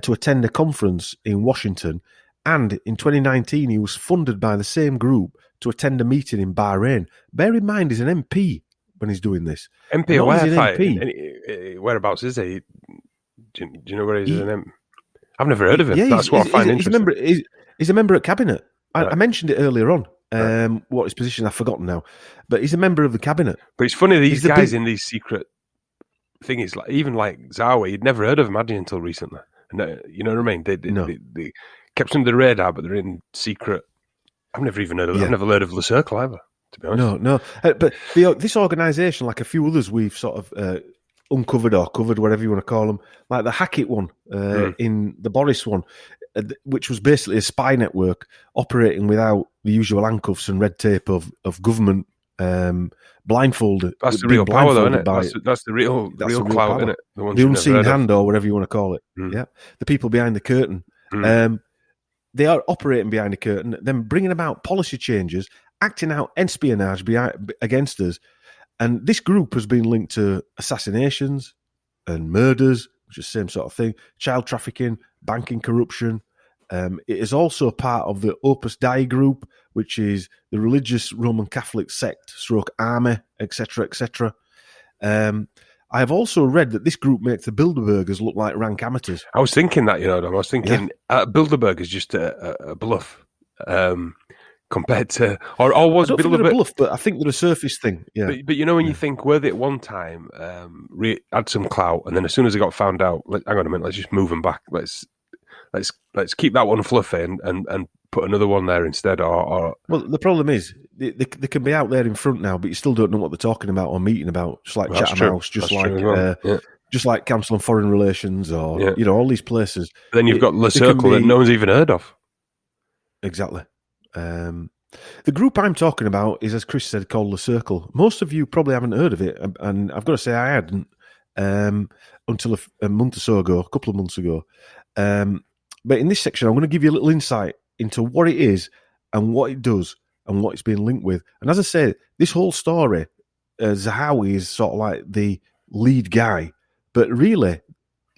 to attend a conference in Washington. And in 2019, he was funded by the same group to attend a meeting in Bahrain. Bear in mind, he's an MP when he's doing this. MP where? Whereabouts is he? Do you know where he's an MP? I've never heard of him. That's what I find interesting. He's a member of cabinet. I mentioned it earlier on. What his position, I've forgotten now. But he's a member of the cabinet. But it's funny, these guys in these secret things, even like Zahawi, you'd never heard of him, had you, until recently. And, you know what I mean? They kept under the radar, but they're in secret. I've never even heard of I've never heard of Le Cercle either, to be honest. No. But this organisation, like a few others we've sort of uncovered or covered, whatever you want to call them, like the Hackett one, in the Boris one, which was basically a spy network operating without the usual handcuffs and red tape of government, blindfolded. That's the real power, though, isn't it? That's the real clout, isn't it? The unseen hand, or whatever you want to call it. Yeah, the people behind the curtain. They are operating behind the curtain, then bringing about policy changes, acting out espionage against us. And this group has been linked to assassinations and murders, which is the same sort of thing, child trafficking, banking corruption. It is also part of the Opus Dei group, which is the religious Roman Catholic sect, stroke army, etc., etc. I have also read that this group makes the Bilderbergers look like rank amateurs. I was thinking that, I was thinking Bilderberg is just a bluff. Compared to, or was I don't think they're a bluff, but I think they're a surface thing. Yeah, but when you think, were they at one time had some clout, and then as soon as they got found out, hang on a minute, let's just move them back. Let's keep that one fluffy and put another one there instead. Or well, the problem is they can be out there in front now, but you still don't know what they're talking about or meeting about. Just like Chatham House, just like Council on Foreign Relations, or all these places. Then you've got Le Cercle that no one's even heard of. Exactly. The group I'm talking about is, as Chris said, called Le Cercle. Most of you probably haven't heard of it, and I've got to say I hadn't until a couple of months ago. But in this section, I'm going to give you a little insight into what it is and what it does and what it's being linked with. And as I say, this whole story, Zahawi is sort of like the lead guy, but really,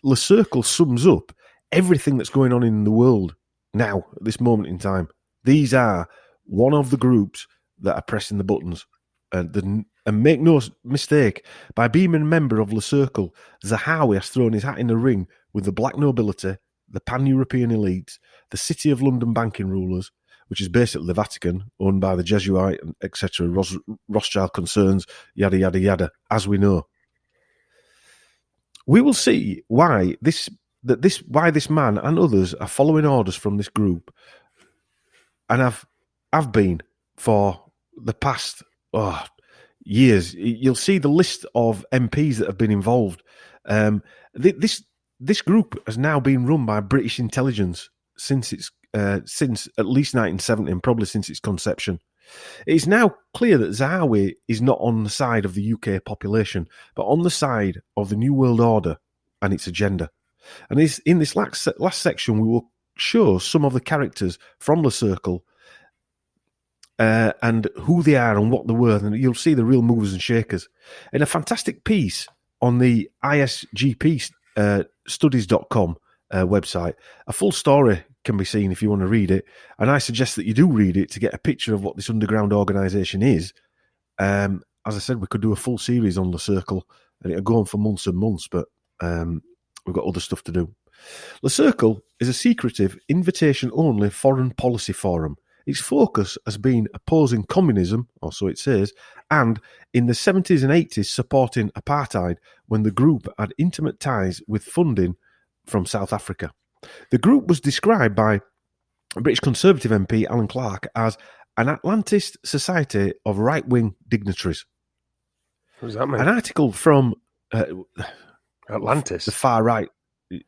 Le Cercle sums up everything that's going on in the world now, at this moment in time. These are one of the groups that are pressing the buttons. And make no mistake, by being a member of Le Cercle, Zahawi has thrown his hat in the ring with the black nobility, the pan-European elites, the City of London banking rulers, which is basically the Vatican, owned by the Jesuit, etc., Rothschild concerns, yada, yada, yada, as we know. We will see why this man and others are following orders from this group, and I've been for the past years. You'll see the list of MPs that have been involved. This group has now been run by British intelligence since at least 1970, and probably since its conception. It is now clear that Zahawi is not on the side of the UK population, but on the side of the New World Order and its agenda. And in this last section, we will show some of the characters from Le Cercle and who they are and what they're worth, and you'll see the real movers and shakers. In a fantastic piece on the ISGP studies.com website, a full story can be seen if you want to read it. And I suggest that you do read it to get a picture of what this underground organisation is. As I said, we could do a full series on the Circle, and it'll go on for months and months, but we've got other stuff to do. The Circle is a secretive, invitation-only foreign policy forum. Its focus has been opposing communism, or so it says, and in the 70s and 80s supporting apartheid when the group had intimate ties with funding from South Africa. The group was described by British Conservative MP Alan Clark as an Atlantist society of right-wing dignitaries. What does that mean? An article from Atlantis, the far right,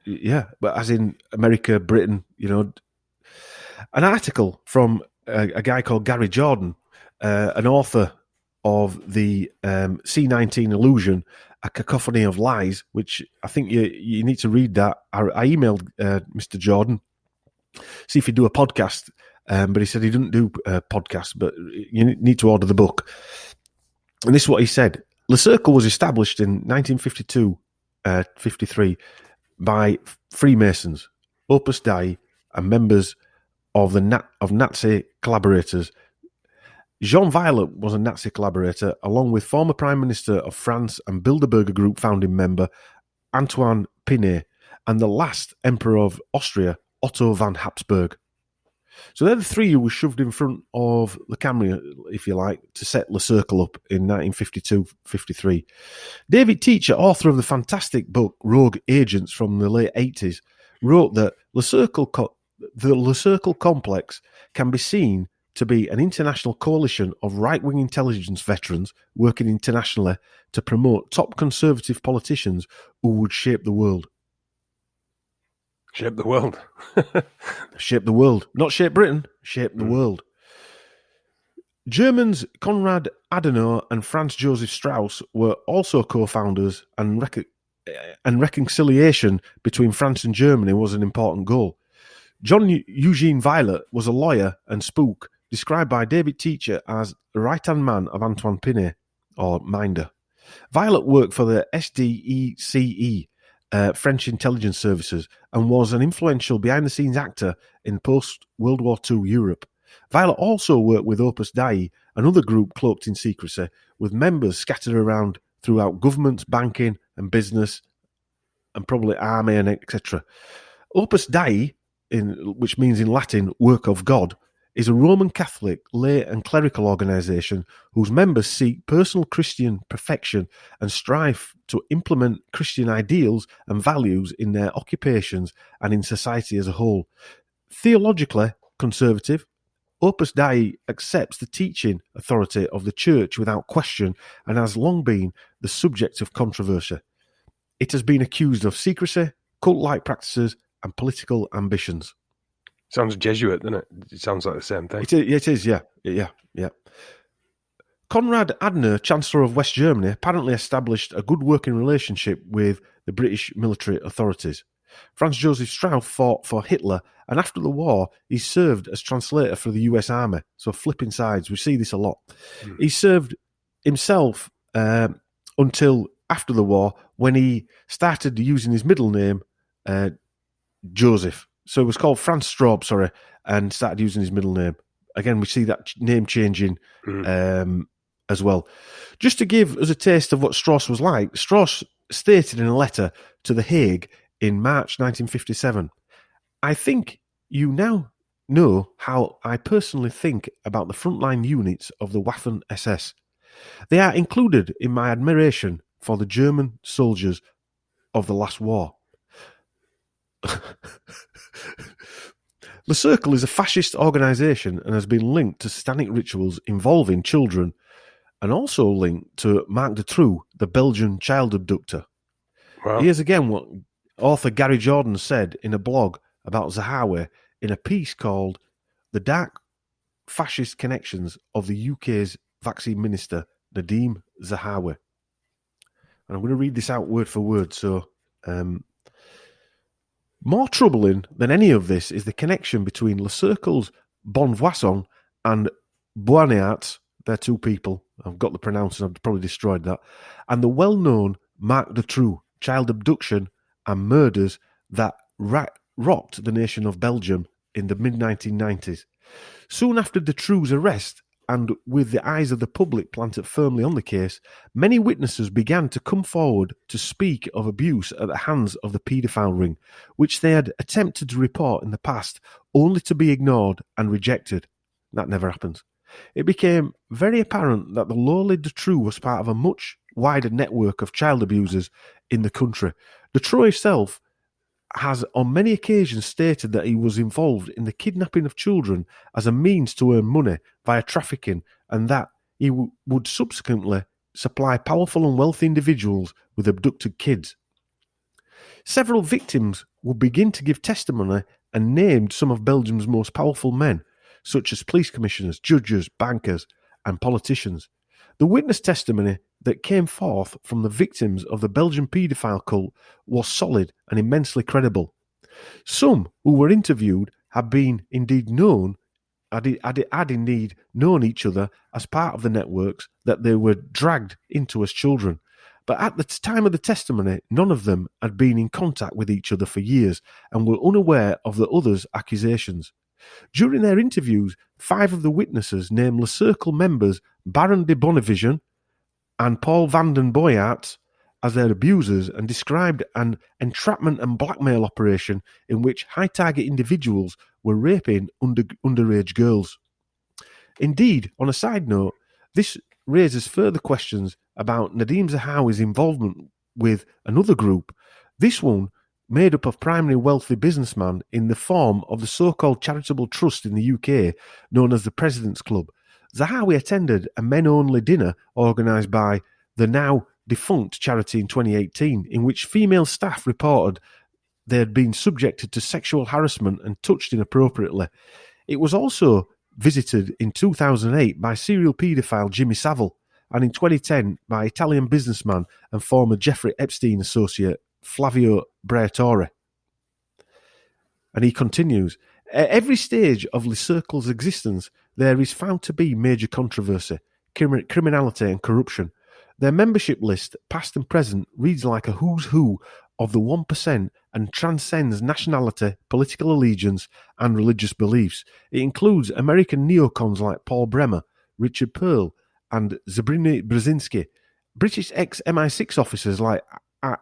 yeah, but as in America, Britain, an article from a guy called Gary Jordan, an author of the C19 Illusion, A Cacophony of Lies, which I think you need to read that. I emailed Mr. Jordan, see if he'd do a podcast, but he said he didn't do podcasts, but you need to order the book. And this is what he said. The Circle was established in 1952-53 by Freemasons, Opus Dei, and members of Nazi collaborators. Jean Violet was a Nazi collaborator, along with former Prime Minister of France and Bilderberger Group founding member Antoine Pinay, and the last Emperor of Austria, Otto von Habsburg. So they're the three who were shoved in front of the camera, if you like, to set the Circle up in 1952-53. David Teacher, author of the fantastic book Rogue Agents from the late 80s, wrote that the Circle complex can be seen to be an international coalition of right-wing intelligence veterans working internationally to promote top conservative politicians who would shape the world. Shape the world. Shape the world. Not shape Britain, shape the world. Germans Konrad Adenauer and Franz Josef Strauss were also co-founders, and reconciliation between France and Germany was an important goal. John Eugene Violet was a lawyer and spook, described by David Teacher as the right-hand man of Antoine Pinay, or Minder. Violet worked for the SDECE, French intelligence services, and was an influential behind-the-scenes actor in post-World War II Europe. Violet also worked with Opus Dei, another group cloaked in secrecy, with members scattered around throughout governments, banking and business, and probably army and etc. Opus Dei, which means in Latin, work of God, is a Roman Catholic lay and clerical organisation whose members seek personal Christian perfection and strive to implement Christian ideals and values in their occupations and in society as a whole. Theologically conservative, Opus Dei accepts the teaching authority of the Church without question and has long been the subject of controversy. It has been accused of secrecy, cult-like practices and political ambitions. Sounds Jesuit, doesn't it? It sounds like the same thing. It is, yeah. Konrad Adenauer, Chancellor of West Germany, apparently established a good working relationship with the British military authorities. Franz Josef Strauss fought for Hitler, and after the war, he served as translator for the US Army. So flipping sides, we see this a lot. He served himself until after the war, when he started using his middle name, Joseph. So it was called Franz Straub, and started using his middle name. Again, we see that name changing as well. Just to give us a taste of what Strauss was like, Strauss stated in a letter to The Hague in March 1957, I think you now know how I personally think about the frontline units of the Waffen-SS. They are included in my admiration for the German soldiers of the last war. The Circle is a fascist organisation and has been linked to satanic rituals involving children, and also linked to Marc Dutroux, the Belgian child abductor. Wow. Here's again what author Gary Jordan said in a blog about Zahawi in a piece called The Dark Fascist Connections of the UK's Vaccine Minister, Nadhim Zahawi. And I'm going to read this out word for word, so... More troubling than any of this is the connection between Le Cercle's Bonvoisin and Boignart's, they're two people, I've got the pronouncing, I've probably destroyed that, and the well-known marked the true child abduction and murders that rocked the nation of Belgium in the mid-1990s. Soon after Dutroux' arrest, and with the eyes of the public planted firmly on the case, many witnesses began to come forward to speak of abuse at the hands of the paedophile ring, which they had attempted to report in the past, only to be ignored and rejected. That never happened. It became very apparent that the lowly Dutroux was part of a much wider network of child abusers in the country. Dutroux himself has on many occasions stated that he was involved in the kidnapping of children as a means to earn money via trafficking, and that he would subsequently supply powerful and wealthy individuals with abducted kids. Several victims would begin to give testimony and named some of Belgium's most powerful men, such as police commissioners, judges, bankers, and politicians. The witness testimony that came forth from the victims of the Belgian paedophile cult was solid and immensely credible. Some who were interviewed had indeed known each other as part of the networks that they were dragged into as children. But at the time of the testimony, none of them had been in contact with each other for years and were unaware of the others' accusations. During their interviews, 5 of the witnesses named Le Cercle members Baron de Bonnevision and Paul van den Boyaert as their abusers and described an entrapment and blackmail operation in which high-target individuals were raping underage girls. Indeed, on a side note, this raises further questions about Nadhim Zahawi's involvement with another group, this one made up of primarily wealthy businessmen in the form of the so-called charitable trust in the UK known as the President's Club. Zahawi attended a men-only dinner organised by the now-defunct charity in 2018, in which female staff reported they had been subjected to sexual harassment and touched inappropriately. It was also visited in 2008 by serial paedophile Jimmy Savile, and in 2010 by Italian businessman and former Jeffrey Epstein associate Flavio Briatore. And he continues, at every stage of Le Cercle's existence, there is found to be major controversy, criminality and corruption. Their membership list, past and present, reads like a who's who of the 1% and transcends nationality, political allegiance and religious beliefs. It includes American neocons like Paul Bremer, Richard Pearl and Zbigniew Brzezinski, British ex-MI6 officers like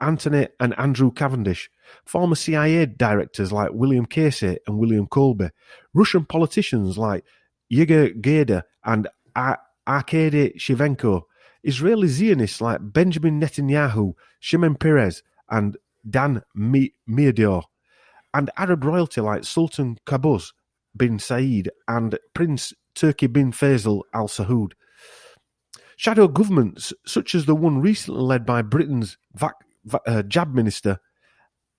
Anthony and Andrew Cavendish, former CIA directors like William Casey and William Colby, Russian politicians like Yegor Gaida and Arkady Shivenko, Israeli Zionists like Benjamin Netanyahu, Shimon Peres and Dan Meador, and Arab royalty like Sultan Qaboos bin Said and Prince Turki bin Faisal Al Saud. Shadow governments, such as the one recently led by Britain's Jab Minister,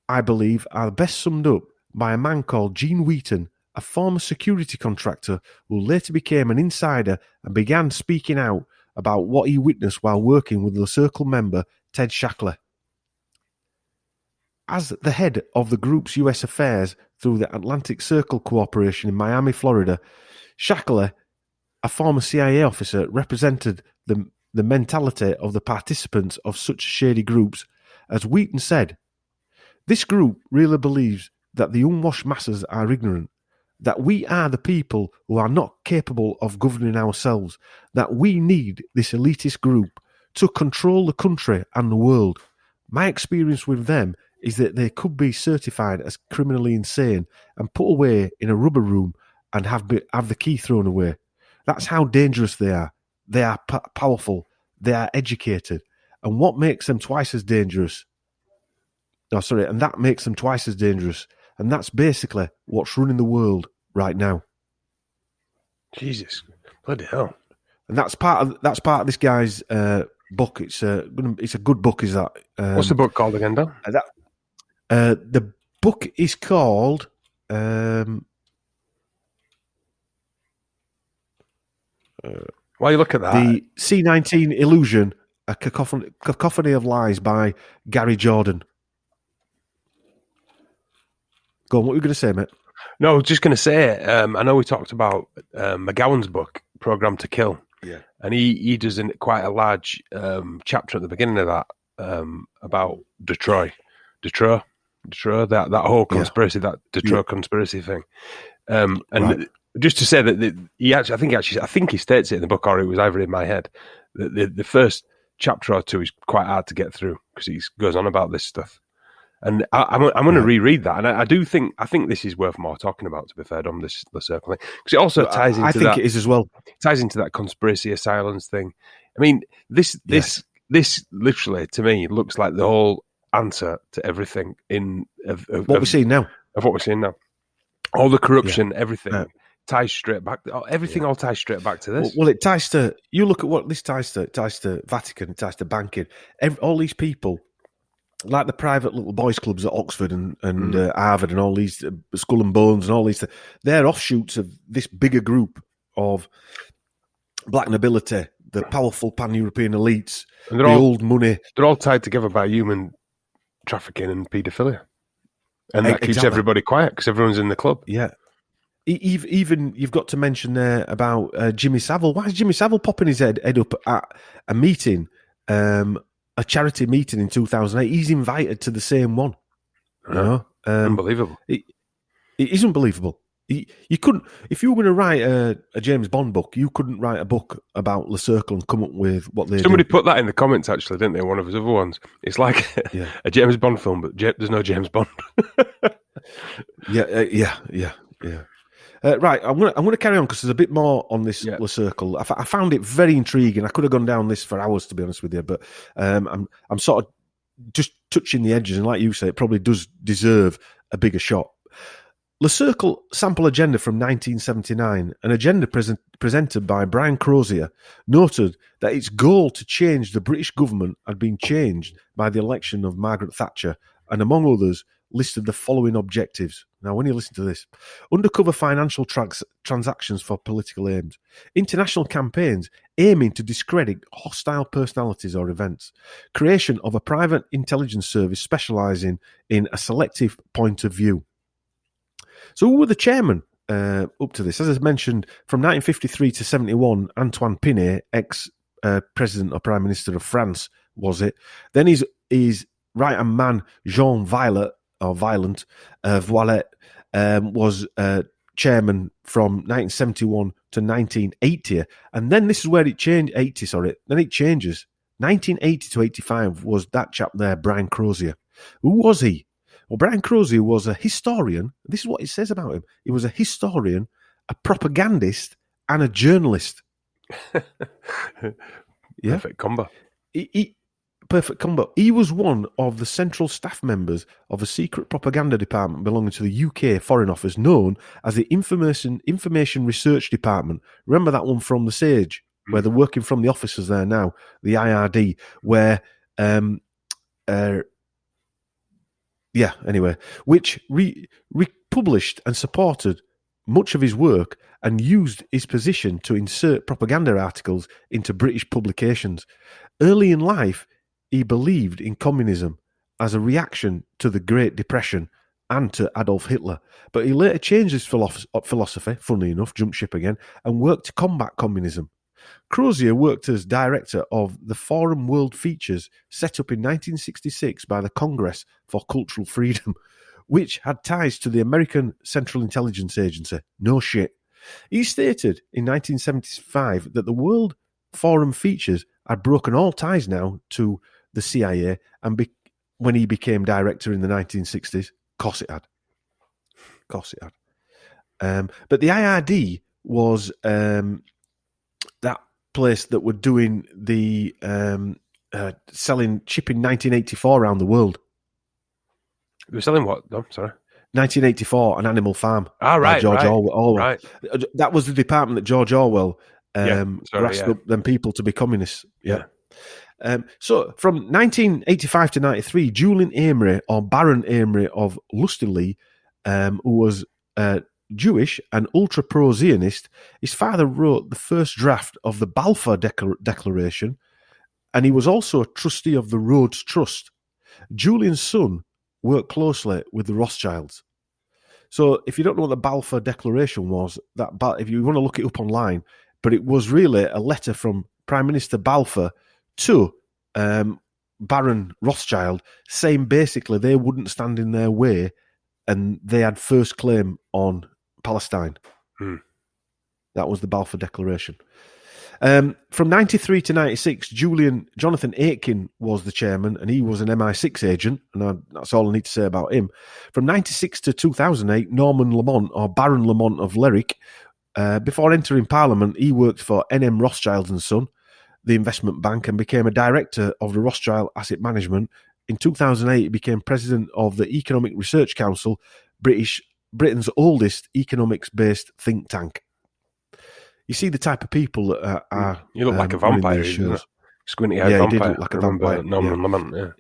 I believe, are best summed up by a man called Gene Wheaton, a former security contractor who later became an insider and began speaking out about what he witnessed while working with the Circle member Ted Shackley. As the head of the group's US affairs through the Atlantic Circle Cooperation in Miami, Florida, Shackley, a former CIA officer, represented the mentality of the participants of such shady groups. As Wheaton said, this group really believes that the unwashed masses are ignorant, that we are the people who are not capable of governing ourselves, that we need this elitist group to control the country and the world. My experience with them is that they could be certified as criminally insane and put away in a rubber room and have the key thrown away. That's how dangerous they are. They are powerful. They are educated. And what makes them twice as dangerous? And that makes them twice as dangerous. And that's basically what's running the world right now. Jesus, bloody hell! And that's part of this guy's book. It's a good book. Is that? What's the book called again, Dan? The book is called. While you look at that, the C19 Illusion, a cacophony of lies by Gary Jordan. Go on, what were you going to say, mate? No, I was just going to say, I know we talked about McGowan's book, Programmed to Kill. Yeah. And he does quite a large chapter at the beginning of that about Detroit, that whole conspiracy, that Detroit conspiracy thing. And just to say that I think he states it in the book, or it was either in my head, that the first chapter or two is quite hard to get through because he goes on about this stuff. And I'm going to reread that, and I think this is worth more talking about. To be fair, on the circle thing, because it also ties into I think it is as well. Ties into that conspiracy asylums thing. I mean, this literally to me looks like the whole answer to everything of what we're seeing now. Of what we're seeing now, all the corruption, everything ties straight back. Everything all ties straight back to this. Well, it ties to. You look at what this ties to. It ties to Vatican. It ties to banking. All these people. Like the private little boys' clubs at Oxford and Harvard and all these Skull and Bones and all these, they're offshoots of this bigger group of black nobility, the powerful pan-European elites, and old money. They're all tied together by human trafficking and paedophilia. And that keeps everybody quiet because everyone's in the club. Yeah. Even you've got to mention there about Jimmy Savile. Why is Jimmy Savile popping his head up at a meeting, a charity meeting in 2008? He's invited to the same one. You know? Unbelievable. It is unbelievable. You couldn't, if you were going to write a James Bond book, you couldn't write a book about Le Cercle and come up with what they Somebody put that in the comments, actually, didn't they? One of his other ones. It's like a James Bond film, but there's no James Bond. Yeah. Right, I'm going to carry on because there's a bit more on this Le Cercle. I found it very intriguing. I could have gone down this for hours, to be honest with you, but I'm sort of just touching the edges, and like you say, it probably does deserve a bigger shot. Le Cercle sample agenda from 1979, an agenda presented by Brian Crozier, noted that its goal to change the British government had been changed by the election of Margaret Thatcher, and among others, listed the following objectives. Now, when you listen to this, undercover financial transactions for political aims, international campaigns aiming to discredit hostile personalities or events, creation of a private intelligence service specialising in a selective point of view. So who were the chairmen up to this? As I mentioned, from 1953 to 71, Antoine Pinay, ex-president or prime minister of France, was it. Then his right-hand man, Jean Viollet, Voilet, was chairman from 1971 to 1980, and then this is where it changed. Then it changes. 1980 to 85 was that chap there, Brian Crozier. Who was he? Well, Brian Crozier was a historian. This is what it says about him. He was a historian, a propagandist, and a journalist. Perfect combo. Perfect combo. He was one of the central staff members of a secret propaganda department belonging to the UK Foreign Office known as the Information Research Department. Remember that one from the Sage, where they're working from the officers there now, the IRD, where, which republished and supported much of his work and used his position to insert propaganda articles into British publications. Early in life, he believed in communism as a reaction to the Great Depression and to Adolf Hitler. But he later changed his philosophy, funnily enough, jumped ship again, and worked to combat communism. Crozier worked as director of the Forum World Features, set up in 1966 by the Congress for Cultural Freedom, which had ties to the American Central Intelligence Agency. No shit. He stated in 1975 that the World Forum Features had broken all ties now to the CIA, and when he became director in the 1960s, of course it had. But the IRD was that place that were doing the shipping 1984 around the world. They were selling what? No, sorry. 1984, An Animal Farm. Right, George right. Orwell. Right. That was the department that George Orwell grasped up them people to be communists. Yeah. So from 1985 to 93, Julian Amery, or Baron Amery of Lustenley, who was Jewish and ultra-pro-Zionist, his father wrote the first draft of the Balfour Declaration, and he was also a trustee of the Rhodes Trust. Julian's son worked closely with the Rothschilds. So if you don't know what the Balfour Declaration was, if you want to look it up online, but it was really a letter from Prime Minister Balfour to Baron Rothschild, saying basically they wouldn't stand in their way and they had first claim on Palestine. That was the Balfour Declaration. From 93 to 96, Jonathan Aitken was the chairman, and he was an MI6 agent, and that's all I need to say about him. From 96 to 2008, Norman Lamont, or Baron Lamont of Lerwick, before entering Parliament, he worked for N.M. Rothschild and Son, the investment bank, and became a director of the Rothschild Asset Management. In 2008, he became president of the Economic Research Council, Britain's oldest economics-based think tank. You see the type of people that are... You look like a vampire, squinty-eyed vampire. Yeah, he did look like a vampire. Norman Lamont,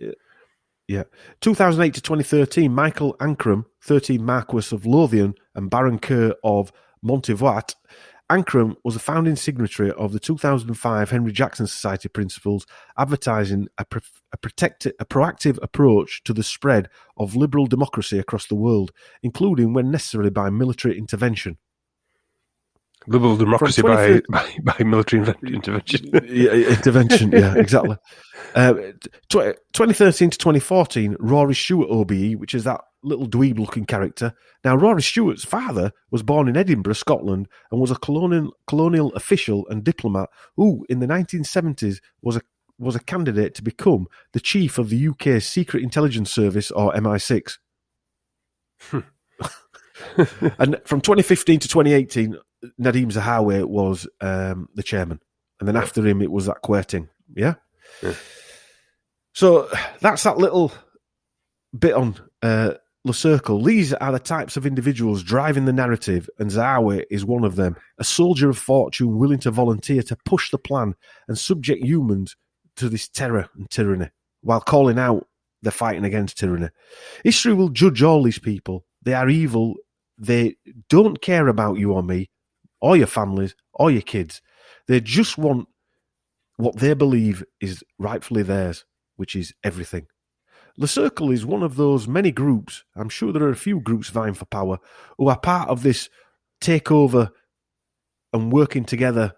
yeah. 2008 to 2013, Michael Ancram, 13th Marquess of Lothian and Baron Kerr of Montevoit. Ancram was a founding signatory of the 2005 Henry Jackson Society Principles, advertising a proactive approach to the spread of liberal democracy across the world, including, when necessary, by military intervention. Liberal democracy by military intervention. Intervention, yeah, exactly. 2013 to 2014, Rory Stewart OBE, which is that little dweeb-looking character. Now, Rory Stewart's father was born in Edinburgh, Scotland, and was a colonial official and diplomat who, in the 1970s, was a candidate to become the chief of the UK's Secret Intelligence Service, or MI6. And from 2015 to 2018, Nadhim Zahawi was the chairman. And then after him, it was that quoting. Yeah? So that's that little bit on Le Circle. These are the types of individuals driving the narrative, and Zahawi is one of them. A soldier of fortune willing to volunteer to push the plan and subject humans to this terror and tyranny, while calling out they're fighting against tyranny. History will judge all these people. They are evil. They don't care about you or me, or your families, or your kids. They just want what they believe is rightfully theirs, which is everything. The Circle is one of those many groups, I'm sure there are a few groups vying for power, who are part of this takeover and working together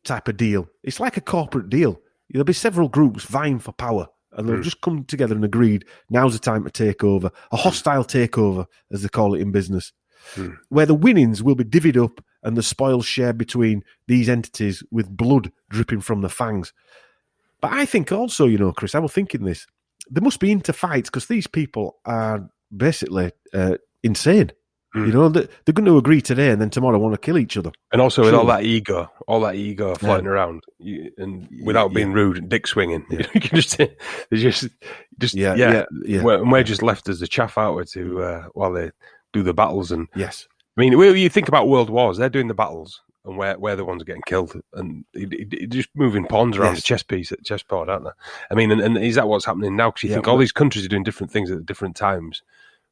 type of deal. It's like a corporate deal. There'll be several groups vying for power, and they'll just come together and agreed, now's the time to take over. A hostile takeover, as they call it in business, where the winnings will be divvied up and the spoils shared between these entities with blood dripping from the fangs. But I think also, Chris, I was thinking this, there must be interfights because these people are basically insane. They're going to agree today and then tomorrow want to kill each other. And also with all that ego floating around, and without being rude and dick swinging, you can just we're just left as the chaff out to while they do the battles. And yes, I mean, when you think about world wars, they're doing the battles, and where the ones are getting killed, and just moving pawns around the chessboard, aren't they? I mean, and is that what's happening now? Because you think all these countries are doing different things at different times,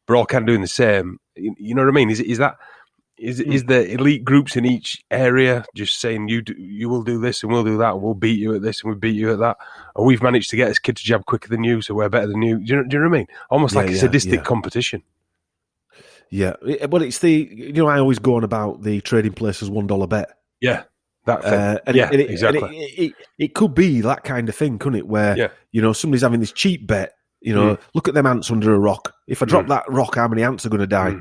but all kind of doing the same. You know what I mean? Is the elite groups in each area just saying you will do this and we'll do that and we'll beat you at this and we'll beat you at that, and we've managed to get this kid to jab quicker than you, so we're better than you. Do you know what I mean? Almost like a sadistic competition. Yeah, but it's the I always go on about the trading places $1 bet. Yeah, that thing. Exactly. It could be that kind of thing, couldn't it? Where somebody's having this cheap bet. Look at them ants under a rock. If I drop that rock, how many ants are going to die?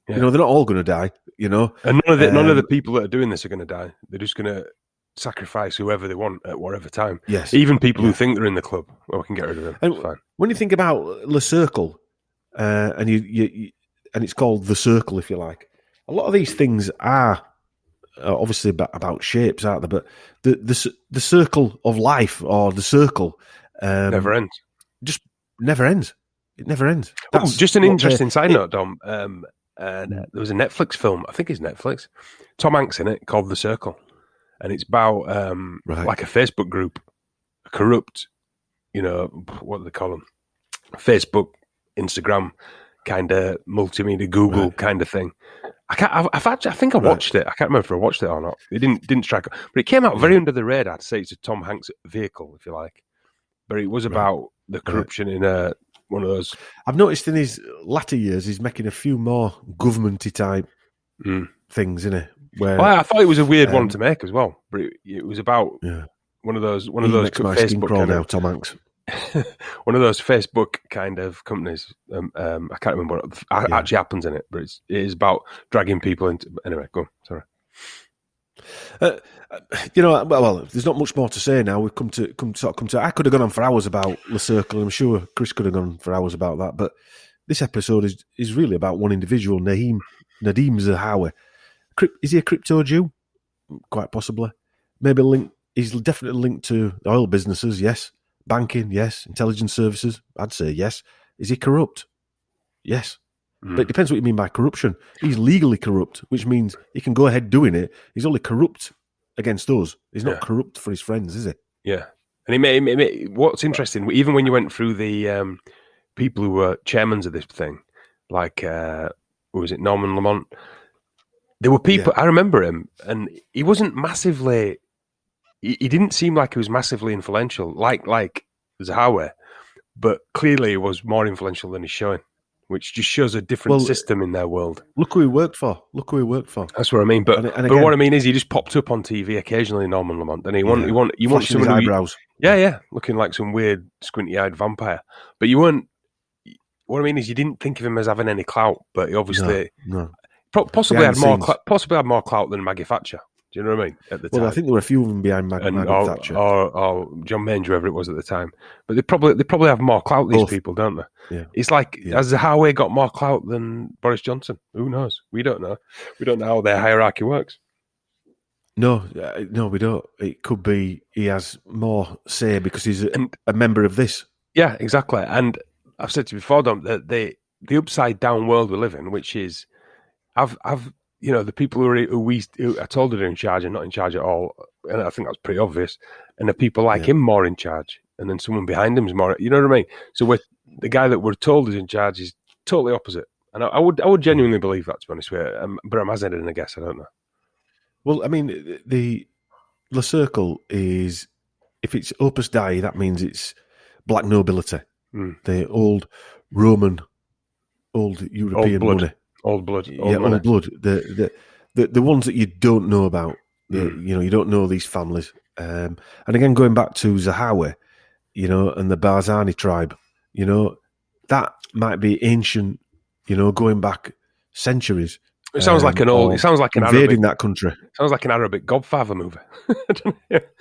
Yeah. They're not all going to die. And none of the people that are doing this are going to die. They're just going to sacrifice whoever they want at whatever time. Yes, even people who think they're in the club. Well, we can get rid of them. And it's fine. When you think about Le Circle, and and it's called The Circle, if you like. A lot of these things are obviously about shapes, aren't they? But the circle of life, or the circle, never ends. Just never ends. It never ends. Just an interesting side note, Dom. And there was a Netflix film, I think it's Netflix, Tom Hanks in it, called The Circle. And it's about like a Facebook group, a corrupt, what do they call them? Facebook, Instagram, kind of multimedia, Google kind of thing. I think I watched it. I can't remember if I watched it or not. It didn't strike, but it came out very under the radar to say it's a Tom Hanks vehicle, if you like. But it was about the corruption in one of those. I've noticed in his latter years, he's making a few more governmenty type things, isn't it? Where I thought it was a weird one to make as well, but it was about one of those makes my Facebook skin crawl now, Tom Hanks. one of those Facebook kind of companies. I can't remember what actually happens in it, but it is about dragging people into. Anyway, go on. Sorry. Well, there's not much more to say now. We've come to. I could have gone on for hours about Le Circle. I'm sure Chris could have gone for hours about that. But this episode is really about one individual, Nadhim Zahawi. Is he a crypto Jew? Quite possibly. Maybe linked. He's definitely linked to oil businesses. Yes. Banking. Yes. Intelligence services. I'd say yes. Is he corrupt? Yes. But it depends what you mean by corruption. He's legally corrupt, which means he can go ahead doing it. He's only corrupt against us. He's not corrupt for his friends, is he? Yeah. And what's interesting, even when you went through the people who were chairmans of this thing, like, who was it, Norman Lamont? There were people, I remember him, and he wasn't massively, he didn't seem like he was massively influential, like Zahawi, but clearly he was more influential than he's showing, which just shows a different system in their world. Look who he worked for. That's what I mean. But again, what I mean is he just popped up on TV occasionally, Norman Lamont, and you want someone his eyebrows. Looking like some weird squinty-eyed vampire. But you weren't. What I mean is you didn't think of him as having any clout, but he obviously possibly had more clout than Maggie Thatcher. Do you know what I mean? At the time, I think there were a few of them behind Maggie Thatcher or John Mains, whoever it was at the time. But they probably have more clout. These people, don't they? Yeah. It's like has Zahawi got more clout than Boris Johnson? Who knows? We don't know. We don't know how their hierarchy works. No, we don't. It could be he has more say because he's a member of this. Yeah, exactly. And I've said to you before, Dom, that the upside down world we live in, which is, the people who I told are in charge are not in charge at all, and I think that's pretty obvious. And the people like him more in charge, and then someone behind him is more. You know what I mean? So the guy that we're told is in charge is totally opposite. And I would genuinely believe that, to be honest with you. But I'm hazarding a guess. I don't know. Well, I mean, the Le Circle is, if it's Opus Dei, that means it's black nobility, the old Roman, old European money. Old blood. Old blood. The ones that you don't know about. You don't know these families. And again, going back to Zahawi, and the Barzani tribe, that might be ancient, going back centuries. It sounds like it sounds like an invading Arabic, that country. Sounds like an Arabic Godfather movie.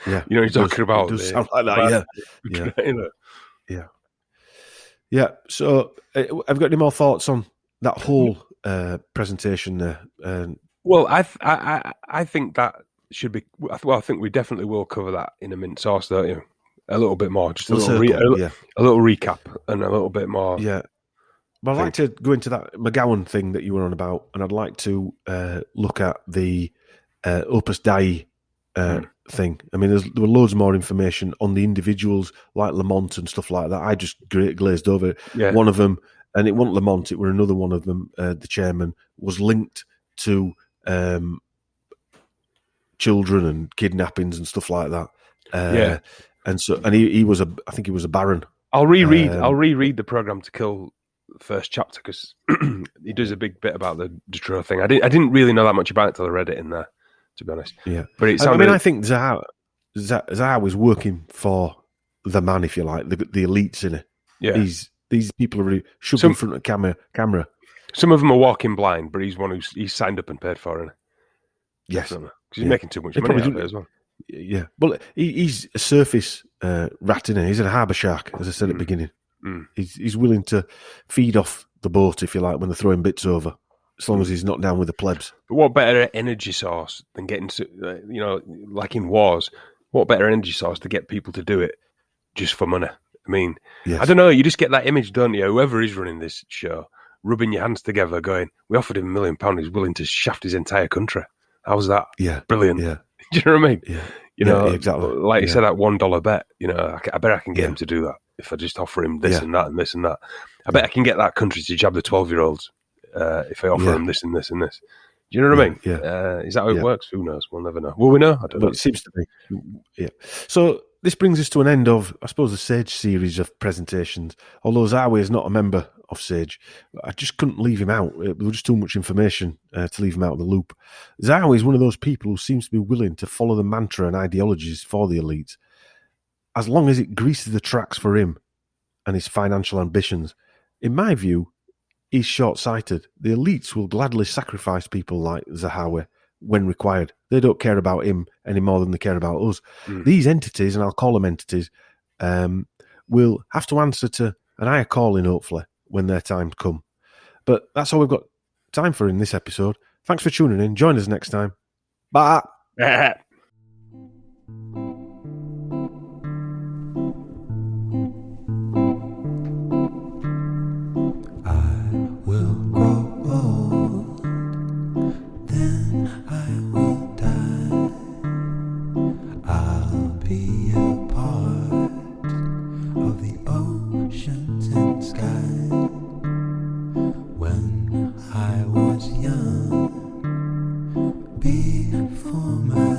Yeah. You're talking about. It does sound like that, yeah. So, have you got any more thoughts on that whole presentation there? Well, I think that should be. Well, I think we definitely will cover that in a mint sauce, don't you? A little bit more, just a little recap and a little bit more. Yeah. But I'd like to go into that McGowan thing that you were on about, and I'd like to look at the Opus Dei thing. I mean, there were loads more information on the individuals like Lamont and stuff like that. I just glazed over it. Yeah. One of them, and it wasn't Lamont, it were another one of them, the chairman, was linked to children and kidnappings and stuff like that. And he was I think he was a baron. I'll reread the Programme to Kill first chapter because he does a big bit about the Dutroux thing. I didn't really know that much about it till I read it in there, to be honest. Yeah, but it sounded. I think Zahawi was working for the man, if you like, the elites in it. Yeah, these people are really shoved in front of camera. Some of them are walking blind, but he's one he's signed up and paid for, isn't he? Yes, because he's making too much money out of it as well. Yeah, well, he's a surface rat, isn't he? He's a harbour shark, as I said at the beginning. He's willing to feed off the boat, if you like, when they're throwing bits over, as long as he's not down with the plebs. But what better energy source than getting to, like in wars, what better energy source to get people to do it just for money? I mean, I don't know, you just get that image, don't you? Whoever is running this show, rubbing your hands together, going, we offered him £1 million, he's willing to shaft his entire country. How's that? Yeah. Brilliant. Yeah. Do you know what I mean? Yeah. Exactly. Like you said, that $1 bet, I bet I can get him to do that. If I just offer him this and that and this and that, I bet I can get that country to jab the 12-year-olds if I offer him this and this and this. Do you know what I mean? Yeah. Is that how it works? Who knows? We'll never know. Will we know? I don't know. It seems to be. Yeah. So this brings us to an end of, I suppose, the Sage series of presentations. Although Zahawi is not a member of Sage, I just couldn't leave him out. There was just too much information to leave him out of the loop. Zahawi is one of those people who seems to be willing to follow the mantra and ideologies for the elites. as long as it greases the tracks for him and his financial ambitions. In my view, he's short-sighted. The elites will gladly sacrifice people like Zahawi when required. They don't care about him any more than they care about us. These entities, and I'll call them entities, will have to answer to an higher calling, hopefully, when their time come. But that's all we've got time for in this episode. Thanks for tuning in. Join us next time. Bye. When I was young, before my